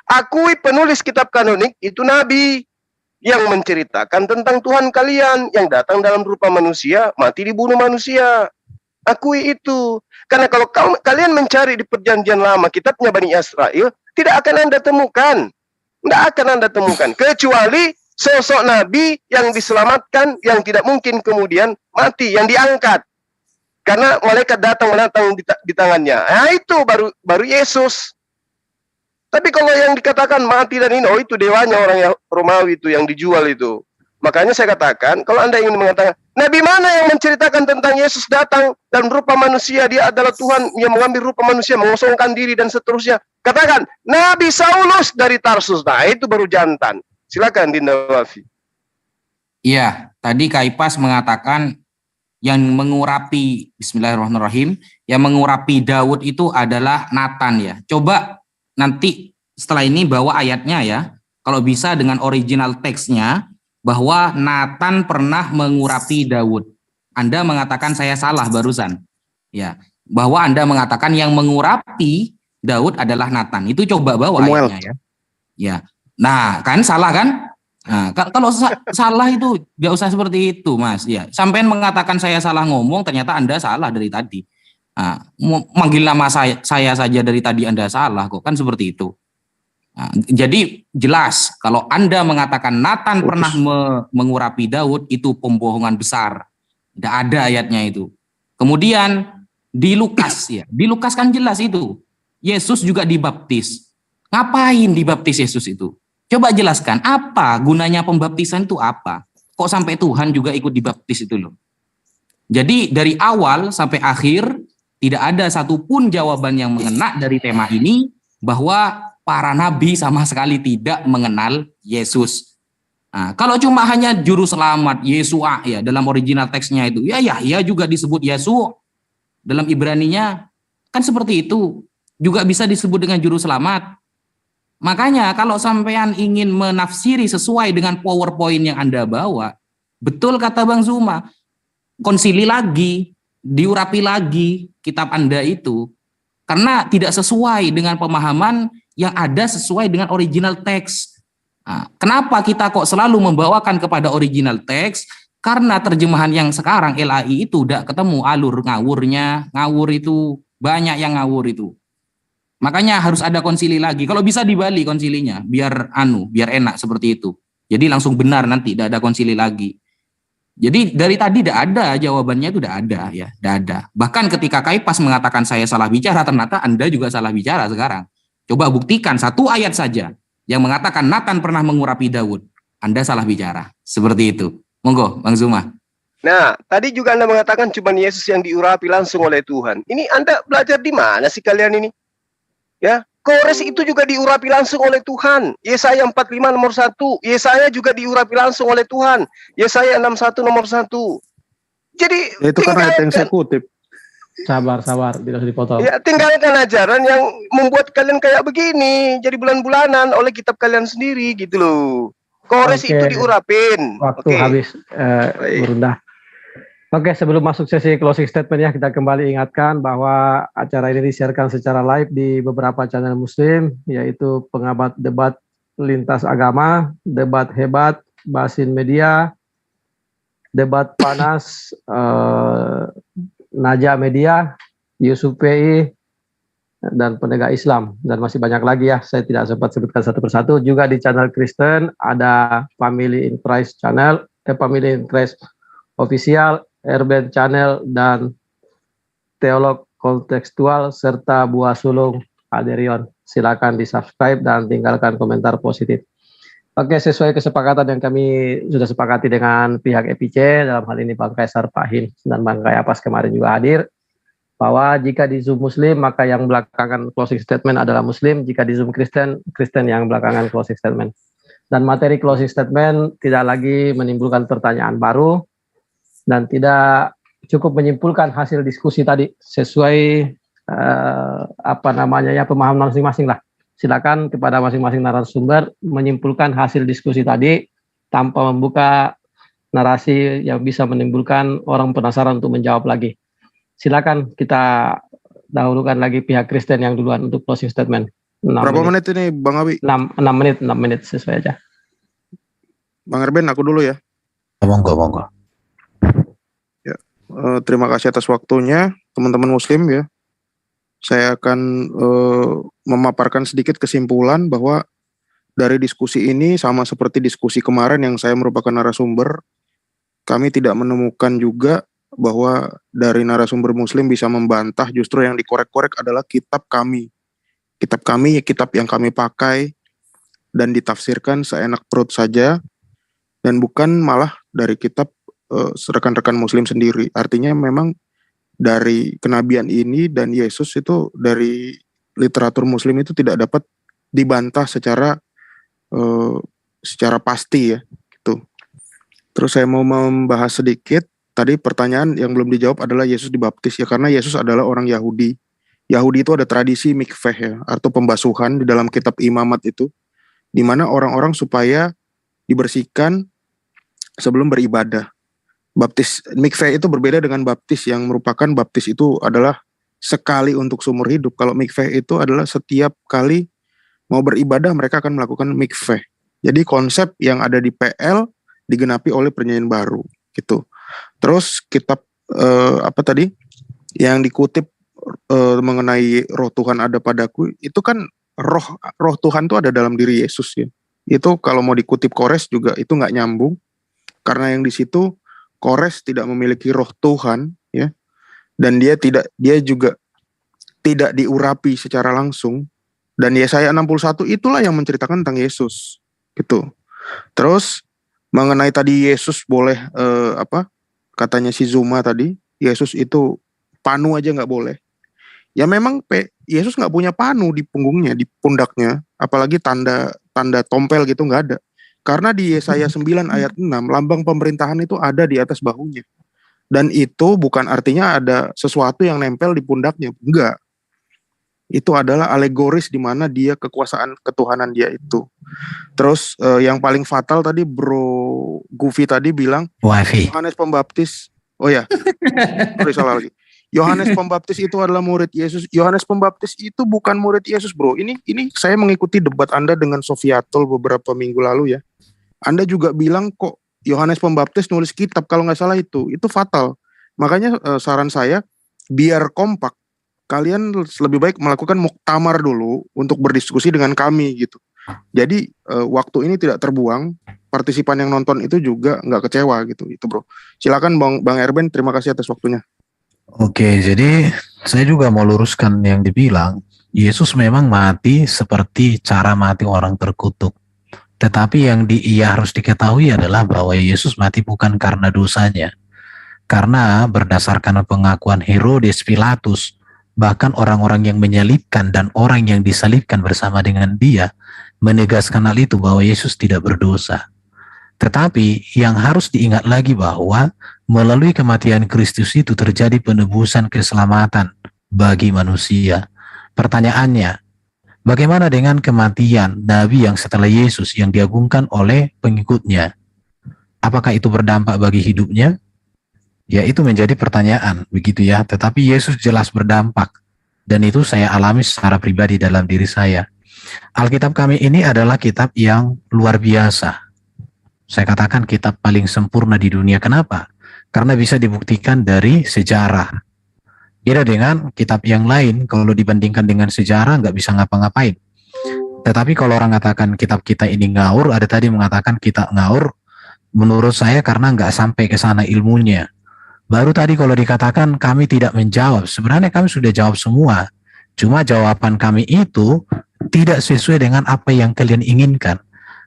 Akui penulis kitab kanonik itu nabi yang menceritakan tentang Tuhan kalian yang datang dalam rupa manusia, mati dibunuh manusia. Akui itu. Karena kalau kalian mencari di perjanjian lama kitabnya Bani Israel, tidak akan Anda temukan. Tidak akan Anda temukan. Kecuali sosok nabi yang diselamatkan, yang tidak mungkin kemudian mati, yang diangkat. karena malaikat datang menantang di tangannya. Nah, itu baru Yesus. Tapi kalau yang dikatakan mati dan ini, oh itu dewanya orang yang Romawi itu yang dijual itu. Makanya saya katakan, kalau Anda ingin mengatakan, Nabi mana yang menceritakan tentang Yesus datang dan berupa manusia, dia adalah Tuhan yang mengambil rupa manusia, mengosongkan diri dan seterusnya. Katakan, Nabi Saulus dari Tarsus. Nah, itu baru jantan. Silakan Dinda Wafi. Iya, tadi Kaipas mengatakan yang mengurapi, bismillahirrahmanirrahim, yang mengurapi Daud itu adalah Nathan ya. Coba nanti setelah ini bawa ayatnya ya, kalau bisa dengan original teksnya, bahwa Nathan pernah mengurapi Daud. Anda mengatakan saya salah barusan. Ya, bahwa Anda mengatakan yang mengurapi Daud adalah Nathan. Itu coba bawa ayatnya ya. Ya. Nah, kan salah kan? Nah, kalau salah itu nggak usah seperti itu, Mas. Ya, sampean mengatakan saya salah ngomong, ternyata Anda salah dari tadi. Nah, manggil nama saya saja dari tadi Anda salah kok, kan seperti itu. Nah, jadi jelas kalau Anda mengatakan Nathan pernah mengurapi Daud, itu pembohongan besar. Tidak ada ayatnya itu. Kemudian di Lukas ya, di Lukas kan jelas itu. Yesus juga dibaptis. Ngapain dibaptis Yesus itu? Coba jelaskan, apa gunanya pembaptisan itu apa? Kok sampai Tuhan juga ikut dibaptis itu loh. Jadi dari awal sampai akhir tidak ada satupun jawaban yang mengena dari tema ini bahwa para nabi sama sekali tidak mengenal Yesus. Nah, kalau cuma hanya juru selamat Yesua ya dalam original teksnya itu, ya Yahya juga disebut Yesu. Dalam Ibraninya kan seperti itu. Juga bisa disebut dengan juru selamat. Makanya kalau sampean ingin menafsiri sesuai dengan PowerPoint yang Anda bawa, betul kata Bang Zuma, konsili lagi, diurapi lagi kitab Anda itu. Karena tidak sesuai dengan pemahaman yang ada sesuai dengan original teks. Nah, kenapa kita kok selalu membawakan kepada original teks? Karena terjemahan yang sekarang LAI itu udah ketemu alur ngawurnya, ngawur itu banyak yang ngawur itu. Makanya harus ada konsili lagi. Kalau bisa di Bali konsilinya, biar enak seperti itu. Jadi langsung benar nanti, tidak ada konsili lagi. Jadi dari tadi tidak ada jawabannya, itu tidak ada ya, tidak ada. Bahkan ketika Kaipas mengatakan saya salah bicara, ternyata Anda juga salah bicara sekarang. Coba buktikan satu ayat saja yang mengatakan Nathan pernah mengurapi Daud. Anda salah bicara. Seperti itu. Monggo, Bang Zuma. Nah, tadi juga Anda mengatakan cuma Yesus yang diurapi langsung oleh Tuhan. Ini Anda belajar di mana sih kalian ini? Ya, Kores itu juga diurapi langsung oleh Tuhan. Yesaya 45 nomor 1. Yesaya juga diurapi langsung oleh Tuhan. Yesaya 61 nomor 1. Jadi itu kan ayat yang saya kutip. Sabar, tidak usah dipotong. Ya, tinggalkan ajaran yang membuat kalian kayak begini, jadi bulan-bulanan oleh kitab kalian sendiri gitu loh. Kores itu diurapin. Waktu habis berundah. Oke, sebelum masuk sesi closing statement ya, kita kembali ingatkan bahwa acara ini disiarkan secara live di beberapa channel Muslim, yaitu Pengamat Debat Lintas Agama, Debat Hebat, Basin Media, Debat Panas, Naja Media, Yusuf PI, dan Penegak Islam, dan masih banyak lagi ya, saya tidak sempat sebutkan satu persatu. Juga di channel Kristen ada Family in Christ channel, Family in Christ Official, Erben Channel, dan Teolog Kontekstual, serta Buah Sulung Aderion. Silakan di subscribe dan tinggalkan komentar positif. Oke, sesuai kesepakatan yang kami sudah sepakati dengan pihak EPC, dalam hal ini Bang Kaisar, Pak Hin, dan Bang Kayapas kemarin juga hadir, bahwa jika di Zoom Muslim, maka yang belakangan closing statement adalah Muslim, jika di Zoom Kristen, Kristen yang belakangan closing statement. Dan materi closing statement tidak lagi menimbulkan pertanyaan baru, dan tidak cukup menyimpulkan hasil diskusi tadi sesuai pemahaman masing-masing lah. Silakan kepada masing-masing narasumber menyimpulkan hasil diskusi tadi tanpa membuka narasi yang bisa menimbulkan orang penasaran untuk menjawab lagi. Silakan kita dahulukan lagi pihak Kristen yang duluan untuk closing statement. Berapa menit ini Bang Abi? 6 menit sesuai aja. Bang Erben, aku dulu ya. Monggo. Ya, terima kasih atas waktunya teman-teman Muslim ya. Saya akan memaparkan sedikit kesimpulan bahwa dari diskusi ini sama seperti diskusi kemarin yang saya merupakan narasumber, kami tidak menemukan juga bahwa dari narasumber Muslim bisa membantah, justru yang dikorek-korek adalah kitab kami. Kitab kami, kitab yang kami pakai dan ditafsirkan seenak perut saja, dan bukan malah dari kitab rekan-rekan Muslim sendiri. Artinya memang dari kenabian ini dan Yesus itu dari literatur Muslim itu tidak dapat dibantah secara pasti ya, gitu. Terus saya mau membahas sedikit. Tadi pertanyaan yang belum dijawab adalah Yesus dibaptis ya, karena Yesus adalah orang Yahudi. Yahudi itu ada tradisi mikveh ya, atau pembasuhan di dalam kitab imamat itu, di mana orang-orang supaya dibersihkan sebelum beribadah. Baptis mikveh itu berbeda dengan baptis yang merupakan baptis itu adalah sekali untuk seumur hidup. Kalau mikveh itu adalah setiap kali mau beribadah mereka akan melakukan mikveh. Jadi konsep yang ada di PL digenapi oleh perjanjian baru gitu. Terus kitab apa tadi yang dikutip mengenai roh Tuhan ada padaku, itu kan roh Tuhan itu ada dalam diri Yesus ya. Itu kalau mau dikutip Kores juga itu nggak nyambung, karena yang di situ Kores tidak memiliki roh Tuhan ya, dan dia juga tidak diurapi secara langsung. Dan Yesaya 61 itulah yang menceritakan tentang Yesus gitu. Terus mengenai tadi Yesus boleh katanya si Zuma tadi, Yesus itu panu aja nggak boleh. Ya memang Yesus nggak punya panu di punggungnya, di pundaknya, apalagi tanda tompel gitu nggak ada. Karena di Yesaya 9 ayat 6, lambang pemerintahan itu ada di atas bahunya. Dan itu bukan artinya ada sesuatu yang nempel di pundaknya, enggak. Itu adalah alegoris di mana dia kekuasaan ketuhanan dia itu. Terus yang paling fatal tadi Bro Gufi tadi bilang Yohanes Pembaptis. Oh ya, salah lagi. Yohanes Pembaptis itu adalah murid Yesus. Yohanes Pembaptis itu bukan murid Yesus, bro. Ini saya mengikuti debat Anda dengan Sofiatol beberapa minggu lalu ya. Anda juga bilang kok Yohanes Pembaptis nulis kitab, kalau nggak salah itu fatal. Makanya saran saya biar kompak, kalian lebih baik melakukan muktamar dulu untuk berdiskusi dengan kami gitu. Jadi waktu ini tidak terbuang. Partisipan yang nonton itu juga nggak kecewa gitu. Itu bro. Silakan Bang Erben, terima kasih atas waktunya. Oke, jadi saya juga mau luruskan yang dibilang, Yesus memang mati seperti cara mati orang terkutuk. Tetapi yang harus diketahui adalah bahwa Yesus mati bukan karena dosanya. Karena berdasarkan pengakuan Herodes, Pilatus, bahkan orang-orang yang menyalibkan dan orang yang disalibkan bersama dengan dia, menegaskan hal itu bahwa Yesus tidak berdosa. Tetapi yang harus diingat lagi bahwa melalui kematian Kristus itu terjadi penebusan keselamatan bagi manusia. Pertanyaannya, bagaimana dengan kematian Nabi yang setelah Yesus yang diagungkan oleh pengikutnya? Apakah itu berdampak bagi hidupnya? Ya, itu menjadi pertanyaan, begitu ya. Tetapi Yesus jelas berdampak, dan itu saya alami secara pribadi dalam diri saya. Alkitab kami ini adalah kitab yang luar biasa. Saya katakan kitab paling sempurna di dunia. Kenapa? Karena bisa dibuktikan dari sejarah. Beda dengan kitab yang lain, kalau dibandingkan dengan sejarah nggak bisa ngapa-ngapain. Tetapi kalau orang katakan kitab kita ini ngaur, ada tadi mengatakan kita ngaur, menurut saya karena nggak sampai ke sana ilmunya. Baru tadi kalau dikatakan kami tidak menjawab, sebenarnya kami sudah jawab semua. Cuma jawaban kami itu tidak sesuai dengan apa yang kalian inginkan.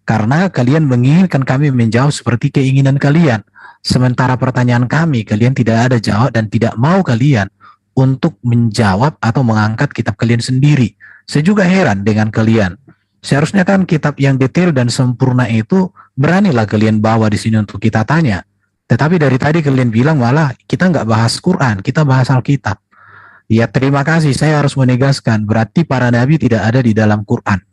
Karena kalian menginginkan kami menjawab seperti keinginan kalian. Sementara pertanyaan kami, kalian tidak ada jawab dan tidak mau kalian untuk menjawab atau mengangkat kitab kalian sendiri. Saya juga heran dengan kalian. Seharusnya kan kitab yang detail dan sempurna itu beranilah kalian bawa di sini untuk kita tanya. Tetapi dari tadi kalian bilang malah kita nggak bahas Quran, kita bahas Alkitab. Ya terima kasih, saya harus menegaskan berarti para nabi tidak ada di dalam Quran.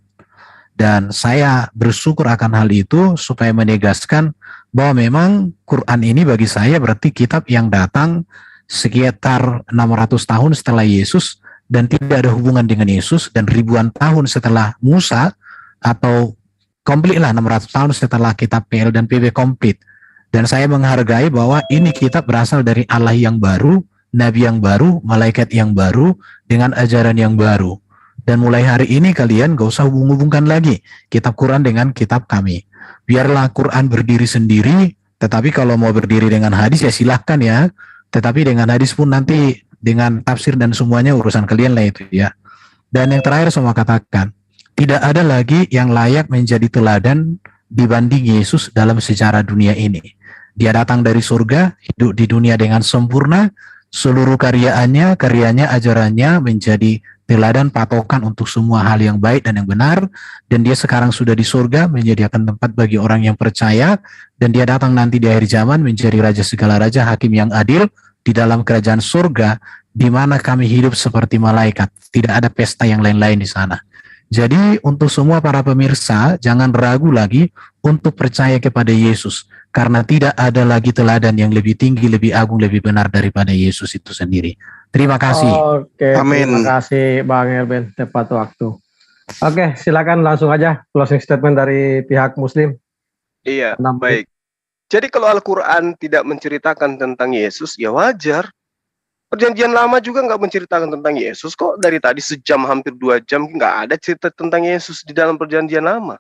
Dan saya bersyukur akan hal itu supaya menegaskan bahwa memang Quran ini bagi saya berarti kitab yang datang sekitar 600 tahun setelah Yesus dan tidak ada hubungan dengan Yesus, dan ribuan tahun setelah Musa, atau komplit lah 600 tahun setelah kitab PL dan PB komplit. Dan saya menghargai bahwa ini kitab berasal dari Allah yang baru, Nabi yang baru, malaikat yang baru, dengan ajaran yang baru. Dan mulai hari ini kalian gak usah hubung-hubungkan lagi kitab Quran dengan kitab kami. Biarlah Quran berdiri sendiri, tetapi kalau mau berdiri dengan hadis ya silahkan ya. Tetapi dengan hadis pun nanti dengan tafsir dan semuanya urusan kalian lah itu ya. Dan yang terakhir saya mau katakan, tidak ada lagi yang layak menjadi teladan dibanding Yesus dalam sejarah dunia ini. Dia datang dari surga, hidup di dunia dengan sempurna, seluruh karyanya, ajarannya menjadi teladan patokan untuk semua hal yang baik dan yang benar, dan dia sekarang sudah di surga menyediakan tempat bagi orang yang percaya, dan dia datang nanti di akhir zaman menjadi raja segala raja, hakim yang adil di dalam kerajaan surga, di mana kami hidup seperti malaikat. Tidak ada pesta yang lain-lain di sana. Jadi untuk semua para pemirsa, jangan ragu lagi untuk percaya kepada Yesus, karena tidak ada lagi teladan yang lebih tinggi, lebih agung, lebih benar daripada Yesus itu sendiri. Terima kasih. Oke, amin. Terima kasih Bang Erben, tepat waktu. Oke, silakan langsung aja closing statement dari pihak Muslim. Iya, baik. Jadi kalau Al-Quran tidak menceritakan tentang Yesus, ya wajar. Perjanjian Lama juga nggak menceritakan tentang Yesus kok. Dari tadi sejam, hampir 2 jam, nggak ada cerita tentang Yesus di dalam Perjanjian Lama.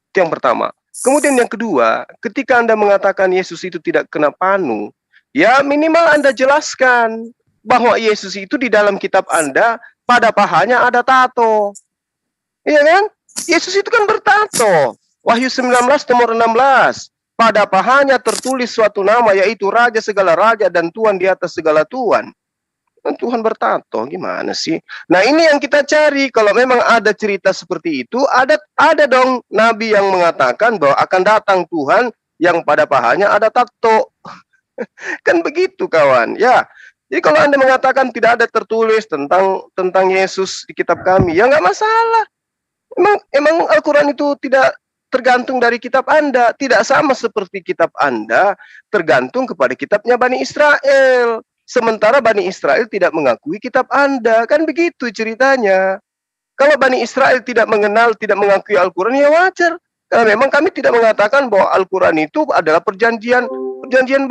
Itu yang pertama. Kemudian yang kedua, ketika Anda mengatakan Yesus itu tidak kena panu, ya minimal Anda jelaskan bahwa Yesus itu di dalam kitab Anda, pada pahanya ada tato. Iya kan? Yesus itu kan bertato. Wahyu 19 nomor 16. Pada pahanya tertulis suatu nama, yaitu Raja segala raja dan Tuhan di atas segala Tuhan. Dan Tuhan bertato, gimana sih? Nah ini yang kita cari. Kalau memang ada cerita seperti itu, ada dong Nabi yang mengatakan bahwa akan datang Tuhan yang pada pahanya ada tato. Kan begitu kawan. Ya, jadi kalau Anda mengatakan tidak ada tertulis tentang Yesus di kitab kami, ya nggak masalah. Emang Al-Quran itu tidak tergantung dari kitab Anda, tidak sama seperti kitab Anda tergantung kepada kitabnya Bani Israel. Sementara Bani Israel tidak mengakui kitab Anda, kan begitu ceritanya. Kalau Bani Israel tidak mengenal, tidak mengakui Al-Quran, ya wajar. Karena memang kami tidak mengatakan bahwa Al-Quran itu adalah perjanjian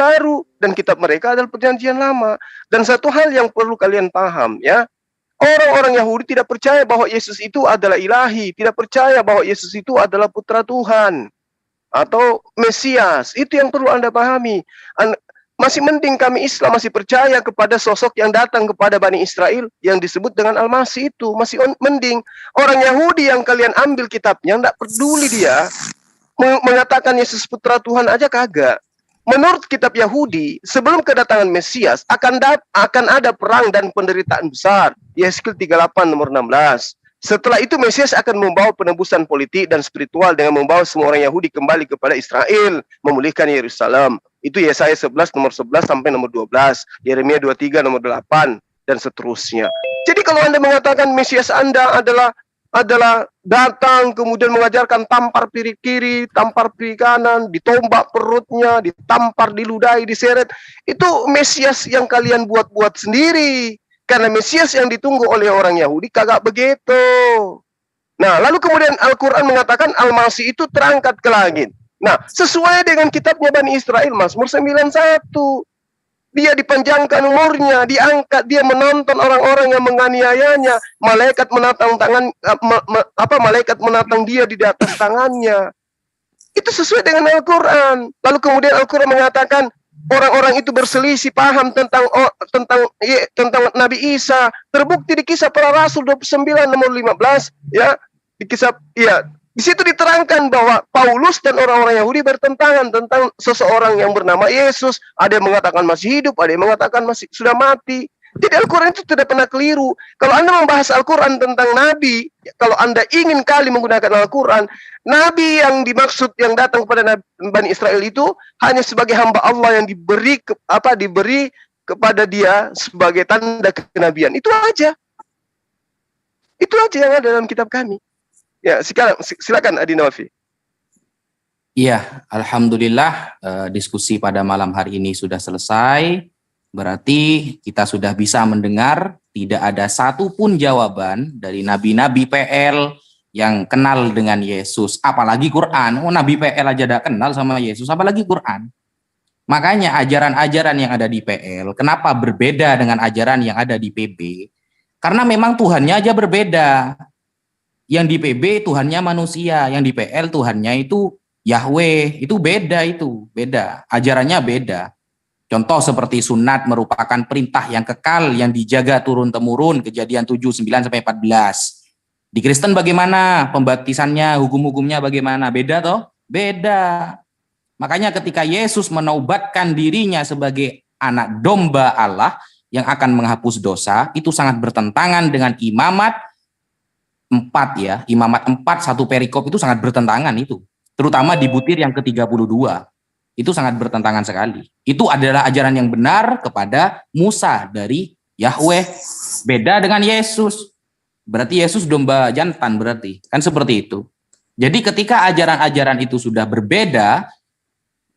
baru dan kitab mereka adalah perjanjian lama. Dan satu hal yang perlu kalian paham ya, orang-orang Yahudi tidak percaya bahwa Yesus itu adalah ilahi, tidak percaya bahwa Yesus itu adalah putra Tuhan atau Mesias. Itu yang perlu Anda pahami. Masih mending kami Islam masih percaya kepada sosok yang datang kepada Bani Israel yang disebut dengan Al-Masih itu. Masih mending. Orang Yahudi yang kalian ambil kitabnya, tidak peduli dia mengatakan Yesus putra Tuhan aja kagak. Menurut kitab Yahudi, sebelum kedatangan Mesias akan ada perang dan penderitaan besar. Yeskiel 38 nomor 16. Setelah itu Mesias akan membawa penebusan politik dan spiritual dengan membawa semua orang Yahudi kembali kepada Israel, memulihkan Yerusalem. Itu Yesaya 11 nomor 11 sampai nomor 12, Yeremia 23 nomor 8 dan seterusnya. Jadi kalau Anda mengatakan Mesias Anda adalah datang kemudian mengajarkan tampar piring kiri, tampar piring kanan, ditombak perutnya, ditampar, diludahi, diseret, itu Mesias yang kalian buat-buat sendiri. Karena Mesias yang ditunggu oleh orang Yahudi kagak begitu. Nah, lalu kemudian Al-Quran mengatakan Al-Masih itu terangkat ke langit. Nah, sesuai dengan kitabnya Bani Israel, Mazmur 91. Dia dipanjangkan umurnya, diangkat, dia menonton orang-orang yang menganiayanya. Malaikat menatang malaikat menatang dia di atas tangannya. Itu sesuai dengan Al-Quran. Lalu kemudian Al-Quran mengatakan orang-orang itu berselisih paham tentang Nabi Isa. Terbukti di Kisah Para Rasul 29 nomor 15 ya. Di situ diterangkan bahwa Paulus dan orang-orang Yahudi bertentangan tentang seseorang yang bernama Yesus. Ada yang mengatakan masih hidup, ada yang mengatakan masih sudah mati. Jadi Al-Quran itu tidak pernah keliru. Kalau Anda membahas Al-Quran tentang Nabi, kalau Anda ingin kali menggunakan Al-Quran, Nabi yang dimaksud yang datang kepada Bani Israel itu hanya sebagai hamba Allah yang diberi kepada dia sebagai tanda kenabian. Itu aja. Itu aja yang ada dalam kitab kami. Ya, silakan Adi Nawafi. Iya, alhamdulillah diskusi pada malam hari ini sudah selesai. Berarti kita sudah bisa mendengar tidak ada satupun jawaban dari nabi-nabi PL yang kenal dengan Yesus, apalagi Quran. Oh, nabi PL aja tidak kenal sama Yesus, apalagi Quran. Makanya ajaran-ajaran yang ada di PL, kenapa berbeda dengan ajaran yang ada di PB? Karena memang Tuhannya aja berbeda. Yang di PB Tuhannya manusia, yang di PL Tuhannya itu Yahweh, itu beda, ajarannya beda. Contoh seperti sunat merupakan perintah yang kekal yang dijaga turun-temurun, Kejadian 7, 9 sampai 14. Di Kristen bagaimana pembaptisannya, hukum-hukumnya bagaimana? Beda toh? Beda. Makanya ketika Yesus menaubatkan dirinya sebagai anak domba Allah yang akan menghapus dosa, itu sangat bertentangan dengan imamat 4 ya. Imamat 4, satu perikop itu sangat bertentangan itu. Terutama di butir yang ke-32. Itu sangat bertentangan sekali. Itu adalah ajaran yang benar kepada Musa dari Yahweh. Beda dengan Yesus. Berarti Yesus domba jantan berarti. Kan seperti itu. Jadi ketika ajaran-ajaran itu sudah berbeda,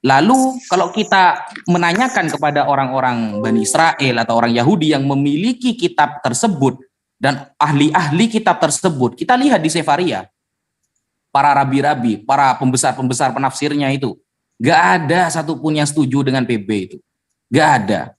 lalu kalau kita menanyakan kepada orang-orang Bani Israel atau orang Yahudi yang memiliki kitab tersebut dan ahli-ahli kitab tersebut, kita lihat di Sefaria. Para rabi-rabi, para pembesar-pembesar penafsirnya itu. Gak ada satupun yang setuju dengan PB itu. Gak ada.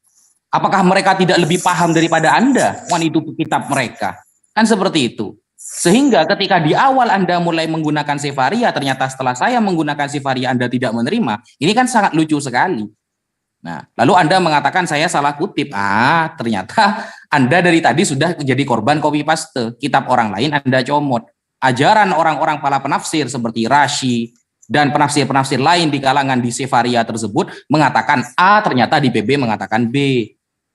Apakah mereka tidak lebih paham daripada Anda? Wan itu kitab mereka. Kan seperti itu. Sehingga ketika di awal Anda mulai menggunakan Sefaria, ternyata setelah saya menggunakan Sefaria Anda tidak menerima. Ini kan sangat lucu sekali. Nah, lalu Anda mengatakan saya salah kutip. Ternyata Anda dari tadi sudah menjadi korban copy paste. Kitab orang lain Anda comot. Ajaran orang-orang para penafsir seperti Rashi dan penafsir-penafsir lain di kalangan di Sefaria tersebut mengatakan A, ternyata di PB mengatakan B.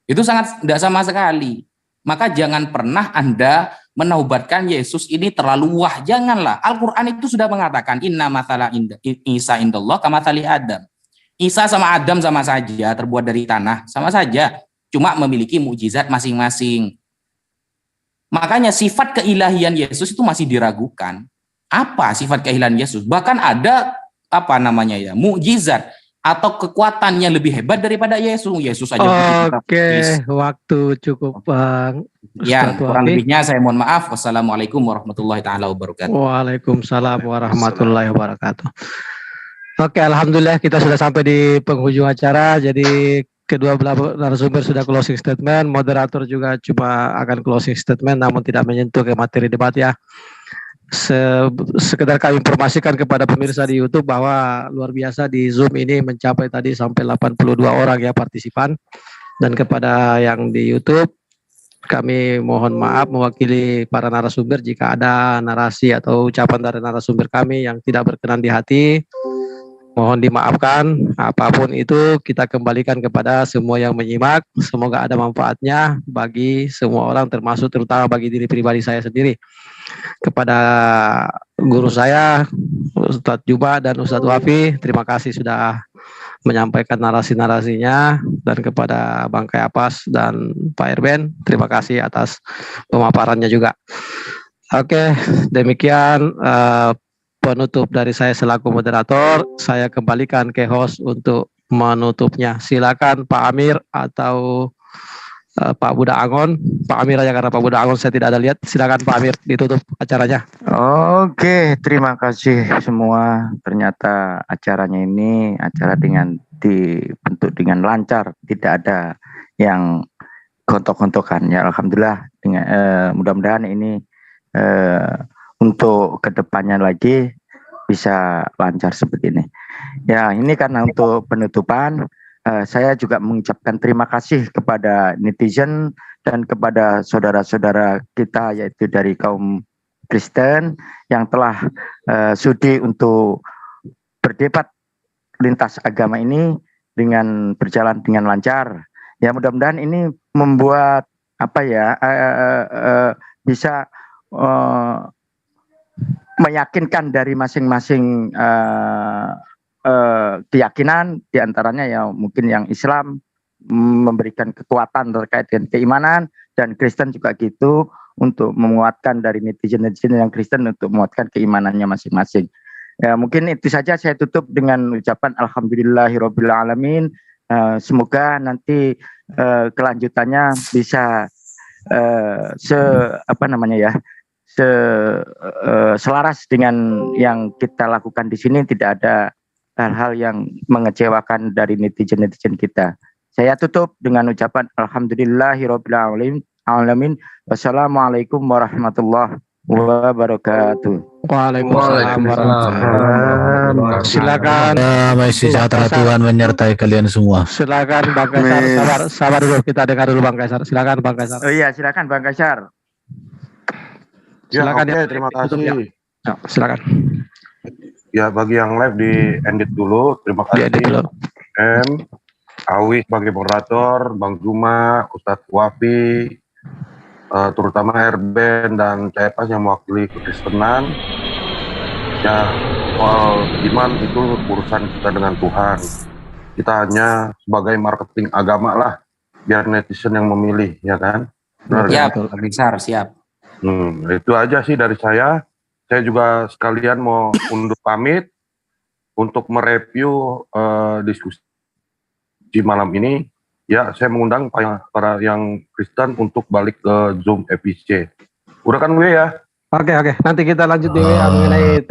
Itu sangat tidak sama sekali. Maka jangan pernah Anda menaubatkan Yesus ini terlalu wah. Janganlah. Al-Quran itu sudah mengatakan inna mathala Isa indallah kamathali Adam. Isa sama Adam sama saja, terbuat dari tanah, sama saja. Cuma memiliki mukjizat masing-masing. Makanya sifat keilahian Yesus itu masih diragukan. Apa sifat keilahian Yesus? Bahkan ada mukjizat atau kekuatan yang lebih hebat daripada Yesus. Yesus aja. Oke, waktu cukup Bang. Ya, kurang lebihnya saya mohon maaf. Wassalamualaikum warahmatullahi taala wabarakatuh. Waalaikumsalam warahmatullahi wabarakatuh. Oke, alhamdulillah kita sudah sampai di penghujung acara. Jadi kedua belah narasumber sudah closing statement, moderator juga cuma akan closing statement namun tidak menyentuh ke materi debat ya. Sekedar kami informasikan kepada pemirsa di YouTube bahwa luar biasa di Zoom ini mencapai tadi sampai 82 orang ya partisipan, dan kepada yang di YouTube kami mohon maaf mewakili para narasumber jika ada narasi atau ucapan dari narasumber kami yang tidak berkenan di hati, mohon dimaafkan. Apapun itu kita kembalikan kepada semua yang menyimak, semoga ada manfaatnya bagi semua orang termasuk terutama bagi diri pribadi saya sendiri. Kepada guru saya Ustadz Juba dan Ustadz Wafi, terima kasih sudah menyampaikan narasi-narasinya, dan kepada Bang Kayapas dan Pak Erben, terima kasih atas pemaparannya juga. Oke, demikian penutup dari saya selaku moderator. Saya kembalikan ke host untuk menutupnya. Silakan Pak Amir atau Pak Budak Angon. Pak Amir aja karena Pak Budak Angon saya tidak ada lihat. Silakan Pak Amir ditutup acaranya. Oke, terima kasih semua. Ternyata acaranya ini acara dengan dibentuk dengan lancar, tidak ada yang gontok-gontokan ya. Alhamdulillah. Dengan mudah-mudahan ini untuk kedepannya lagi bisa lancar seperti ini. Ya, ini karena untuk penutupan. Saya juga mengucapkan terima kasih kepada netizen dan kepada saudara-saudara kita yaitu dari kaum Kristen yang telah sudi untuk berdebat lintas agama ini dengan berjalan dengan lancar. Ya, mudah-mudahan ini membuat bisa meyakinkan dari masing-masing keyakinan, diantaranya ya mungkin yang Islam memberikan kekuatan terkait dengan keimanan, dan Kristen juga gitu untuk menguatkan dari netizen-netizen yang Kristen untuk menguatkan keimanannya masing-masing. Ya, mungkin itu saja saya tutup dengan ucapan alhamdulillahirabbil alamin. Semoga nanti kelanjutannya bisa selaras dengan yang kita lakukan di sini, tidak ada hal-hal yang mengecewakan dari netizen-netizen kita. Saya tutup dengan ucapan alhamdulillahirabbil alamin. Wassalamualaikum warahmatullahi wabarakatuh. Waalaikumsalam warahmatullahi wabarakatuh. Silakan. Damai sejahtera Tuhan menyertai kalian semua. Silakan Bang Kaisar, sabar dulu, kita dengar dulu Bang Kaisar. Silakan Bang Kaisar. Oh iya, silakan Bang Kaisar. Silakan ya, terima kasih. Ya, silakan. Ya, bagi yang live di edit dulu, terima kasih. Awi sebagai moderator, Bang Juma, Ustadz Wafi, terutama Herben dan Caipas yang mewakili kekristenan. Ya, soal iman itu urusan kita dengan Tuhan. Kita hanya sebagai marketing agama lah, biar netizen yang memilih, ya kan? Siap, Bang Kaisar, siap. Itu aja sih dari saya. Saya juga sekalian mau undur pamit untuk mereview diskusi malam ini. Ya, saya mengundang para yang Kristen untuk balik ke Zoom FIC. Udah kan gue ya? Oke. Nanti kita lanjut di WA mengenai